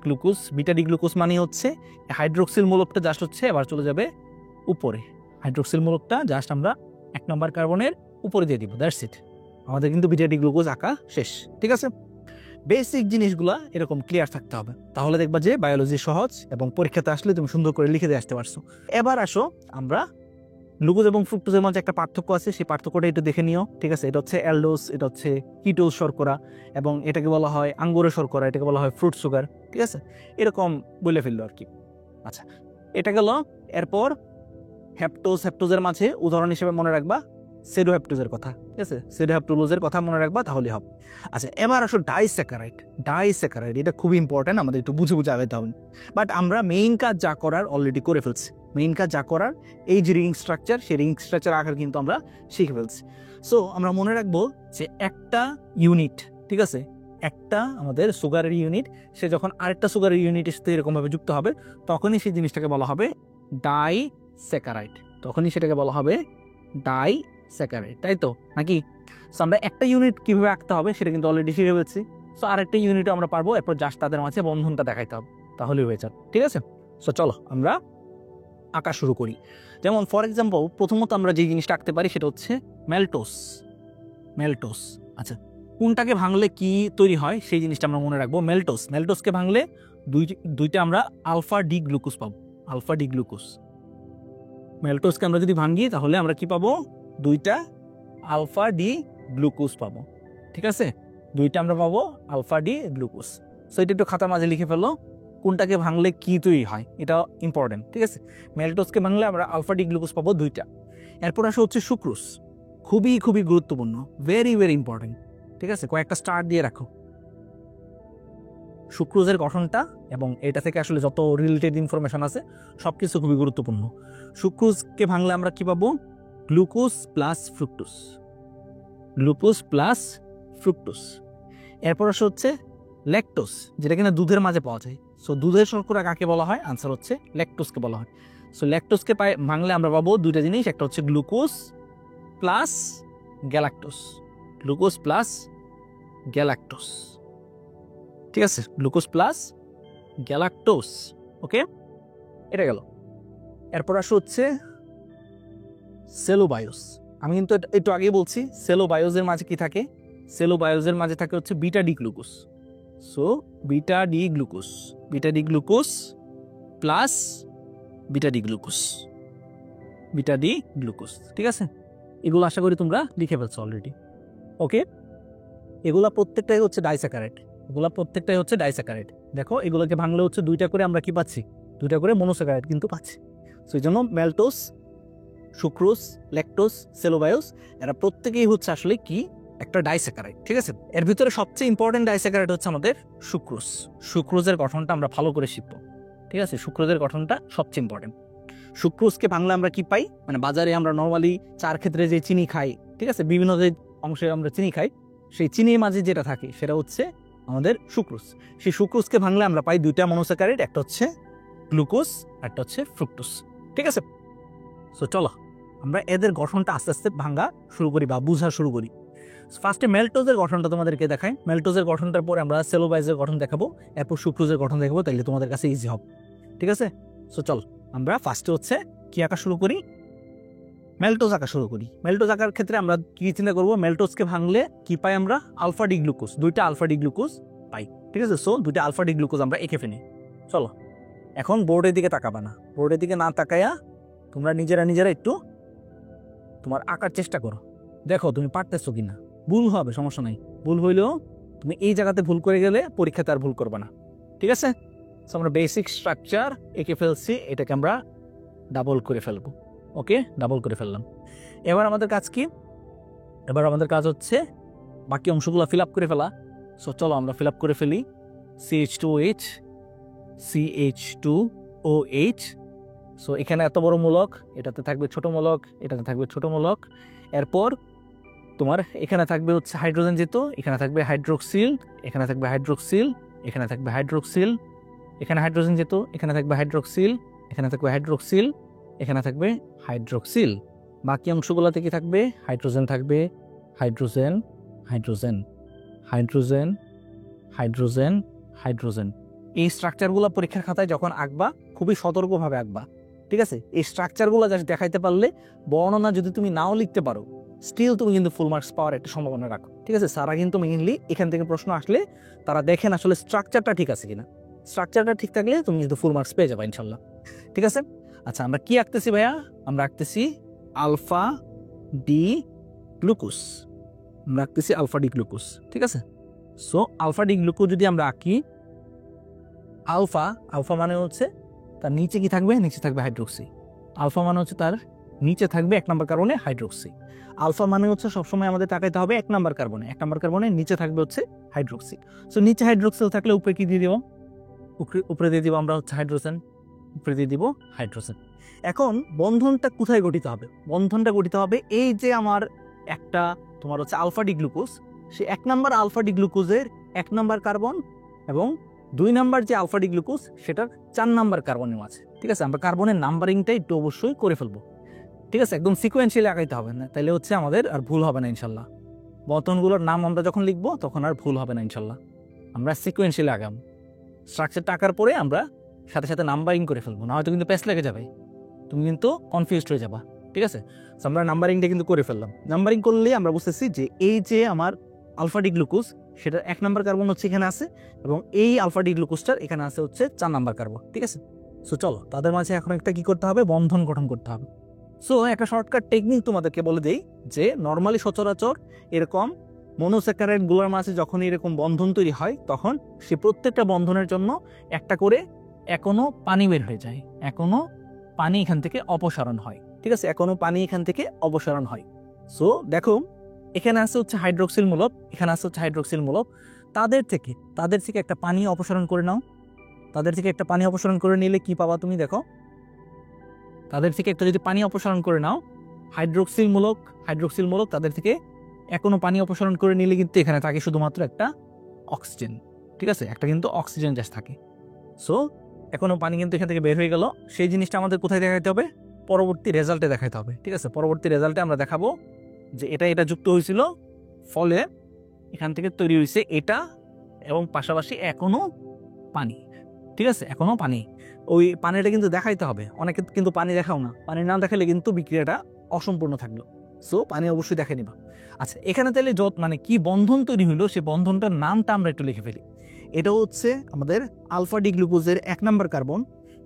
গ্লুকোজ মানে হচ্ছে হাইড্রোক্সিল মূলকটা জাস্ট হচ্ছে এবার চলে যাবে উপরে, হাইড্রোক্সিল মূলকটা জাস্ট আমরা 1 নম্বর কার্বনের উপরে দিয়ে দিব, দ্যাটস ইট। আমাদের কিন্তু বিটা ডি গ্লুকোজ আঁকা শেষ, ঠিক আছে। বেসিক জিনিসগুলা এরকম ক্লিয়ার থাকতে হবে, তাহলে দেখবা যে বায়োলজি সহজ এবং পরীক্ষাতে আসলে তুমি সুন্দর করে লিখে দিয়ে আসতে পারছো। এবার আসো আমরা গ্লুকোজ এবং ফ্রুক্টোজের মাঝে একটা পার্থক্য আছে, সেই পার্থক্যটা একটু দেখে নিও, ঠিক আছে। এটা হচ্ছে অ্যালডোজ, এটা হচ্ছে কিটোজ শর্করা, এবং এটাকে বলা হয় আঙ্গুরের শর্করা, এটাকে বলা হয় ফ্রুট সুগার, ঠিক আছে, এরকম বলে ফেললো আর কি। আচ্ছা, এটা গেল। এরপর হেপ্টোজের মাঝে উদাহরণ হিসেবে মনে রাখবা সেডোহেপ্টোজের কথা, ঠিক আছে, সেডোহেপ্টোলোজের কথা মনে রাখবা, তাহলে হবে। আচ্ছা, এবার আসো ডাইস্যাকারাইড, এটা খুবই ইম্পর্টেন্ট, আমাদের একটু বুঝে আগাইতে হবে। বাট আমরা মেইন কাজ যা করার অলরেডি করে ফেলছি, এই যে রিং স্ট্রাকচার, সেই রিং স্ট্রাকচার আকার কিন্তু আমরা শিখে ফেলছি। সো আমরা মনে রাখবো যে একটা ইউনিট, ঠিক আছে, একটা আমাদের সুগারের ইউনিট, সে যখন আরেকটা সুগারের ইউনিটের সাথে এরকমভাবে যুক্ত হবে তখনই সেই জিনিসটাকে বলা হবে ডাইস্যাকারাইড, তাই তো নাকি? সো আমরা একটা ইউনিট কিভাবে আঁকতে হবে সেটা কিন্তু অলরেডি শিখে ফেলছি। সো আরেকটা ইউনিটও আমরা পারবো, এরপর জাস্ট তাদের মাঝে বন্ধনটা দেখাইতে হবে, তাহলে হয়ে যাবে, ঠিক আছে। সো চলো আমরা আঁকা শুরু করি। যেমন ফর এক্সাম্পল, প্রথমত আমরা যে জিনিসটা আঁকতে পারি সেটা হচ্ছে মেল্টোস। আচ্ছা, কোনটাকে ভাঙলে কি তৈরি হয় সেই জিনিসটা আমরা মনে রাখবো। মেল্টোসকে ভাঙলে দুইটা আমরা আলফা ডি গ্লুকোজ পাবো, মেল্টোসকে আমরা যদি ভাঙি তাহলে আমরা কি পাবো, 2টা আলফা ডি গ্লুকোজ পাবো, ঠিক আছে, 2টা আমরা পাবো আলফা ডি গ্লুকোজ। সো এটা একটু খাতার মাঝে লিখে ফেলো, কোনটাকে ভাঙলে কি তৈরি হয়, এটা ইম্পর্টেন্ট, ঠিক আছে। মেল্টোসকে ভাঙলে আমরা আলফা ডি গ্লুকোজ পাবো 2টা। এরপর আসে হচ্ছে সুক্রোজ, খুবই গুরুত্বপূর্ণ, ভেরি ইম্পর্টেন্ট, ঠিক আছে, কয়েকটা স্টার দিয়ে রাখো। সুক্রোজের গঠনটা এবং এটা থেকে আসলে যত রিলেটেড ইনফরমেশন আছে সবকিছু খুবই গুরুত্বপূর্ণ। সুক্রোজকে ভাঙলে আমরা কি পাবো, গ্লুকোজ প্লাস ফ্রুক্টোজ। এরপর আসে হচ্ছে ল্যাকটোজ, যেটা কিনা দুধের মাঝে পাওয়া যায়। সো দুধের শর্করা কাকে বলা হয়, আনসার হচ্ছে ল্যাকটোজকে বলা হয়। সো ল্যাকটোজকে ভাঙলে আমরা পাবো 2টা জিনিস, একটা হচ্ছে গ্লুকোজ প্লাস গ্যালাক্টোজ, ঠিক আছে, গ্লুকোজ প্লাস গ্যালাক্টোজ, ওকে, এটা গেল। এরপর আসে হচ্ছে সেলোবায়োস। আমি কিন্তু একটু আগেই বলছি সেলোবায়োজের মাঝে কি থাকে, সেলোবায়োজের মাঝে থাকে হচ্ছে beta D glucose. So beta D glucose plus beta D glucose, ঠিক আছে। এগুলো আশা করি তোমরা লিখে ফেলছো অলরেডি, ওকে। এগুলা প্রত্যেকটাই হচ্ছে ডাইস্যাকারাইড, এগুলো প্রত্যেকটাই হচ্ছে ডাইস্যাকারাইড। দেখো এগুলোকে ভাঙলে হচ্ছে দুইটা করে আমরা কি পাচ্ছি, দুইটা করে মনোস্যাকারাইড কিন্তু পাচ্ছি। সো এই জন্য ম্যালটোজ, সুক্রোজ, ল্যাকটোজ, সেলোবায়োস এরা প্রত্যেকেই হচ্ছে আসলে কি একটা ডাইস্যাকারাইড। ঠিক আছে, এর ভিতরে সবচেয়ে ইম্পর্টেন্ট ডাইস্যাকারাইড হচ্ছে আমাদের সুক্রোজ। সুক্রোজের গঠনটা আমরা ভালো করে শিখবো। ঠিক আছে, সুক্রোজের গঠনটা সবচেয়ে ইম্পর্টেন্ট। সুক্রোজকে ভাঙলে আমরা কি পাই, মানে বাজারে আমরা নর্মালি চার ক্ষেত্রে যে চিনি খাই, ঠিক আছে, বিভিন্ন যে অংশে আমরা চিনি খাই, সেই চিনির মাঝে যেটা থাকে সেটা হচ্ছে আমাদের সুক্রোজ। সেই সুক্রোজকে ভাঙলে আমরা পাই দুইটা মনোস্যাকারাইড, একটা হচ্ছে গ্লুকোজ, একটা হচ্ছে ফ্রুক্টোজ। ঠিক আছে, সো চলো আমরা এদের গঠনটা আস্তে আস্তে ভাঙা শুরু করি বা বুঝা শুরু করি। ফার্স্টে মেল্টোজের গঠনটা তোমাদেরকে দেখাই। মেল্টোজের গঠনটার পরে আমরা সেলোবাইজের গঠন দেখাবো, এরপর সুক্রোজের গঠন দেখাবো, তাইলে তোমাদের কাছে ইজি হবে। ঠিক আছে, সো চল আমরা ফার্স্টে হচ্ছে কি আঁকা শুরু করি, মেল্টোজ আঁকা শুরু করি। মেল্টোজ আঁকার ক্ষেত্রে আমরা কি চিন্তা করবো, মেল্টোজকে ভাঙলে কি পাই আমরা, আলফা ডি গ্লুকোজ, দুইটা আলফা ডি গ্লুকোজ পাই। ঠিক আছে, সো দুইটা আলফা ডি গ্লুকোজ আমরা এঁকে ফেলি। চলো এখন বোর্ডের দিকে তাকাবা না, বোর্ডের দিকে না তাকায়া তোমরা নিজেরা একটু তোমার আঁকার চেষ্টা করো, দেখো তুমি পারতেছো কিনা। ভুল হবে সমস্যা নাই, ভুল হইলেও তুমি এই জায়গাতে ভুল করে গেলে পরীক্ষাতে আর ভুল করবে না। ঠিক আছে, আমরা বেসিক স্ট্রাকচার এঁকে ফেলছি, এটাকে আমরা ডাবল করে ফেলবো। ওকে, ডাবল করে ফেললাম। এবার আমাদের কাজ কি, এবার আমাদের কাজ হচ্ছে বাকি অংশগুলো ফিল আপ করে ফেলা। সো চলো আমরা ফিল আপ করে ফেলি। CH2OH, CH2OH। সো এখানে এত বড় মূলক, এটাতে থাকবে ছোট মূলক, এটাতে থাকবে ছোট মূলক। এরপর তোমার এখানে থাকবে হচ্ছে হাইড্রোজেন যেত, এখানে থাকবে হাইড্রোক্সিল, এখানে থাকবে হাইড্রোক্সিল, এখানে থাকবে হাইড্রোক্সিল, এখানে হাইড্রোজেন যেত, এখানে থাকবে হাইড্রোক্সিল, এখানে থাকবে হাইড্রোক্সিল, এখানে থাকবে হাইড্রোক্সিল। বাকি অংশগুলোতে কি থাকবে, হাইড্রোজেন থাকবে, hydrogen, hydrogen, hydrogen, hydrogen, hydrogen. এই স্ট্রাকচারগুলো পরীক্ষার খাতায় যখন আঁকবা খুবই সতর্কভাবে আঁকবা। ঠিক আছে, এই স্ট্রাকচারগুলো জাস্ট দেখাইতে পারলে, বর্ণনা যদি তুমি নাও লিখতে পারো, স্টিল তুমি কিন্তু ফুল মার্কস পাওয়ার একটা সম্ভাবনা রাখো। ঠিক আছে, সারা কিন্তু মেইনলি এখান থেকে প্রশ্ন আসলে তারা দেখেন আসলে স্ট্রাকচারটা ঠিক আছে কিনা। স্ট্রাকচারটা ঠিক থাকলে তুমি কিন্তু ফুল মার্কস পেয়ে যাবে ইনশাল্লাহ। ঠিক আছে, আচ্ছা আমরা কি আঁকতেছি ভাইয়া, আমরা আঁকতেছি আলফা ডি গ্লুকোজ, আমরা আঁকতেছি আলফা ডি গ্লুকোজ। ঠিক আছে, সো আলফা ডি গ্লুকোজ যদি আমরা আঁকি, আলফা, আলফা মানে হচ্ছে তার নিচে কি থাকবে, নিচে থাকবে হাইড্রোক্সি। আলফা মানে হচ্ছে তার নিচে থাকবে 1 নম্বর কার্বনে হাইড্রোক্সি। আলফা মানে হচ্ছে সবসময় আমাদের তাকাইতে হবে 1 নম্বর কার্বনে, 1 নম্বর কার্বনে নিচে থাকবে হচ্ছে হাইড্রোক্সি। সো নিচে হাইড্রোক্সিল থাকলে উপরে কি দিয়ে দিব, উপরে দিয়ে দিব আমরা হচ্ছে হাইড্রোজেন, উপরে দিয়ে দিব হাইড্রোজেন। এখন বন্ধনটা কোথায় গঠিত হবে, বন্ধনটা গঠিত হবে এই যে আমার একটা তোমার হচ্ছে আলফা ডি গ্লুকোজ, সে 1 নম্বর আলফা ডি গ্লুকোজের 1 নম্বর কার্বন এবং 2 নম্বর যে আলফা ডি গ্লুকোজ সেটার 4 নম্বর কার্বনের মাঝে। ঠিক আছে, আমরা কার্বনের নাম্বারিংটা একটু অবশ্যই করে ফেলবো। ঠিক আছে, একদম সিকোয়েন্সিয়ালি আগাইতে হবে না, তাহলে হচ্ছে আমাদের আর ভুল হবে না ইনশাল্লাহ। বন্ধনগুলোর নাম আমরা যখন লিখবো তখন আর ভুল হবে না ইনশাল্লাহ। আমরা সিকোয়েন্সিয়ালি আগাম, স্ট্রাকচারটা আঁকার পরে আমরা সাথে সাথে নাম্বারিং করে ফেলবো, না হয়তো কিন্তু পেস লেগে যাবে, তুমি কিন্তু কনফিউজড হয়ে যাবা। ঠিক আছে, আমরা নাম্বারিংটা কিন্তু করে ফেললাম। নাম্বারিং করলে আমরা বুঝতেছি যে এই যে আমার আলফা ডি গ্লুকোজ সেটার 1 নম্বর কার্বন হচ্ছে এখানে আছে, এবং এই আলফা ডি গ্লুকোজটার এখানে আছে হচ্ছে 4 নম্বর কার্বন। ঠিক আছে, সো চলো তাদের মাঝে এখন একটা কি করতে হবে, বন্ধন গঠন করতে হবে। সো একটা শর্টকাট টেকনিক তোমাদেরকে বলে দেই, যে নর্মালি সচরাচর এরকম মনোস্যাকারাইডগুলোর মাঝে যখন এরকম বন্ধন তৈরি হয়, তখন সে প্রত্যেকটা বন্ধনের জন্য একটা করে এখনো পানি বের হয়ে যায়, এখনো পানি এখান থেকে অপসারণ হয়। ঠিক আছে, এখনো পানি এখান থেকে অপসারণ হয়। সো দেখো এখানে আছে হচ্ছে হাইড্রোক্সিল মূলক, এখানে আছে হচ্ছে হাইড্রোক্সিল মূলক, তাদের থেকে একটা পানি অপসারণ করে নাও। তাদের থেকে একটা পানি অপসারণ করে নিলে কি পাবা তুমি দেখো, তাদের থেকে একটা যদি পানি অপসারণ করে নাও, হাইড্রোক্সিল মূলক তাদের থেকে এখনো পানি অপসারণ করে নিলে কিন্তু এখানে থাকে শুধুমাত্র একটা অক্সিজেন। ঠিক আছে, একটা কিন্তু অক্সিজেন গ্যাস থাকে। সো এখনো পানি কিন্তু এখান থেকে বের হয়ে গেল, সেই জিনিসটা আমাদের কোথায় দেখাতে হবে, পরবর্তী রেজাল্টে দেখাতে হবে। ঠিক আছে, পরবর্তী রেজাল্টে আমরা দেখাবো যে এটা যুক্ত হয়েছিল, ফলে এখান থেকে তৈরি হয়েছে এটা, এবং পাশাপাশি এখনো পানি। ঠিক আছে, এখনো পানি, ওই পানিটা কিন্তু দেখাইতে হবে। অনেকে কিন্তু পানি দেখাও না, পানি না দেখালে কিন্তু বিক্রিয়াটা অসম্পূর্ণ থাকলো। সো পানি অবশ্যই দেখে নিবা। আচ্ছা, এখানে তাহলে মানে কি বন্ধন তৈরি হলো, সেই বন্ধনটার নামটা আমরা একটু লিখে ফেলি। এটা হচ্ছে আমাদের আলফা ডি গ্লুকোজের 1 নম্বর কার্বন,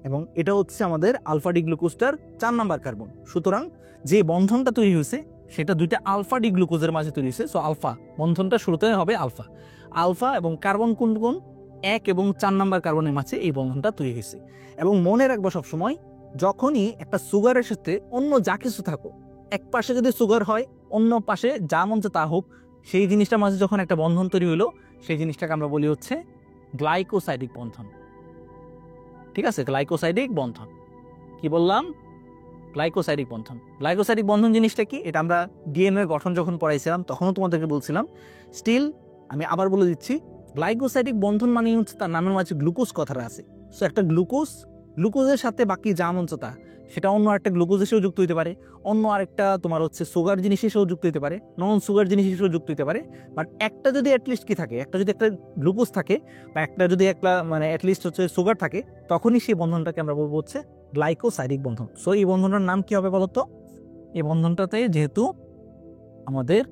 এবং এটা হচ্ছে আমাদের আলফা ডি গ্লুকোজটার 4 নম্বর কার্বন। সুতরাং যে বন্ধনটা তৈরি হয়েছে সেটা দুইটা আলফা ডি গ্লুকোজের মাঝে তৈরি হয়েছে। সো আলফা বন্ধনটা শুরুতে হবে আলফা, আলফা এবং কার্বন কোন কোন 1 এবং 4 নাম্বার কার্বনের মাঝে এই বন্ধনটা তৈরি হয়েছে। এবং মনে রাখবো সবসময়, যখনই একটা সুগারের সাথে অন্য যা কিছু থাকুক, এক পাশে যদি সুগার হয়, অন্য পাশে যা মন তা হোক, সেই জিনিসটার মাঝে যখন একটা বন্ধন তৈরি হলো, সেই জিনিসটাকে আমরা বলি হচ্ছে গ্লাইকোসাইডিক বন্ধন। ঠিক আছে, গ্লাইকোসাইডিক বন্ধন। কি বললাম? গ্লাইকোসাইডিক বন্ধন। গ্লাইকোসাইডিক বন্ধন জিনিসটা কি, এটা আমরা ডিএনএ গঠন যখন পড়াইছিলাম তখনও তোমাদেরকে বলছিলাম। স্টিল আমি আবার বলে দিচ্ছি, গ্লাইকোসাইডিক বন্ধন মানে হচ্ছে তার নামের মাঝে গ্লুকোজ কথাটা আছে। সো একটা গ্লুকোজের সাথে বাকি যা মঞ্চতা সেটা অন্য একটা গ্লুকোজ হিসেবে যুক্ত হতে পারে, অন্য আরেকটা তোমার হচ্ছে সুগার জিনিস হিসেবেও যুক্ত হতে পারে, নন সুগার জিনিস হিসেবেও যুক্ত হতে পারে। বাট একটা যদি অ্যাটলিস্ট কি থাকে, একটা যদি একটা গ্লুকোজ থাকে বা একটা যদি একটা মানে অ্যাটলিস্ট হচ্ছে সুগার থাকে, তখনই সেই বন্ধনটাকে আমরা বলবো হচ্ছে গ্লাইকোসাইডিক বন্ধন। সো এই বন্ধনটার নাম কি হবে বলতো? এই বন্ধনটাতে যেহেতু আমাদের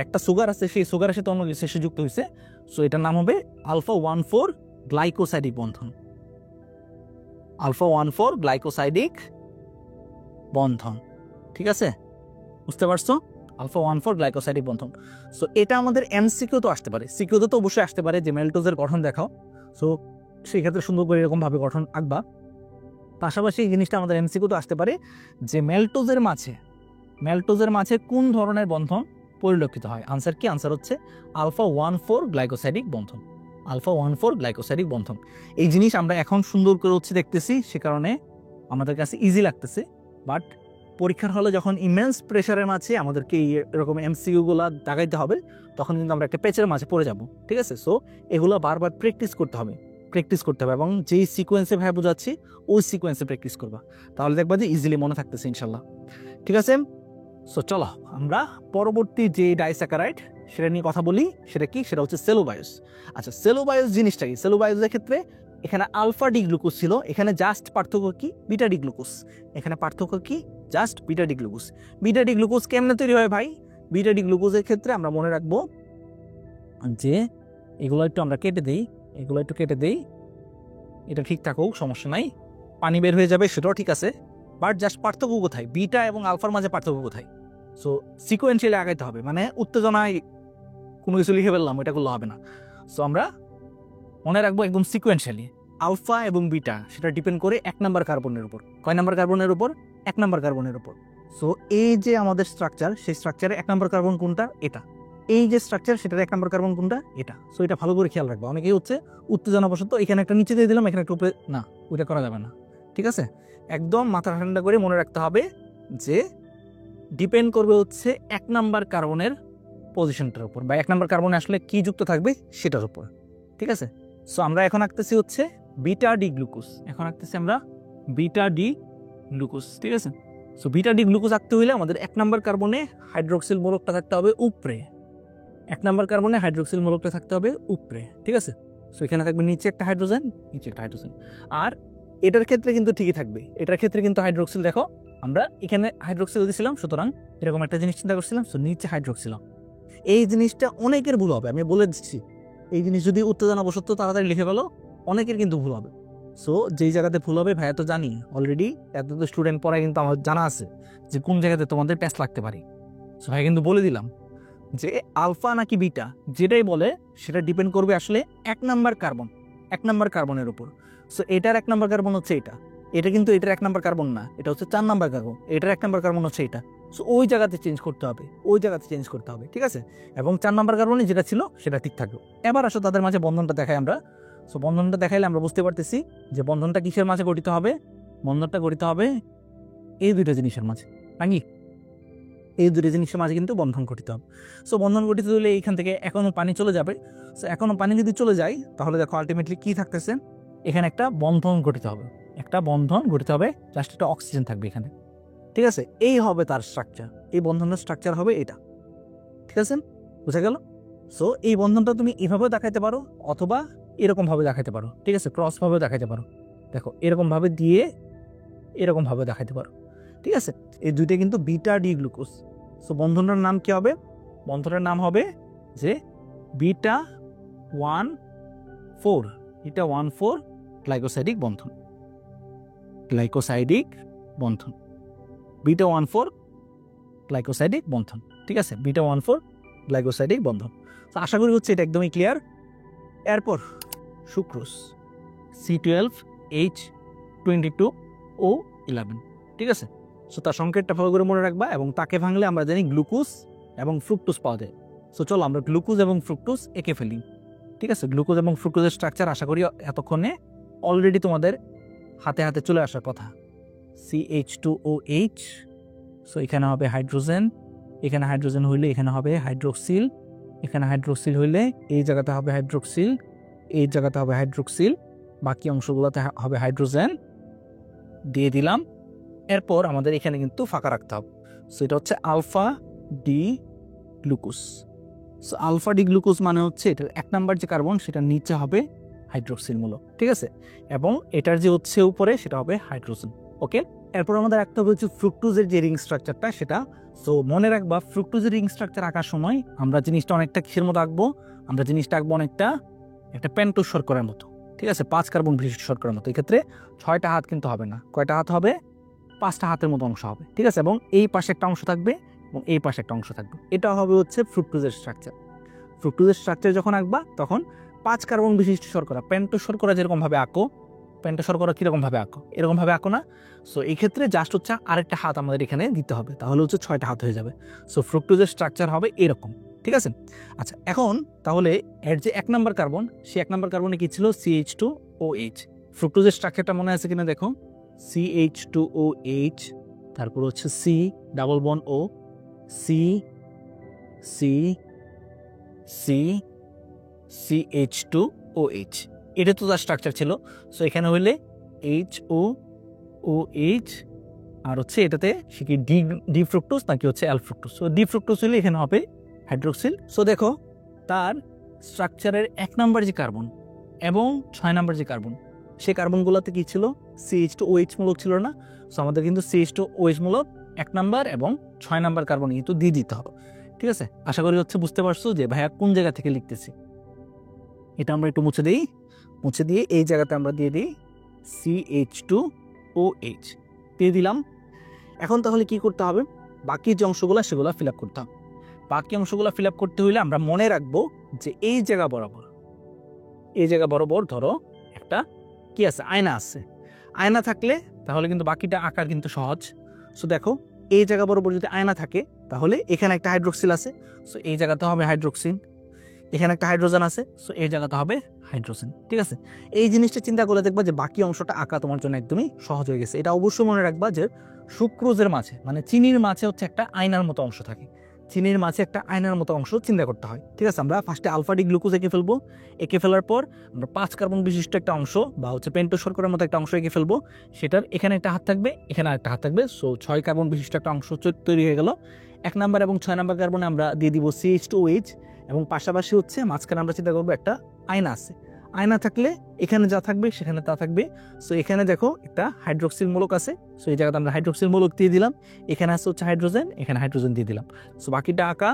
একটা সুগার আছে, সেই সুগারের সাথে অন্য কিছু এসে যুক্ত হয়েছে, সো এটার নাম হবে আলফা 1,4 গ্লাইকোসাইডিক বন্ধন। আলফা 1,4 গ্লাইকোসাইডিক বন্ধন। ঠিক আছে, বুঝতে পারছো? আলফা 1,4 গ্লাইকোসাইডিক বন্ধন। সো এটা আমাদের এমসিকিউ তো আসতে পারে, সিকিউতে তো অবশ্যই আসতে পারে যে মেল্টোজের গঠন দেখাও। সো সেই ক্ষেত্রে সুন্দর করে এরকমভাবে গঠন আঁকবা। পাশাপাশি এই জিনিসটা আমাদের এমসিকিউ তো আসতে পারে যে মেল্টোজের মাঝে কোন ধরনের বন্ধন পরিলক্ষিত হয়। আনসার কি? আনসার হচ্ছে আলফা 1,4 গ্লাইকোসাইডিক বন্ধন। আলফা 1,4 গ্লাইকোসাইডিক বন্ধন। এই জিনিস আমরা এখন সুন্দর করে হচ্ছে দেখতেছি, সে কারণে আমাদের কাছে ইজি লাগতেছে। বাট পরীক্ষার হলে যখন ইমেন্স প্রেশারের মাঝে আমাদেরকে এরকম এমসিকিউগুলো দাগাইতে হবে, তখন কিন্তু আমরা একটা পেচের মাঝে পড়ে যাব। ঠিক আছে, সো এগুলো বারবার প্র্যাকটিস করতে হবে এবং যেই সিকোয়েন্সে ভাই বোঝাচ্ছি ওই সিকোয়েন্সে প্র্যাকটিস করবা, তাহলে দেখবা যে ইজিলি মনে থাকতেছে ইনশাল্লাহ। ঠিক আছে, সো চলো আমরা পরবর্তী যে ডাইস্যাকারাইড সেটা নিয়ে কথা বলি। সেটা কি? সেটা হচ্ছে সেলুবায়োস। আচ্ছা, সেলুবায়োস জিনিসটা কি? সেলুবায়োসের ক্ষেত্রে এখানে আলফা ডি গ্লুকোজ ছিল, এখানে জাস্ট পার্থক্য কি? Beta D glucose. এখানে পার্থক্য কি? Just beta D glucose. Beta D glucose কেমনে তৈরি হয় ভাই? বিটা ডি গ্লুকোজের ক্ষেত্রে আমরা মনে রাখবো যে এগুলো একটু আমরা কেটে দিই, এটা ঠিক থাকুক, সমস্যা নাই, পানি বের হয়ে যাবে সেটাও ঠিক আছে। বাট জাস্ট পার্থক্য কোথায়? বিটা এবং আলফার মাঝে পার্থক্য কোথায়? সো সিকোয়েন্সিয়ালি আগাইতে হবে, মানে উত্তেজনায় কোনো কিছু লিখে ফেললাম এটা করলে হবে না। সো আমরা মনে রাখবো একদম সিকোয়েন্সিয়ালি। আলফা এবং বিটা সেটা ডিপেন্ড করে 1 নাম্বার কার্বনের উপর। কয় নাম্বার কার্বনের উপর? 1 নাম্বার কার্বনের উপর। সো এই যে আমাদের স্ট্রাকচার, সেই স্ট্রাকচারে 1 নাম্বার কার্বন কোনটা? এটা। এই যে স্ট্রাকচার, সেটার 1 নাম্বার কার্বন কোনটা? এটা। সো এটা ভালো করে খেয়াল রাখবো। অনেকেই হচ্ছে উত্তেজনাবশত এখানে একটা নিচে দিয়ে দিলাম, এখানে একটা উপরে, না, ওইটা করা যাবে না। ঠিক আছে, একদম মাথা ঠান্ডা করে মনে রাখতে হবে যে ডিপেন্ড করবে হচ্ছে 1 নাম্বার কার্বনের পজিশনটার উপর, বা 1 নাম্বার কার্বনে আসলে কি যুক্ত থাকবে সেটার উপর। ঠিক আছে, সো আমরা এখন আঁকতেছি হচ্ছে বিটা ডি গ্লুকোজ। ঠিক আছে, সো বিটা ডি গ্লুকোজ আঁকতে হইলে আমাদের 1 নাম্বার কার্বনে হাইড্রোক্সিল মূলকটা থাকতে হবে উপরে। 1 নাম্বার কার্বনে হাইড্রোক্সিল মূলকটা থাকতে হবে উপরে। ঠিক আছে, সো এখানে থাকবে নিচে একটা হাইড্রোজেন, আর এটার ক্ষেত্রে কিন্তু ঠিকই থাকবে। এটার ক্ষেত্রে কিন্তু হাইড্রোক্সিল, দেখো আমরা এখানে হাইড্রোক্সিল দিয়েছিলাম, সুতরাং এরকম একটা জিনিস চিন্তা করছিলাম, সো নিচে হাইড্রোক্সিল। এই জিনিসটা অনেকের ভুল হবে, আমি বলে দিচ্ছি। এই জিনিস যদি উত্তেজনাবশত তাড়াতাড়ি লিখে ফেলো, অনেকের কিন্তু ভুল হবে। সো যেই জায়গাতে ভুল হবে ভাইয়া তো জানি অলরেডি, এত তো স্টুডেন্ট পড়ায় কিন্তু আমার জানা আছে যে কোন জায়গাতে তোমাদের প্যাচ লাগতে পারে। সো ভাই কিন্তু বলে দিলাম যে আলফা নাকি বিটা যেটাই বলে সেটা ডিপেন্ড করবে আসলে 1 নাম্বার কার্বনের উপর। সো এটার 1 নাম্বার কার্বন হচ্ছে এটা কিন্তু এটার 1 নাম্বার কার্বন না, এটা হচ্ছে 4 নাম্বার কার্বন। এটার 1 নাম্বার কার্বন হচ্ছে এটা। সো ওই জায়গাতে চেঞ্জ করতে হবে, ঠিক আছে। এবং 4 নাম্বার কার্বনে যেটা ছিল সেটা ঠিক থাকবে। এবার আসো তাদের মাঝে বন্ধনটা দেখাই আমরা। সো বন্ধনটা দেখাইলে আমরা বুঝতে পারতেছি যে বন্ধনটা কিসের মাঝে গঠিত হবে। বন্ধনটা গঠিত হবে এই দুইটা জিনিসের মাঝে, নাকি এই দুটো জিনিসের মাঝে কিন্তু বন্ধন গঠিত হবে। সো বন্ধন গঠিত হলে এইখান থেকে এখনো পানি চলে যাবে। সো এখনো পানি যদি চলে যায় তাহলে দেখো আলটিমেটলি কি থাকতেছে, এখানে একটা বন্ধন গঠিত হবে, জাস্ট একটা অক্সিজেন থাকবে এখানে। ঠিক আছে, এই হবে তার স্ট্রাকচার, এই বন্ধনের স্ট্রাকচার হবে এটা। ঠিক আছে, বুঝা গেল? সো এই বন্ধনটা তুমি এভাবেও দেখাইতে পারো অথবা এরকম ভাবে দেখাইতে পারো। ঠিক আছে, ক্রস ভাবেও দেখাইতে পারো। দেখো এরকম ভাবে দিয়ে এরকম ভাবে দেখাইতে পারো। ঠিক আছে, এই দুইটা কিন্তু বিটা ডি গ্লুকোজ। সো বন্ধনের নাম কি হবে? বন্ধনের নাম হবে যে বিটা 1,4 গ্লাইকোসাইডিক বন্ধন। বিটা 1,4 গ্লাইকোসাইডিক বন্ধন। ঠিক আছে, বিটা 1,4 গ্লাইকোসাইডিক বন্ধন। তো আশা করি হচ্ছে এটা একদমই ক্লিয়ার। এরপর সুক্রোজ C12H22O11, ঠিক আছে। সো তার সংকেতটা ভালো করে মনে রাখবা, এবং তাকে ভাঙলে আমরা জানি গ্লুকোজ এবং ফ্রুক্টোজ পাওয়া যায়। সো চলো আমরা গ্লুকোজ এবং ফ্রুক্টোজ এঁকে ফেলি, ঠিক আছে। গ্লুকোজ এবং ফ্রুক্টোজের স্ট্রাকচার আশা করি এতক্ষণে অলরেডি তোমাদের হাতে হাতে চলে আসার কথা। CH2OH, সো এখানে হবে হাইড্রোজেন, এখানে হাইড্রোজেন হইলে এখানে হবে হাইড্রোক্সিল, এখানে হাইড্রোক্সিল হইলে এই জায়গাতে হবে হাইড্রোক্সিল, এই জায়গাতে হবে হাইড্রোক্সিল, বাকি অংশগুলোতে হবে হাইড্রোজেন দিয়ে দিলাম। এরপর আমাদের এখানে কিন্তু ফাঁকা রাখতে হবে। সো এটা হচ্ছে alpha D glucose. So alpha D glucose মানে হচ্ছে এটা 1 নাম্বার যে কার্বন সেটা নিচে হবে হাইড্রোক্সিল মূলক, ঠিক আছে, এবং এটার যে হচ্ছে উপরে সেটা হবে হাইড্রোজেন। ওকে, এরপর আমাদের রাখতে হবে হচ্ছে ফ্রুক্টোজের যে রিং স্ট্রাকচারটা সেটা। সো মনে রাখবা ফ্রুক্টোজের রিং স্ট্রাকচার আঁকার সময় আমরা জিনিসটা অনেকটা কিসের মতো আঁকবো, আমরা জিনিসটা আঁকবো অনেকটা একটা পেন্টোজ শর্করার মতো, ঠিক আছে, 5 কার্বন বিশিষ্ট শর্করার মতো। এক্ষেত্রে 6টা হাত কিন্তু হবে না, কয়টা হাত হবে, 5টা হাতের মতো অংশ হবে, ঠিক আছে, এবং এই পাশে একটা অংশ থাকবে এবং এই পাশে একটা অংশ থাকবে। এটা হবে হচ্ছে ফ্রুক্টোজের স্ট্রাকচার। ফ্রুক্টোজের স্ট্রাকচার যখন আঁকবা তখন 5 কার্বন বিশিষ্ট শর্করা, পেন্টোজ শর্করা যেরকম ভাবে আঁকো, পেন্টোজ শর্করা কিরকম ভাবে আঁকো, এরকম ভাবে আঁকো না। সো এই ক্ষেত্রে জাস্ট হচ্ছে আরেকটা হাত আমাদের এখানে দিতে হবে, তাহলে হচ্ছে 6টা হাত হয়ে যাবে। সো ফ্রুক্টোজের স্ট্রাকচার হবে এরকম, ঠিক আছে। আচ্ছা, এখন তাহলে এর যে 1 নাম্বার কার্বন, সেই 1 নাম্বার কার্বনে কি ছিল, CH2OH। ফ্রুক্টোজের স্ট্রাকচারটা মনে আছে কিনা দেখো, CH2OH, তারপর হচ্ছে C double bond O, C C C CH2OH, এটা তো তার স্ট্রাকচার ছিল। সো এখানে হইলে HOOH, আর হচ্ছে এটাতে সে কি ডি ফ্রুক্টোজ নাকি হচ্ছে অ্যাল ফ্রুক্টোজ। সো ডি ফ্রুক্টোজ হইলে এখানে হবে হাইড্রোক্সিল। সো দেখো তার স্ট্রাকচারের 1 নাম্বার যে কার্বন এবং 6 নাম্বার যে কার্বন, সেই কার্বনগুলোতে কি ছিল, CH2OH মূলক ছিল না। সো আমাদের কিন্তু CH2OH মূলক 1 নাম্বার এবং 6 নাম্বার কার্বন কিন্তু দিয়ে দিতে হবে, ঠিক আছে। আশা করি হচ্ছে বুঝতে পারছো যে ভাইয়া কোন জায়গা থেকে লিখতেছি। এটা আমরা একটু মুছে দিই, মুছে দিয়ে এই জায়গাতে আমরা দিয়ে দিই CH2OH দিয়ে দিলাম। এখন তাহলে কি করতে হবে, বাকি যে অংশগুলো সেগুলো ফিল আপ করতে হবে। বাকি অংশগুলো ফিল আপ করতে হইলে আমরা মনে রাখবো যে এই জায়গা বরাবর, এই জায়গা বরাবর ধরো একটা কি আছে, আয়না আছে। আয়না থাকলে তাহলে কিন্তু বাকিটা আঁকার কিন্তু সহজ। সো দেখো এই জায়গা বরাবর যদি আয়না থাকে তাহলে এখানে একটা হাইড্রোক্সিল আছে, সো এই জায়গাতে হবে হাইড্রোক্সিল, এখানে একটা হাইড্রোজেন আছে, সো এই জায়গাতে হবে হাইড্রোজেন, ঠিক আছে। এই জিনিসটা চিন্তা করে দেখবা যে বাকি অংশটা আঁকা তোমার জন্য একদমই সহজ হয়ে গেছে। এটা অবশ্যই মনে রাখবা যে সুক্রোজের মাঝে মানে চিনির মাঝে হচ্ছে একটা আয়নার মতো অংশ থাকে, চিনির মাঝে একটা আয়নার মতো অংশ চিন্তা করতে হয়, ঠিক আছে। আমরা ফার্স্টে আলফা ডি গ্লুকোজ এঁকে ফেলবো, এঁকে ফেলার পর আমরা 5 কার্বন বিশিষ্ট একটা অংশ বা হচ্ছে পেন্টোজ শর্করার মতো একটা অংশ এঁকে ফেলবো, সেটার এখানে একটা হাত থাকবে, এখানে একটা হাত থাকবে। সো 6 কার্বন বিশিষ্ট একটা অংশ তৈরি হয়ে গেল। 1 নাম্বার এবং 6 নাম্বার কার্বনে আমরা দিয়ে দিব CH2OH, এবং পাশাপাশি হচ্ছে মাঝখানে আমরা চিন্তা করবো একটা আয়না আছে। আয়না থাকলে এখানে যা থাকবে সেখানে তা থাকবে। সো এখানে দেখো একটা হাইড্রোক্সিল মূলক আছে, সো এই জায়গাতে আমরা হাইড্রোক্সিল মূলক দিয়ে দিলাম, এখানে আছে হচ্ছে হাইড্রোজেন, এখানে হাইড্রোজেন দিয়ে দিলাম। সো বাকিটা আঁকা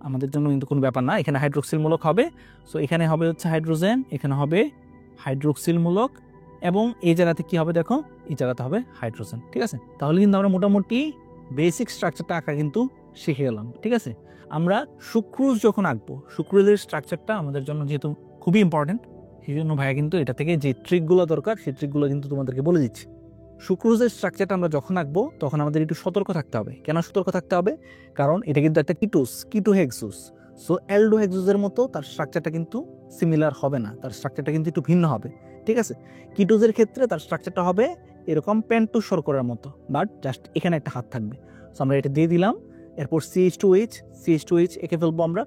আমাদের জন্য কিন্তু কোনো ব্যাপার না, এখানে হাইড্রোক্সিল মূলক হবে। সো এখানে হবে হচ্ছে হাইড্রোজেন, এখানে হবে হাইড্রোক্সিল মূলক, এবং এই জায়গাতে কি হবে দেখো, এই জায়গাতে হবে হাইড্রোজেন, ঠিক আছে। তাহলে কিন্তু আমরা মোটামুটি বেসিক স্ট্রাকচারটা আঁকা কিন্তু শিখে গেলাম, ঠিক আছে। আমরা সুক্রোজ যখন আঁকবো, সুক্রোজের স্ট্রাকচারটা আমাদের জন্য যেহেতু খুবই ইম্পর্টেন্ট, সেই জন্য ভাইয়া কিন্তু এটা থেকে যে ট্রিকগুলো দরকার সেই ট্রিকগুলো কিন্তু তোমাদেরকে বলে দিচ্ছি। সুক্রোজের স্ট্রাকচারটা আমরা যখন আঁকবো তখন আমাদের একটু সতর্ক থাকতে হবে। কেন সতর্ক থাকতে হবে, কারণ এটা কিন্তু একটা কিটোহেক্সুস। সো অ্যালডোহেক্সুসের মতো তার স্ট্রাকচারটা কিন্তু সিমিলার হবে না, তার স্ট্রাকচারটা কিন্তু একটু ভিন্ন হবে, ঠিক আছে। কিটোজের ক্ষেত্রে তার স্ট্রাকচারটা হবে এরকম পেন্টোজ শর্করার মতো, বাট জাস্ট এখানে একটা হাত থাকবে। সো আমরা এটা দিয়ে দিলাম। এরপর CH2OH এঁকে ফেলবো আমরা।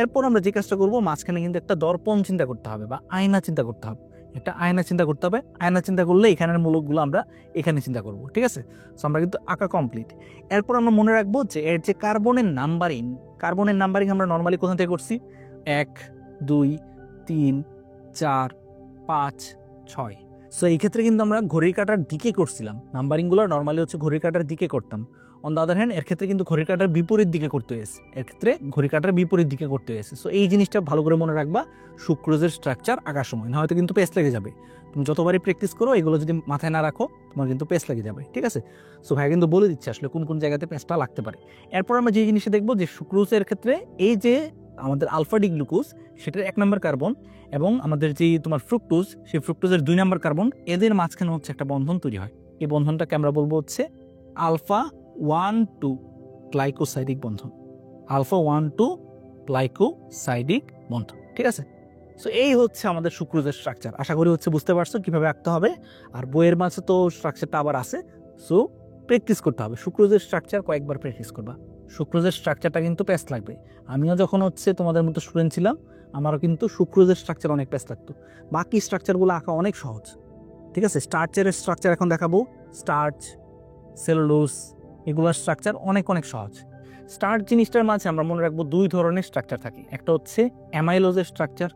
এরপর আমরা যে কাজটা করবো, মাঝখানে কিন্তু একটা দর্পণ চিন্তা করতে হবে বা আয়না চিন্তা করতে হবে, একটা আয়না চিন্তা করতে হবে। আয়না চিন্তা করলে এখানের মূলকগুলো আমরা এখানে চিন্তা করব, ঠিক আছে। সো আমরা কিন্তু আঁকা কমপ্লিট। এরপর আমরা মনে রাখবো যে এর যে কার্বনের নাম্বারিং আমরা নর্মালি কোথা থেকে করছি, 1 2 3 4 5 6। সো এই ক্ষেত্রে কিন্তু আমরা ঘড়ির কাঁটার দিকে করছিলাম, নাম্বারিংগুলো নর্মালি হচ্ছে ঘড়ির কাঁটার দিকে করতাম। অন দ্য আদার হ্যান্ড এর ক্ষেত্রে কিন্তু ঘড়ির কাঁটার বিপরীত দিকে করতে হয়েছে, এর ক্ষেত্রে ঘড়ির কাঁটার বিপরীত দিকে করতে হয়েছে। সো এই জিনিসটা ভালো করে মনে রাখবা সুক্রোজের স্ট্রাকচার আঁকার সময়, না হয়তো কিন্তু পেস্ট লেগে যাবে। তুমি যতবারই প্র্যাকটিস করো এগুলো যদি মাথায় না রাখো তোমার কিন্তু পেস্ট লেগে যাবে, ঠিক আছে। সো ভাই কিন্তু বলে দিচ্ছে আসলে কোন কোন জায়গাতে পেস্টটা লাগতে পারে। এরপর আমরা যে জিনিসটা দেখবো যে সুক্রোজের ক্ষেত্রে এই যে আমাদের আলফা ডি গ্লুকোজ সেটার 1 নম্বর কার্বন এবং আমাদের যে তোমার ফ্রুক্টোজ, সেই ফ্রুক্টোজের 2 নম্বর কার্বন, এদের মাঝখানে হচ্ছে একটা বন্ধন তৈরি হয়। এই বন্ধনটাকে আমরা বলবো হচ্ছে আলফা 1,2 গ্লাইকোসাইডিক বন্ধন। আলফা 1,2 গ্লাইকোসাইডিক বন্ধন, ঠিক আছে। সো এই হচ্ছে আমাদের সুক্রোজের স্ট্রাকচার। আশা করি হচ্ছে বুঝতে পারছো কিভাবে আঁকতে হবে। আর বইয়ের মাঝে তো স্ট্রাকচারটা আবার আছে, সো প্র্যাকটিস করতে হবে। সুক্রোজের স্ট্রাকচার কয়েকবার প্র্যাকটিস করবা। সুক্রোজের স্ট্রাকচারটা কিন্তু প্যাস লাগবে। আমিও যখন হচ্ছে তোমাদের মতো স্টুডেন্ট ছিলাম, আমারও কিন্তু সুক্রোজের স্ট্রাকচার অনেক প্যাস লাগতো। বাকি স্ট্রাকচারগুলো আঁকা অনেক সহজ, ঠিক আছে। স্টার্চের স্ট্রাকচার এখন দেখাবো। স্টার্চ, সেলুলোজ, এগুলোর স্ট্রাকচার অনেক অনেক সহজ। স্টার্চ জিনিসটার মাঝে আমরা মনে রাখবো 2 ধরনের স্ট্রাকচার থাকে। একটা হচ্ছে অ্যামাইলোজের স্ট্রাকচার,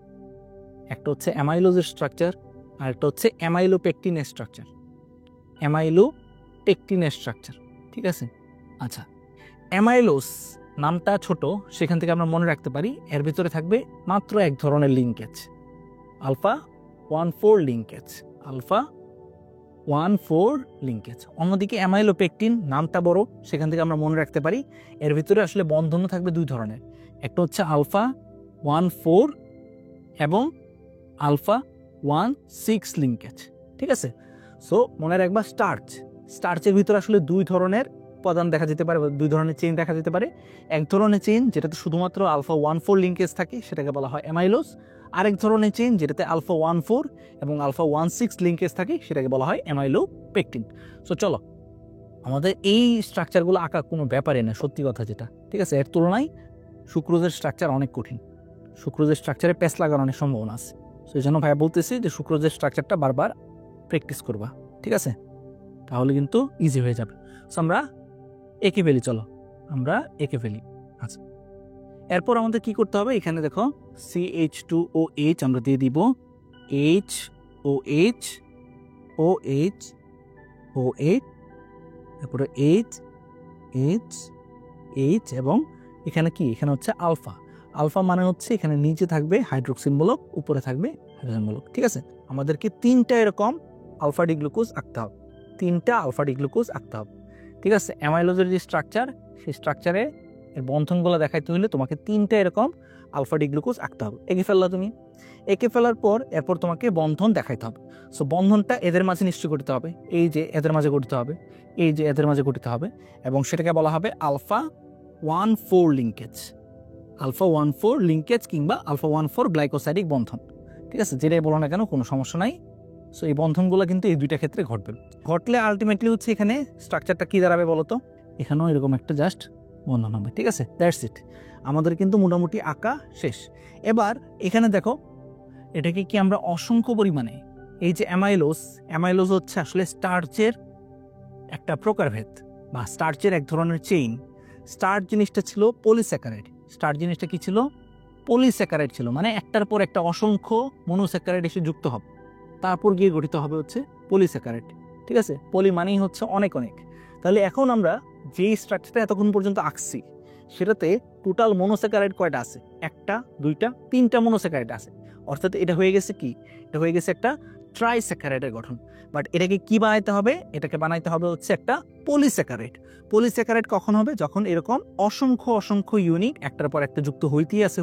একটা হচ্ছে অ্যামাইলোজের স্ট্রাকচার, আর একটা হচ্ছে অ্যামাইলোপেকটিনের স্ট্রাকচার। অ্যামাইলোপেকটিনের স্ট্রাকচার, ঠিক আছে। আচ্ছা, অ্যামাইলোজ নামটা ছোট, সেখান থেকে আমরা মনে রাখতে পারি এর ভিতরে থাকবে মাত্র এক ধরনের linkage, alpha 1,4 linkage, alpha 1,4 linkage. অন্যদিকে অ্যামাইলোপেকটিন নামটা বড়, সেখান থেকে আমরা মনে রাখতে পারি এর ভিতরে আসলে বন্ধনও থাকবে 2 ধরনের। একটা হচ্ছে আলফা 1,4 এবং আলফা 1,6 লিঙ্কেজ, ঠিক আছে। সো মনে রাখবা স্টার্চের ভিতরে আসলে 2 ধরনের উপাদান দেখা যেতে পারে, 2 ধরনের চেইন দেখা যেতে পারে। এক ধরনের চেইন যেটাতে শুধুমাত্র আলফা 1,4 লিঙ্কেজ থাকে, সেটাকে বলা হয় অ্যামাইলোজ। আরেক ধরনের চেইন যেটাতে আলফা 1,4 এবং আলফা 1,6 লিঙ্কেজ থাকে, সেটাকে বলা হয় অ্যামাইলোপেকটিন। সো চলো, আমাদের এই স্ট্রাকচারগুলো আঁকা কোনো ব্যাপারই না, সত্যি কথা যেটা, ঠিক আছে। এর তুলনায় সুক্রোজের স্ট্রাকচার অনেক কঠিন। সুক্রোজের স্ট্রাকচারে প্যাচ লাগার অনেক সম্ভাবনা আছে। সো এই জন্য ভাইয়া বলতেছি যে সুক্রোজের স্ট্রাকচারটা বারবার প্র্যাকটিস করবা, ঠিক আছে, তাহলে কিন্তু ইজি হয়ে যাবে। সো আমরা এঁকে ফেলি, চলো আমরা এঁকে ফেলি। আচ্ছা, এরপর আমাদের কি করতে হবে, এখানে দেখো CH2OH আমরা দিয়ে দিব HOH OH OH, তারপরে H এবং এখানে কি, এখানে হচ্ছে আলফা। আলফা মানে হচ্ছে এখানে নিচে থাকবে হাইড্রোক্সিল মূলক, উপরে থাকবে হাইড্রোজেন মূলক, ঠিক আছে। আমাদেরকে 3টা এরকম আলফা ডি গ্লুকোজ আঁকতে হবে, 3টা আলফা ডি গ্লুকোজ আঁকতে হবে, ঠিক আছে। অ্যামাইলোজের যে স্ট্রাকচার, সেই স্ট্রাকচারে এর বন্ধনগুলো দেখাইতে হলে তোমাকে 3টা এরকম আলফা ডি গ্লুকোজ আঁকতে হবে। এঁকে ফেললা তুমি, এঁকে ফেলার পর এরপর তোমাকে বন্ধন দেখাইতে হবে। সো বন্ধনটা এদের মাঝে নিশ্চয় করতে হবে, এই যে এদের মাঝে করতে হবে, এই যে এদের মাঝে করতে হবে, এবং সেটাকে বলা হবে আলফা 1,4 লিঙ্কেজ, আলফা 1,4 লিঙ্কেজ কিংবা আলফা 1,4 গ্লাইকোসাইডিক বন্ধন, ঠিক আছে। যেটাই বলো না কেন কোনো সমস্যা নাই। সো এই বন্ধনগুলো কিন্তু এই 2টা ক্ষেত্রে ঘটবে। ঘটলে আলটিমেটলি হচ্ছে এখানে স্ট্রাকচারটা কি দাঁড়াবে বলো তো, এখানেও এরকম একটা জাস্ট বন্ধন হবে, ঠিক আছে। দ্যাটস ইট, আমাদের কিন্তু মোটামুটি আঁকা শেষ। এবার এখানে দেখো, এটাকে কি আমরা অসংখ্য পরিমাণে, এই যে অ্যামাইলোজ হচ্ছে আসলে স্টার্চের একটা প্রকারভেদ বা স্টার্চের এক ধরনের চেইন। স্টার্চ জিনিসটা ছিল পলিস্যাকারাইড, স্টার্চ জিনিসটা কি ছিল, পলিস্যাকারাইড ছিল, মানে একটার পর একটা অসংখ্য মনোস্যাকারাইড এসে যুক্ত হবে, তারপর গিয়ে গঠিত হবে হচ্ছে পলিস্যাকারাইড, ঠিক আছে। পলি মানেই হচ্ছে অনেক অনেক। তাহলে এখন আমরা যেই স্ট্রাকচারটা এতক্ষণ পর্যন্ত আঁকছি, সেটাতে টোটাল মনোস্যাকারাইড কয়টা আছে, 1টা 2টা 3টা মনোস্যাকারাইড আছে। অর্থাৎ এটা হয়ে গেছে কি, এটা হয়ে গেছে একটা ট্রাইস্যাকারাইডের গঠন। বাট এটাকে কি বানাইতে হবে, এটাকে বানাইতে হবে হচ্ছে একটা পলিস্যাকারাইড। পলিস্যাকারাইড কখন হবে, যখন এরকম অসংখ্য অসংখ্য ইউনিট একটার পর একটা যুক্ত হইতেই আছে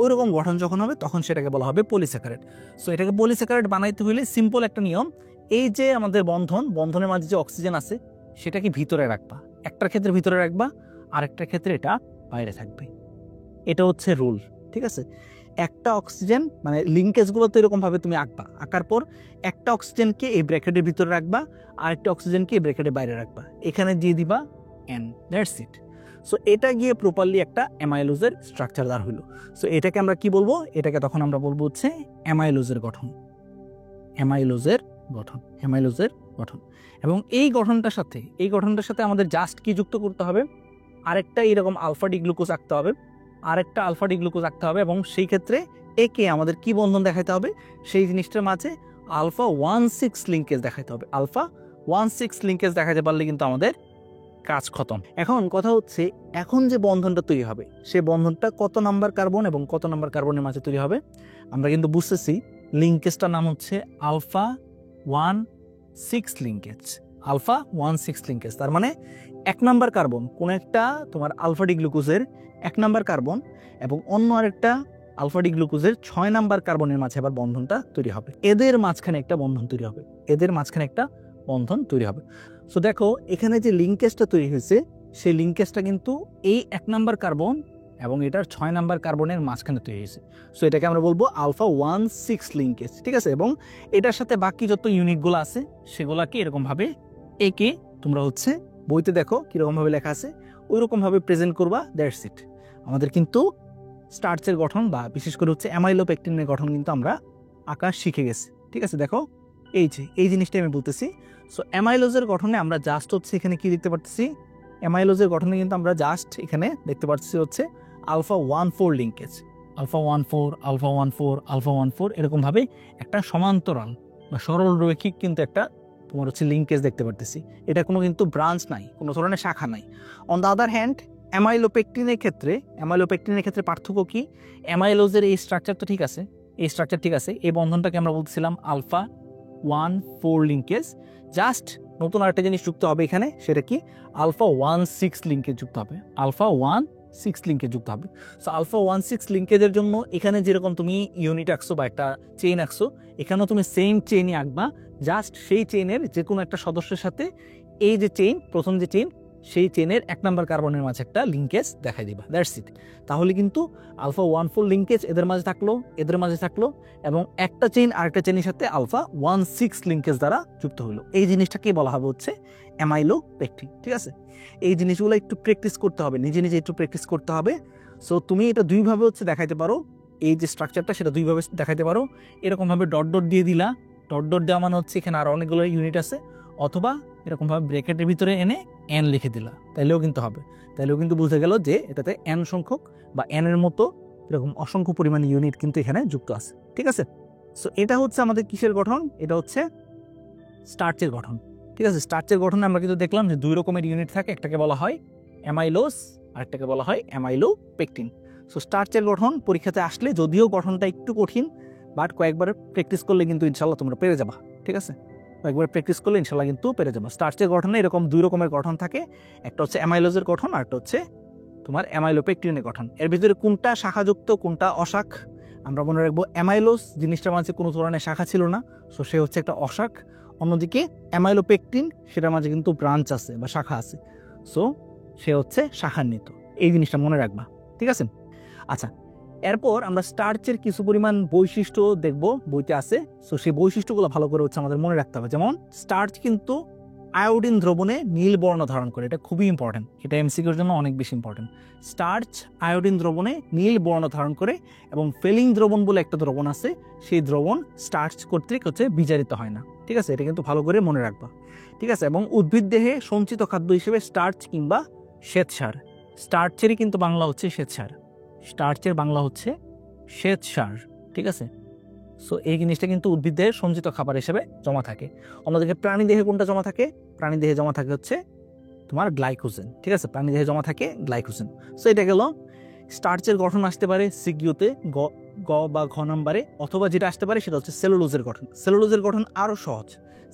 ওই রকম গঠন যখন হবে, তখন সেটাকে বলা হবে পলিস্যাকারাইড। সো এটাকে পলিস্যাকারাইড বানাইতে হইলে সিম্পল একটা নিয়ম, এই যে আমাদের বন্ধনের মাঝে যে অক্সিজেন আছে, সেটাকে ভিতরে রাখবা, একটার ক্ষেত্রে ভিতরে রাখবা, আরেকটার ক্ষেত্রে এটা বাইরে থাকবে। এটা হচ্ছে রুল, ঠিক আছে। একটা অক্সিজেন মানে লিঙ্কেজগুলো তো এরকম ভাবে তুমি আঁকবা, আঁকার পর একটা অক্সিজেনকে এই ব্র্যাকেটের ভিতরে রাখবা, আরেকটা অক্সিজেনকে এই ব্র্যাকেটের বাইরে রাখবা, এখানে দিয়ে দিবা N, দ্যাটস ইট। সো এটা গিয়ে প্রপারলি একটা অ্যামাইলোজের স্ট্রাকচার দাঁড় হইলো। সো এটাকে আমরা কি বলবো, এটাকে তখন আমরা বলবো হচ্ছে অ্যামাইলোজের গঠন, অ্যামাইলোজের গঠন। এবং এই গঠনটার সাথে আমাদের জাস্ট কি যুক্ত করতে হবে, আরেকটা এরকম আলফা ডি গ্লুকোজ আঁকতে হবে, এবং সেই ক্ষেত্রে একে আমাদের কি বন্ধন দেখাইতে হবে, সেই জিনিসটার মাঝে আলফা 1,6 লিঙ্কেজ দেখাইতে হবে। আলফা 1,6 লিঙ্কেজ দেখাতে পারলে কিন্তু আমাদের কাজ খতম। এখন কথা হচ্ছে, এখন যে বন্ধনটা তৈরি হবে, সে বন্ধনটা কত নাম্বার কার্বন এবং কত নাম্বার কার্বনের মাঝে তৈরি হবে, আমরা কিন্তু বুঝতেছি লিঙ্কেজটার নাম হচ্ছে আলফা 1,6 লিঙ্কেজ, আলফা 1,6 লিঙ্কেজ। তার মানে 1 নাম্বার কার্বন, কোন একটা তোমার আলফা ডি গ্লুকোজের 1 নাম্বার কার্বন এবং অন্য আরেকটা আলফা ডি গ্লুকোজের 6 নাম্বার কার্বনের মাঝে আবার বন্ধনটা তৈরি হবে, এদের মাঝখানে একটা বন্ধন তৈরি হবে, এদের মাঝখানে একটা বন্ধন তৈরি হবে। সো দেখো এখানে যে লিঙ্কেজটা তৈরি হয়েছে সেই লিঙ্কেজটা কিন্তু এই 1 নাম্বার কার্বন এবং এটার 6 নাম্বার কার্বনের মাঝখানে তৈরি হয়েছে। সো এটাকে আমরা বলবো আলফা 1,6 লিঙ্কেজ, ঠিক আছে। এবং এটার সাথে বাকি যত ইউনিটগুলো আছে সেগুলাকে এরকমভাবে একে তোমরা হচ্ছে বইতে দেখো কীরকমভাবে লেখা আছে ওই রকমভাবে প্রেজেন্ট করবা, দ্যাটস ইট। আমাদের কিন্তু স্টার্চের গঠন বা বিশেষ করে হচ্ছে অ্যামাইলোপেকটিনের গঠন কিন্তু আমরা আঁকা শিখে গেছি, ঠিক আছে। দেখো এই জিনিসটাই আমি বলতেছি। সো অ্যামাইলোজের গঠনে আমরা জাস্ট হচ্ছে এখানে কি দেখতে পাচ্ছি, অ্যামাইলোজের গঠনে কিন্তু আমরা জাস্ট এখানে দেখতে পাচ্ছি হচ্ছে alpha 1,4 linkage, alpha 1,4 alpha 1,4 alpha 1,4 এরকমভাবে একটা সমান্তরাল বা সরল রৈখিক কিন্তু একটা তোমার হচ্ছে লিঙ্কেজ দেখতে পারতেছি। এটা কোনো কিন্তু ব্রাঞ্চ নাই, কোনো ধরনের শাখা নাই। অন দ্য আদার হ্যান্ড অ্যামাইলোপেকটিনের ক্ষেত্রে পার্থক্য কি, অ্যামাইলোজের এই স্ট্রাকচার তো ঠিক আছে, এই স্ট্রাকচার ঠিক আছে, এই বন্ধনটাকে আমরা বলতেছিলাম আলফা 1,4 লিঙ্কেজ। জাস্ট নতুন আরেকটা জিনিস যুক্ত হবে এখানে, সেটা কি আলফা 1,6 লিঙ্কেজ যুক্ত হবে, আলফা 1,6 লিঙ্কেজ যুক্ত হবে। সো আলফা 1,6 লিঙ্কেজের জন্য এখানে যেরকম তুমি ইউনিট আঁকছো বা একটা চেইন আঁকছো, এখানেও তুমি সেম চেইনই আঁকবা, জাস্ট সেই চেইনের যে কোনো একটা সদস্যের সাথে এই যে চেইন, প্রথম যে চেইন সেই চেইনের 1 নাম্বার কার্বনের মাঝে একটা লিঙ্কেজ দেখাই দিবা, দ্যাটস ইট। তাহলে কিন্তু আলফা 1,4 লিঙ্কেজ এদের মাঝে থাকলো এবং একটা চেইন আরেকটা চেইনের সাথে আলফা 1,6 লিঙ্কেজ দ্বারা যুক্ত হলো। এই জিনিসটাকে বলা হবে হচ্ছে অ্যামাইলোপেকটিন, ঠিক আছে। এই জিনিসগুলো একটু প্র্যাকটিস করতে হবে, নিজে একটু প্র্যাকটিস করতে হবে। সো তুমি এটা দুইভাবে হচ্ছে দেখাইতে পারো, এই যে স্ট্রাকচারটা সেটা দুইভাবে দেখাইতে পারো। এরকমভাবে ডট ডট দিয়ে দিলা, ডট ডট দেওয়া মানে হচ্ছে এখানে আরও অনেকগুলো ইউনিট আছে, অথবা এরকমভাবে ব্র্যাকেটের ভিতরে এনে এন লিখে দিলা, তাইলেও কিন্তু হবে, তাইলেও কিন্তু বুঝে গেল যে এটাতে এন সংখ্যক বা এনের মতো এরকম অসংখ্য পরিমাণে ইউনিট কিন্তু এখানে যুক্ত আছে, ঠিক আছে। সো এটা হচ্ছে আমাদের কিসের গঠন, এটা হচ্ছে স্টার্চের গঠন, ঠিক আছে। স্টার্চের গঠনে আমরা কিন্তু দেখলাম যে 2 রকমের ইউনিট থাকে, একটাকে বলা হয় অ্যামাইলোজ আর একটাকে বলা হয় অ্যামাইলোপেকটিন। সো স্টার্চের গঠন পরীক্ষাতে আসলে যদিও গঠনটা একটু কঠিন, বাট কয়েকবার প্র্যাকটিস করলে কিন্তু ইনশাল্লাহ তোমরা পেরে যাবা, ঠিক আছে। কয়েকবার প্র্যাকটিস করলে ইনশাল্লাহ কিন্তু পেরে যাবা। স্টার্চের গঠনে এরকম 2 রকমের গঠন থাকে, একটা হচ্ছে অ্যামাইলোজের গঠন আর একটা হচ্ছে তোমার অ্যামাইলোপেকটিনের গঠন। এর ভিতরে কোনটা শাখাযুক্ত কোনটা অশাখ আমরা মনে রাখবো। অ্যামাইলোজ জিনিসটার মাঝে কোনো ধরনের শাখা ছিল না, সো সে হচ্ছে একটা অশাখ। অন্যদিকে অ্যামাইলোপেকটিন সেটার মাঝে কিন্তু ব্রাঞ্চ আছে বা শাখা আছে, সো সে হচ্ছে শাখান্বিত। এই জিনিসটা মনে রাখবা, ঠিক আছে। আচ্ছা, এরপর আমরা স্টার্চের কিছু পরিমাণ বৈশিষ্ট্য দেখব, বইতে আছে। সো সেই বৈশিষ্ট্যগুলো ভালো করে হচ্ছে আমাদের মনে রাখতে হবে। যেমন স্টার্চ কিন্তু আয়োডিন দ্রবণে নীল বর্ণ ধারণ করে, এটা খুবই ইম্পর্টেন্ট, এটা এমসিকিউর জন্য অনেক বেশি ইম্পর্টেন্ট। স্টার্চ আয়োডিন দ্রবণে নীল বর্ণ ধারণ করে এবং ফেলিং দ্রবণ বলে একটা দ্রবণ আছে, সেই দ্রবণ স্টার্চ কর্তৃক হচ্ছে বিজারিত হয় না, ঠিক আছে। এটা কিন্তু ভালো করে মনে রাখবা, ঠিক আছে। এবং উদ্ভিদ দেহে সঞ্চিত খাদ্য হিসেবে স্টার্চ কিংবা শ্বেতসার, স্টার্চেরই কিন্তু বাংলা হচ্ছে শ্বেতসার, স্টার্চের বাংলা হচ্ছে শ্বেতসার, ঠিক আছে। সো এই জিনিসটা কিন্তু উদ্ভিদের সঞ্চিত খাবার হিসেবে জমা থাকে। অন্যদিকে প্রাণী দেহে কোনটা জমা থাকে, প্রাণী দেহে জমা থাকে হচ্ছে তোমার গ্লাইকোজেন, ঠিক আছে। প্রাণী দেহে জমা থাকে গ্লাইকোজেন। সো এটা গেল স্টার্চের গঠন আসতে পারে সিকিউতে গ বা ঘ নাম্বারে, অথবা যেটা আসতে পারে সেটা হচ্ছে সেলুলোজের গঠন। সেলুলোজের গঠন আরও সহজ।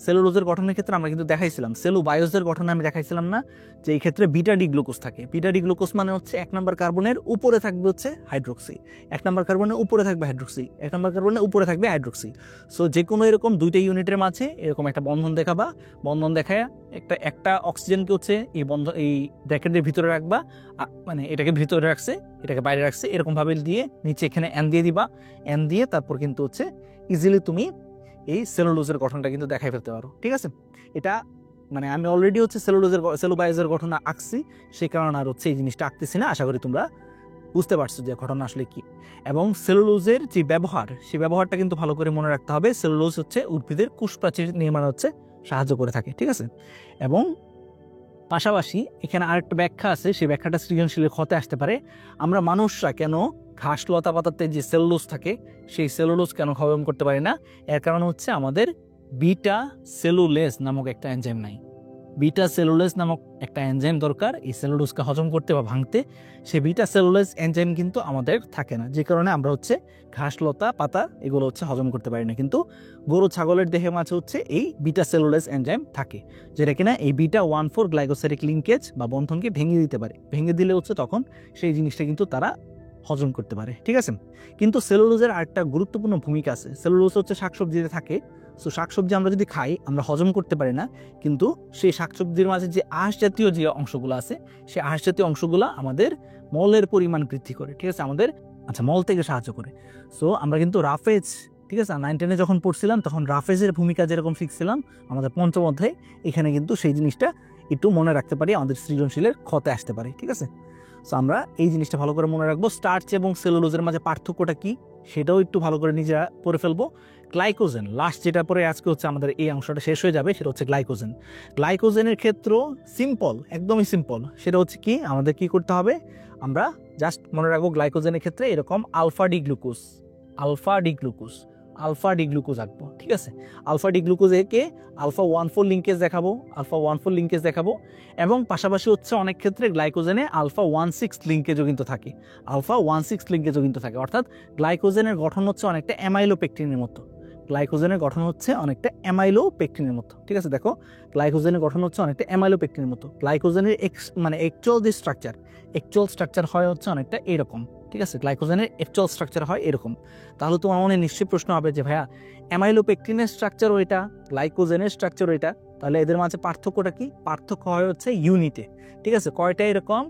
সেলুলোজের গঠনের ক্ষেত্রে আমরা কিন্তু দেখাইছিলাম, সেলুবায়োজের গঠনে আমি দেখাইছিলাম না যে এই ক্ষেত্রে বিটা ডি গ্লুকোজ থাকে। বিটা ডি গ্লুকোজ মানে হচ্ছে 1 নাম্বার কার্বনের উপরে থাকবে হচ্ছে হাইড্রোক্সি, 1 নাম্বার কার্বনের উপরে থাকবে হাইড্রোক্সি, 1 নাম্বার কার্বনের উপরে থাকবে হাইড্রোক্সি। সো যে কোনো এরকম 2টা ইউনিটের মাঝে এরকম একটা বন্ধন দেখাবা, বন্ধন দেখায় একটা অক্সিজেনকে হচ্ছে এই ব্র্যাকেটের ভিতরে রাখবা, মানে এটাকে ভিতরে রাখছে এটাকে বাইরে রাখছে, এরকমভাবে দিয়ে নিচে এখানে এন দিয়ে দিবা, এন দিয়ে তারপর কিন্তু হচ্ছে ইজিলি তুমি এই সেলুলোজের গঠনটা কিন্তু দেখাই ফেলতে পারো, ঠিক আছে। এটা মানে আমি অলরেডি হচ্ছে সেলুবায়োজের গঠন আঁকছি, সেই কারণে আর হচ্ছে এই জিনিসটা আঁকতেছি না। আশা করি তোমরা বুঝতে পারছো যে ঘটনা আসলে কি। এবং সেলুলোজের যে ব্যবহার, সেই ব্যবহারটা কিন্তু ভালো করে মনে রাখতে হবে। সেলুলোজ হচ্ছে উদ্ভিদের কোষপ্রাচীর নির্মাণ হচ্ছে সাহায্য করে থাকে, ঠিক আছে। এবং পাশাপাশি এখানে আরেকটা ব্যাখ্যা আছে, সেই ব্যাখ্যাটা সৃজনশীলের ক্ষতে আসতে পারে। আমরা মানুষরা কেন ঘাস লতা পাতাতে যে সেলুলোজ থাকে সেই সেলুলোজ কেন হজম করতে পারি না, এর কারণ হচ্ছে আমাদের বিটা সেলুলেজ নামক একটা এনজাইম নাই। বিটা সেলুলোজ নামক একটা এনজাইম দরকার এই সেলুলোজকে হজম করতে বা ভাঙতে। সেই বিটা সেলুলোজ এনজাইম কিন্তু আমাদের থাকে না, যে কারণে আমরা হচ্ছে ঘাস লতা পাতা এগুলো হচ্ছে হজম করতে পারি না। কিন্তু গরু ছাগলের দেহে মাঝে হচ্ছে এই বিটা সেলুলোজ এনজাইম থাকে, যেটা কিনা এই বিটা 1,4 গ্লাইকোসাইডিক লিঙ্কেজ বা বন্ধনকে ভেঙে দিতে পারে। ভেঙে দিলে হচ্ছে তখন সেই জিনিসটা কিন্তু তারা হজম করতে পারে, ঠিক আছে। কিন্তু সেলুলোজের আরেকটা গুরুত্বপূর্ণ ভূমিকা আছে। সেলুলোজ হচ্ছে শাকসবজিতে থাকে। সো শাকসবজি আমরা যদি খাই আমরা হজম করতে পারি না, কিন্তু সেই শাকসবজির মাঝে যে আঁশ জাতীয় যে অংশগুলো আছে সেই আঁশ জাতীয় অংশগুলো আমাদের মলের পরিমাণ বৃদ্ধি করে, ঠিক আছে, আমাদের মল থেকে সাহায্য করে। সো আমরা কিন্তু রাফেজ, ঠিক আছে, 9-10 যখন পড়ছিলাম তখন রাফেজের ভূমিকা যেরকম শিখছিলাম আমাদের পঞ্চম অধ্যায়ে, এখানে কিন্তু সেই জিনিসটা একটু মনে রাখতে পারি, আমাদের সৃজনশীলের ক্ষতে আসতে পারে, ঠিক আছে। সো আমরা এই জিনিসটা ভালো করে মনে রাখবো। স্টার্চ এবং সেলুলোজের মাঝে পার্থক্যটা কি সেটাও একটু ভালো করে নিজেরা পড়ে ফেলবো। গ্লাইকোজেন লাস্ট যেটা পরে আজকে হচ্ছে আমাদের এই অংশটা শেষ হয়ে যাবে, সেটা হচ্ছে গ্লাইকোজেন। গ্লাইকোজেনের ক্ষেত্র সিম্পল, একদমই সিম্পল। সেটা হচ্ছে কি, আমাদের কি করতে হবে, আমরা জাস্ট মনে রাখবো গ্লাইকোজেনের ক্ষেত্রে এরকম আলফা ডি গ্লুকোজ আঁকবো, ঠিক আছে। আলফা ডি গ্লুকোজ একে আলফা 1,4 লিঙ্কেজ দেখাবো এবং পাশাপাশি হচ্ছে অনেক ক্ষেত্রে গ্লাইকোজেনে আলফা 1,6 লিঙ্কেজও কিন্তু থাকে, অর্থাৎ গ্লাইকোজেনের গঠন হচ্ছে অনেকটা অ্যামাইলোপেকটিনের মতো, ঠিক আছে। দেখো গ্লাইকোজেনের গঠন হচ্ছে অনেকটা অ্যামাইলোপেকটিনের মতো। গ্লাইকোজেনের অ্যাকচুয়াল স্ট্রাকচার হয় হচ্ছে অনেকটা এরকম, ঠিক আছে। গ্লাইকোজেনের অ্যাকচুয়াল স্ট্রাকচার হয় এরকম। তাহলে তোমার মনে নিশ্চয়ই প্রশ্ন হবে যে ভাইয়া অ্যামাইলোপেকটিনের স্ট্রাকচার ওইটা, গ্লাইকোজেনের স্ট্রাকচার ওইটা, তাহলে এদের মাঝে পার্থক্যটা কি? পার্থক্য হয় হচ্ছে ইউনিটে, ঠিক আছে। কয়টা এরকম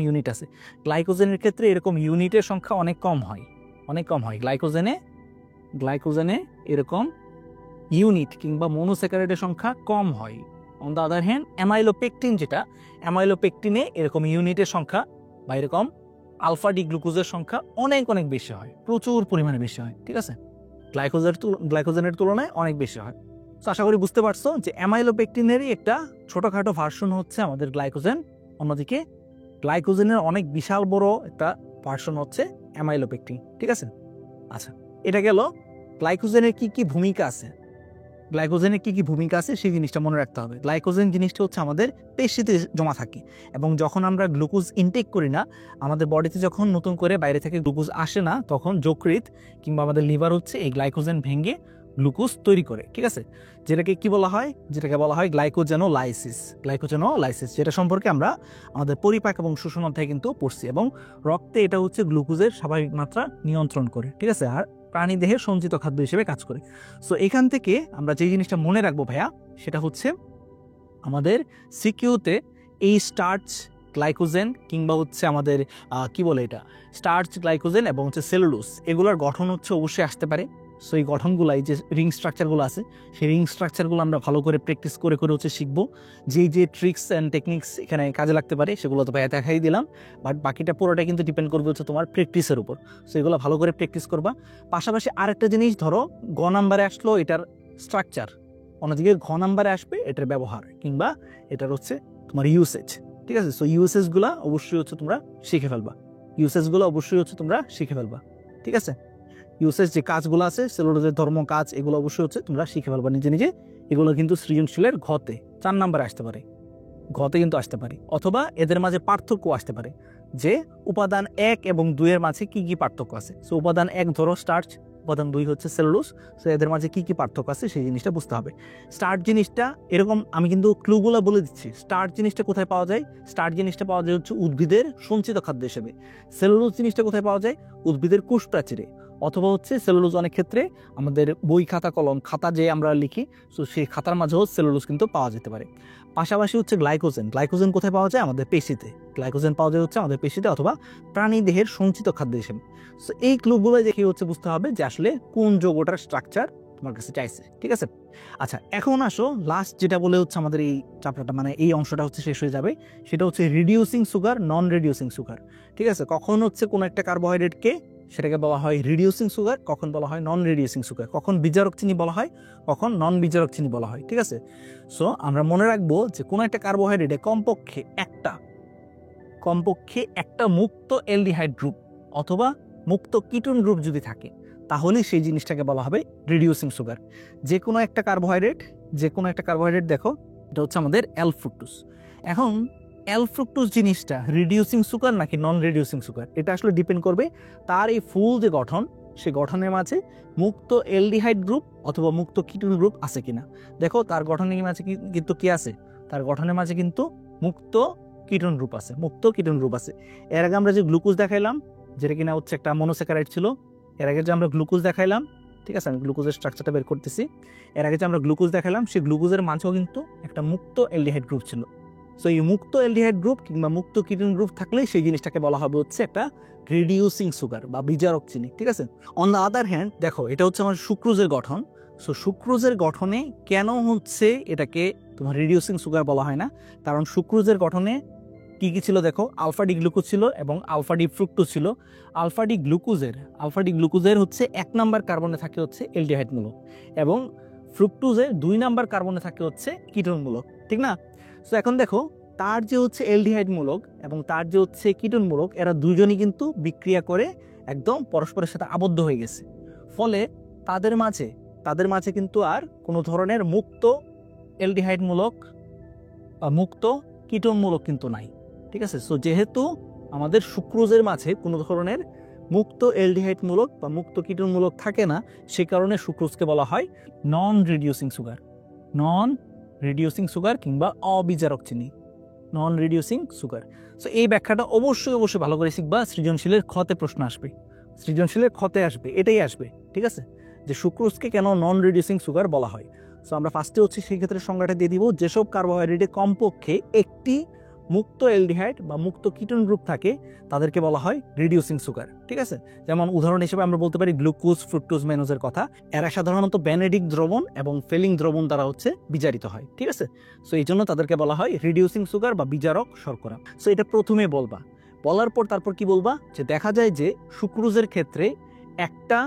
ইউনিট আছে? গ্লাইকোজেনের ক্ষেত্রে এরকম ইউনিটের সংখ্যা অনেক কম হয়। গ্লাইকোজেনে এরকম ইউনিট কিংবা মনোস্যাকারাইডের সংখ্যা কম হয়। অন দ্য আদার হ্যান্ড অ্যামাইলোপেকটিনে এরকম ইউনিটের সংখ্যা বা এরকম আলফা ডি গ্লুকোজের সংখ্যা অনেক বেশি হয়, প্রচুর পরিমাণে বেশি হয়, ঠিক আছে। গ্লাইকোজেনের তুলনায় অনেক বেশি হয়। তো আশা করি বুঝতে পারছো যে অ্যামাইলোপেকটিনেরই একটা ছোটখাটো ভার্সন হচ্ছে আমাদের গ্লাইকোজেন। অন্যদিকে গ্লাইকোজেনের অনেক বিশাল বড় একটা ভার্সন হচ্ছে অ্যামাইলোপেকটিন, ঠিক আছে। আচ্ছা, এটা গেল গ্লাইকোজেনের কি কি ভূমিকা আছে। সেই জিনিসটা মনে রাখতে হবে। গ্লাইকোজেন জিনিসটা হচ্ছে আমাদের পেশিতে জমা থাকে এবং যখন আমরা গ্লুকোজ ইনটেক করি না, আমাদের বডিতে যখন নতুন করে বাইরে থেকে গ্লুকোজ আসে না, তখন যকৃৎ কিংবা আমাদের লিভার হচ্ছে এই গ্লাইকোজেন ভেঙে গ্লুকোজ তৈরি করে, ঠিক আছে। যেটাকে বলা হয় গ্লাইকোজেনোলাইসিস, যেটা সম্পর্কে আমরা আমাদের পরিপাক এবং শোষণ অধ্যায়ে কিন্তু পড়ছি। এবং রক্তে এটা হচ্ছে গ্লুকোজের স্বাভাবিক মাত্রা নিয়ন্ত্রণ করে, ঠিক আছে, আর প্রাণী দেহে সঞ্চিত খাদ্য হিসেবে কাজ করে। সো এখান থেকে আমরা যে জিনিসটা মনে রাখবো ভাইয়া, সেটা হচ্ছে আমাদের সিকিউতে এই স্টার্চ গ্লাইকোজেন কিংবা হচ্ছে আমাদের স্টার্চ গ্লাইকোজেন এবং হচ্ছে সেলুলোজ, এগুলোর গঠন হচ্ছে অবশ্যই আসতে পারে। সো এই গঠনগুলাই যে রিং স্ট্রাকচারগুলো আছে, সেই রিং স্ট্রাকচারগুলো আমরা ভালো করে প্র্যাকটিস করে হচ্ছে শিখবো। যে ট্রিক্স অ্যান্ড টেকনিক্স এখানে কাজে লাগতে পারে সেগুলো তো ভাইয়া দেখাই দিলাম, বাট বাকিটা পুরোটা কিন্তু ডিপেন্ড করবে হচ্ছে তোমার প্র্যাকটিসের উপর। সো এগুলো ভালো করে প্র্যাকটিস করবা। পাশাপাশি আরেকটা জিনিস, ধরো গ নাম্বারে আসলো এটার স্ট্রাকচার, অন্যদিকে ঘ নাম্বারে আসবে এটার ব্যবহার কিংবা এটার হচ্ছে তোমার ইউসেজ, ঠিক আছে। সো ইউসেজগুলো অবশ্যই হচ্ছে তোমরা শিখে ফেলবা, ঠিক আছে। ইউসেজ যে কাজগুলো আছে, সেলুলোজের ধর্ম কাজ, এগুলো অবশ্যই হচ্ছে তোমরা শিখে ফেলবা নিজে। এগুলো কিন্তু সৃজনশীলের ঘতে 4 নাম্বারে আসতে পারে, অথবা এদের মাঝে পার্থক্য আসতে পারে যে উপাদান 1 এবং 2 এর মাঝে কি কি পার্থক্য আছে। সো উপাদান 1 ধরো স্টার্চ, উপাদান 2 হচ্ছে সেলুলোজ। সো এদের মাঝে কি কি পার্থক্য আছে সেই জিনিসটা বুঝতে হবে। স্টার্চ জিনিসটা এরকম, আমি কিন্তু ক্লুগুলো বলে দিচ্ছি। স্টার্চ জিনিসটা কোথায় পাওয়া যায়? স্টার্চ জিনিসটা পাওয়া যায় হচ্ছে উদ্ভিদের সঞ্চিত খাদ্য হিসেবে। সেলুলোজ জিনিসটা কোথায় পাওয়া যায়? উদ্ভিদের কোষ প্রাচীরে, অথবা হচ্ছে সেলুলোজ অনেক ক্ষেত্রে আমাদের বই খাতা কলম খাতা যে আমরা লিখি, সো সেই খাতার মাঝেও সেলুলোজ কিন্তু পাওয়া যেতে পারে। পাশাপাশি হচ্ছে গ্লাইকোজেন কোথায় পাওয়া যায়? আমাদের পেশিতে। অথবা প্রাণী দেহের সঞ্চিত খাদ্য হিসেবে। সো এই ক্লুগুলো দেখে হচ্ছে বুঝতে হবে যে আসলে কোন যৌগটার স্ট্রাকচার তোমার কাছে চাইছে, ঠিক আছে। আচ্ছা, এখন আসো লাস্ট যেটা বলে হচ্ছে আমাদের এই চ্যাপ্টারটা, মানে এই অংশটা হচ্ছে শেষ হয়ে যাবে, সেটা হচ্ছে রিডিউসিং সুগার, নন রিডিউসিং সুগার, ঠিক আছে। কখন হচ্ছে কোন একটা কার্বোহাইড্রেটকে সেটাকে বলা হয় রিডিউসিং সুগার, কখন বলা হয় নন রিডিউসিং সুগার, কখন বিজারক চিনি বলা হয়, কখন নন বিজারক চিনি বলা হয়, ঠিক আছে। সো আমরা মনে রাখবো যে কোনো একটা কার্বোহাইড্রেটে কমপক্ষে একটা মুক্ত অ্যালডিহাইড গ্রুপ অথবা মুক্ত কিটোন গ্রুপ যদি থাকে, তাহলে সেই জিনিসটাকে বলা হবে রিডিউসিং সুগার। যে কোনো একটা কার্বোহাইড্রেট দেখো এটা হচ্ছে আমাদের অ্যাল ফ্রুক্টোজ। এখন অ্যাল ফ্রুক্টোজ জিনিসটা রিডিউসিং সুগার নাকি নন রিডিউসিং সুগার, এটা আসলে ডিপেন্ড করবে তার এই ফুল যে গঠন, সে গঠনের মাঝে মুক্ত অ্যালডিহাইড গ্রুপ অথবা মুক্ত কিটোন গ্রুপ আছে কিনা। দেখো তার গঠনের মাঝে কিন্তু কি আছে, তার গঠনের মাঝে কিন্তু মুক্ত কিটোন গ্রুপ আছে, মুক্ত কিটোন গ্রুপ আছে। এর আগে আমরা যে গ্লুকোজ দেখাইলাম, যেটা কিনা হচ্ছে একটা মনোস্যাকারাইড ছিল, এর আগে যে আমরা গ্লুকোজ দেখাইলাম, ঠিক আছে, আমি গ্লুকোজের স্ট্রাকচারটা বের করতেছি। এর আগে যে আমরা গ্লুকোজ দেখালাম, সেই গ্লুকোজের মাঝেও কিন্তু একটা মুক্ত অ্যালডিহাইড গ্রুপ ছিল। সো এই মুক্ত অ্যালডিহাইড গ্রুপ কিংবা মুক্ত কিটোন গ্রুপ থাকলে সেই জিনিসটাকে বলা হবে হচ্ছে একটা রিডিউসিং সুগার বা বিজারক চিনি, ঠিক আছে। অন দ্য আদার হ্যান্ড দেখো, এটা হচ্ছে আমার সুক্রোজের গঠন। সো সুক্রোজের গঠনে কেন হচ্ছে এটাকে তোমার রিডিউসিং সুগার বলা হয় না, কারণ সুক্রোজের গঠনে কি কি ছিল দেখো, আলফা ডি গ্লুকোজ ছিল এবং আলফা ডি ফ্রুক্টোজ ছিল। আলফা ডি গ্লুকোজের হচ্ছে 1 নাম্বার কার্বনে থাকে হচ্ছে অ্যালডিহাইড মূলক এবং ফ্রুক্টোজের 2 নাম্বার কার্বনে থাকে হচ্ছে কিটোন মূলক, ঠিক না। সো এখন দেখো, তার যে হচ্ছে অ্যালডিহাইড মূলক এবং তার যে হচ্ছে কিটোন মূলক, এরা দুজনই কিন্তু বিক্রিয়া করে একদম পরস্পরের সাথে আবদ্ধ হয়ে গেছে। ফলে তাদের মাঝে কিন্তু আর কোনো ধরনের মুক্ত অ্যালডিহাইড মূলক বা মুক্ত কিটোন মূলক কিন্তু নাই, ঠিক আছে। সো যেহেতু আমাদের সুক্রোজের মাঝে কোনো ধরনের মুক্ত অ্যালডিহাইড মূলক বা মুক্ত কিটোন মূলক থাকে না, সে কারণে সুক্রোজকে বলা হয় নন রিডিউসিং সুগার কিংবা অবিজারক চিনি, নন রিডিউসিং সুগার। সো এই ব্যাখ্যাটা অবশ্যই ভালো করে শিখবা, সৃজনশীলের খতে প্রশ্ন আসবে, এটাই আসবে, ঠিক আছে, যে সুক্রোজকে কেন নন রিডিউসিং সুগার বলা হয়। সো আমরা ফার্স্টে হচ্ছে সেই ক্ষেত্রে সংজ্ঞাটা দিয়ে দিব, যেসব কার্বোহাইড্রেটে কমপক্ষে একটি মুক্ত অ্যালডিহাইড বা মুক্ত কিটোন গ্রুপ থাকে তাদেরকে বলা হয় রিডিউসিং সুগার, ঠিক আছে। যেমন উদাহরণ হিসেবে আমরা বলতে পারি গ্লুকোজ, ফ্রুক্টোজ, ম্যানোজের কথা। এরা সাধারণত বেনেডিক দ্রবণ এবং ফেলিং দ্রবণ দ্বারা হচ্ছে বিজারিত হয়, ঠিক আছে। সো এই জন্য তাদেরকে বলা হয় রিডিউসিং সুগার বা বিজারক শর্করা। সো এটা প্রথমে বলার পর তারপর কি বলবা, যে দেখা যায় যে সুক্রোজের ক্ষেত্রে একটা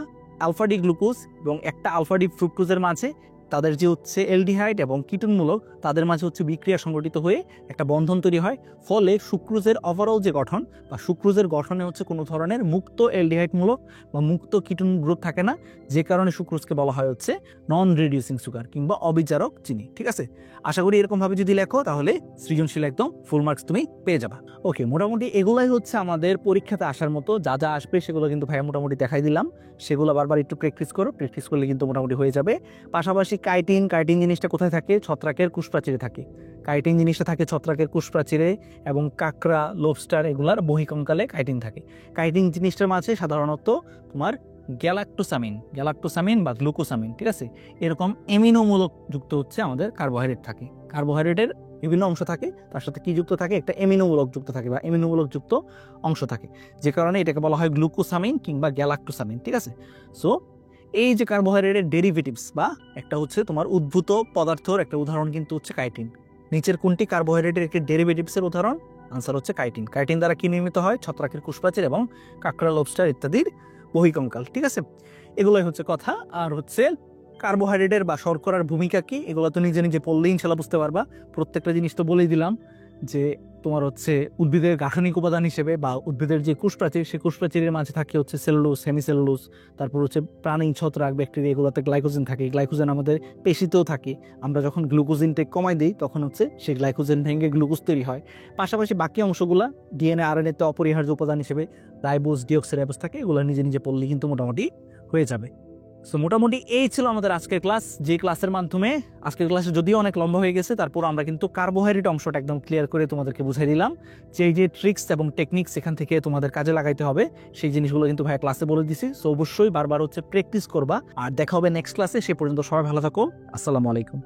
আলফা ডি গ্লুকোজ এবং একটা আলফা ডি ফ্রুক্টোজের মাঝে তাদের যে হচ্ছে অ্যালডিহাইড এবং কিটোনমূলক, তাদের মাঝে হচ্ছে বিক্রিয়া সংগঠিত হয়ে একটা বন্ধন তৈরি হয়। ফলে সুক্রোজের ওভারঅল যে গঠন বা সুক্রোজের গঠনে হচ্ছে কোনো ধরনের মুক্ত অ্যালডিহাইড মূলক বা মুক্ত কিটোন গ্রুপ থাকে না, যে কারণে সুক্রোজকে বলা হয় হচ্ছে নন রিডিউসিং সুগার কিংবা অবিজারক চিনি, ঠিক আছে। আশা করি এরকমভাবে যদি লেখো তাহলে সৃজনশীল একদম ফুল মার্কস তুমি পেয়ে যাবা। ওকে, মোটামুটি এগুলাই হচ্ছে আমাদের পরীক্ষাতে আসার মতো যা আসবে, সেগুলো কিন্তু ভাইয়া মোটামুটি দেখাই দিলাম। সেগুলো বারবার একটু প্র্যাকটিস করলে কিন্তু মোটামুটি হয়ে যাবে। পাশাপাশি কাইটিন জিনিসটা কোথায় থাকে, ছত্রাকের কুশপ্রাচীরে থাকে। কাইটিন জিনিসটা থাকে ছত্রাকের কুশপ্রাচীরে এবং কাঁকড়া, লবস্টার এগুলার বহিকঙ্কালে কাইটিন থাকে। কাইটিন জিনিসটার মাঝে সাধারণত তোমার গ্যালাক্টোসামিন বা গ্লুকোসামিন, ঠিক আছে, এরকম এমিনোমূলক যুক্ত হচ্ছে আমাদের কার্বোহাইড্রেট থাকে। কার্বোহাইড্রেটের বিভিন্ন অংশ থাকে, তার সাথে কি যুক্ত থাকে, একটা এমিনোমূলক যুক্ত থাকে বা এমিনোমূলক যুক্ত অংশ থাকে, যে কারণে এটাকে বলা হয় গ্লুকোসামিন কিংবা গ্যালাক্টোসামিন, ঠিক আছে। সো এই যে কার্বোহাইড্রেটের ডেরিভেটিভস বা একটা হচ্ছে তোমার উদ্ভূত পদার্থর একটা উদাহরণ কিন্তু হচ্ছে কাইটিন। নিচের কোনটি কার্বোহাইড্রেটের একটি ডেরিভেটিভসের উদাহরণ? আনসার হচ্ছে কাইটিন। কাইটিন দ্বারা কি নির্মিত হয়? ছত্রাকের কুশপ্রাচীর এবং কাঁকড়া, লবস্টার ইত্যাদির বহিকঙ্কাল, ঠিক আছে। এগুলোই হচ্ছে কথা। আর হচ্ছে কার্বোহাইড্রেটের বা শর্করার ভূমিকা কি, এগুলো তো নিজে পড়লেই ইনশাল্লাহ বুঝতে পারবা। প্রত্যেকটা জিনিস তো বলেই দিলাম, যে তোমার হচ্ছে উদ্ভিদের গাঠনিক উপাদান হিসেবে বা উদ্ভিদের যে কুশপ্রাচীর, সেই কুশপ্রাচীরের মাঝে থাকে হচ্ছে সেলুলোজ, সেমিসেলুলোজ, তারপর হচ্ছে প্রাণী, ছত্রাক, ব্যাকটেরিয়া, এগুলোতে গ্লাইকোজেন থাকে। গ্লাইকোজেন আমাদের পেশিতেও থাকে। আমরা যখন গ্লুকোজ ইনটেক কমাই দিই তখন হচ্ছে সেই গ্লাইকোজেন ভেঙে গ্লুকোজ তৈরি হয়। পাশাপাশি বাকি অংশগুলো ডিএনএ, আরএনএতে অপরিহার্য উপাদান হিসেবে রাইবোজ, ডিঅক্সিরাইবোজ থাকে। এগুলো নিজে পড়লে কিন্তু মোটামুটি হয়ে যাবে। সো মোটামুটি এই ছিল আমাদের আজকের ক্লাস, যে ক্লাসের মাধ্যমে আজকের ক্লাসে যদিও অনেক লম্বা হয়ে গেছে, তারপর আমরা কিন্তু কার্বোহাইড্রেট অংশটা একদম ক্লিয়ার করে তোমাদেরকে বুঝাই দিলাম, যে ট্রিক্স এবং টেকনিক্স এখান থেকে তোমাদের কাজে লাগাইতে হবে সেই জিনিসগুলো কিন্তু ভাই ক্লাসে বলে দিছি। সো অবশ্যই বারবার হচ্ছে প্র্যাকটিস করবা। আর দেখা হবে নেক্সট ক্লাসে। সে পর্যন্ত সবাই ভালো থাকো। আসসালামু আলাইকুম।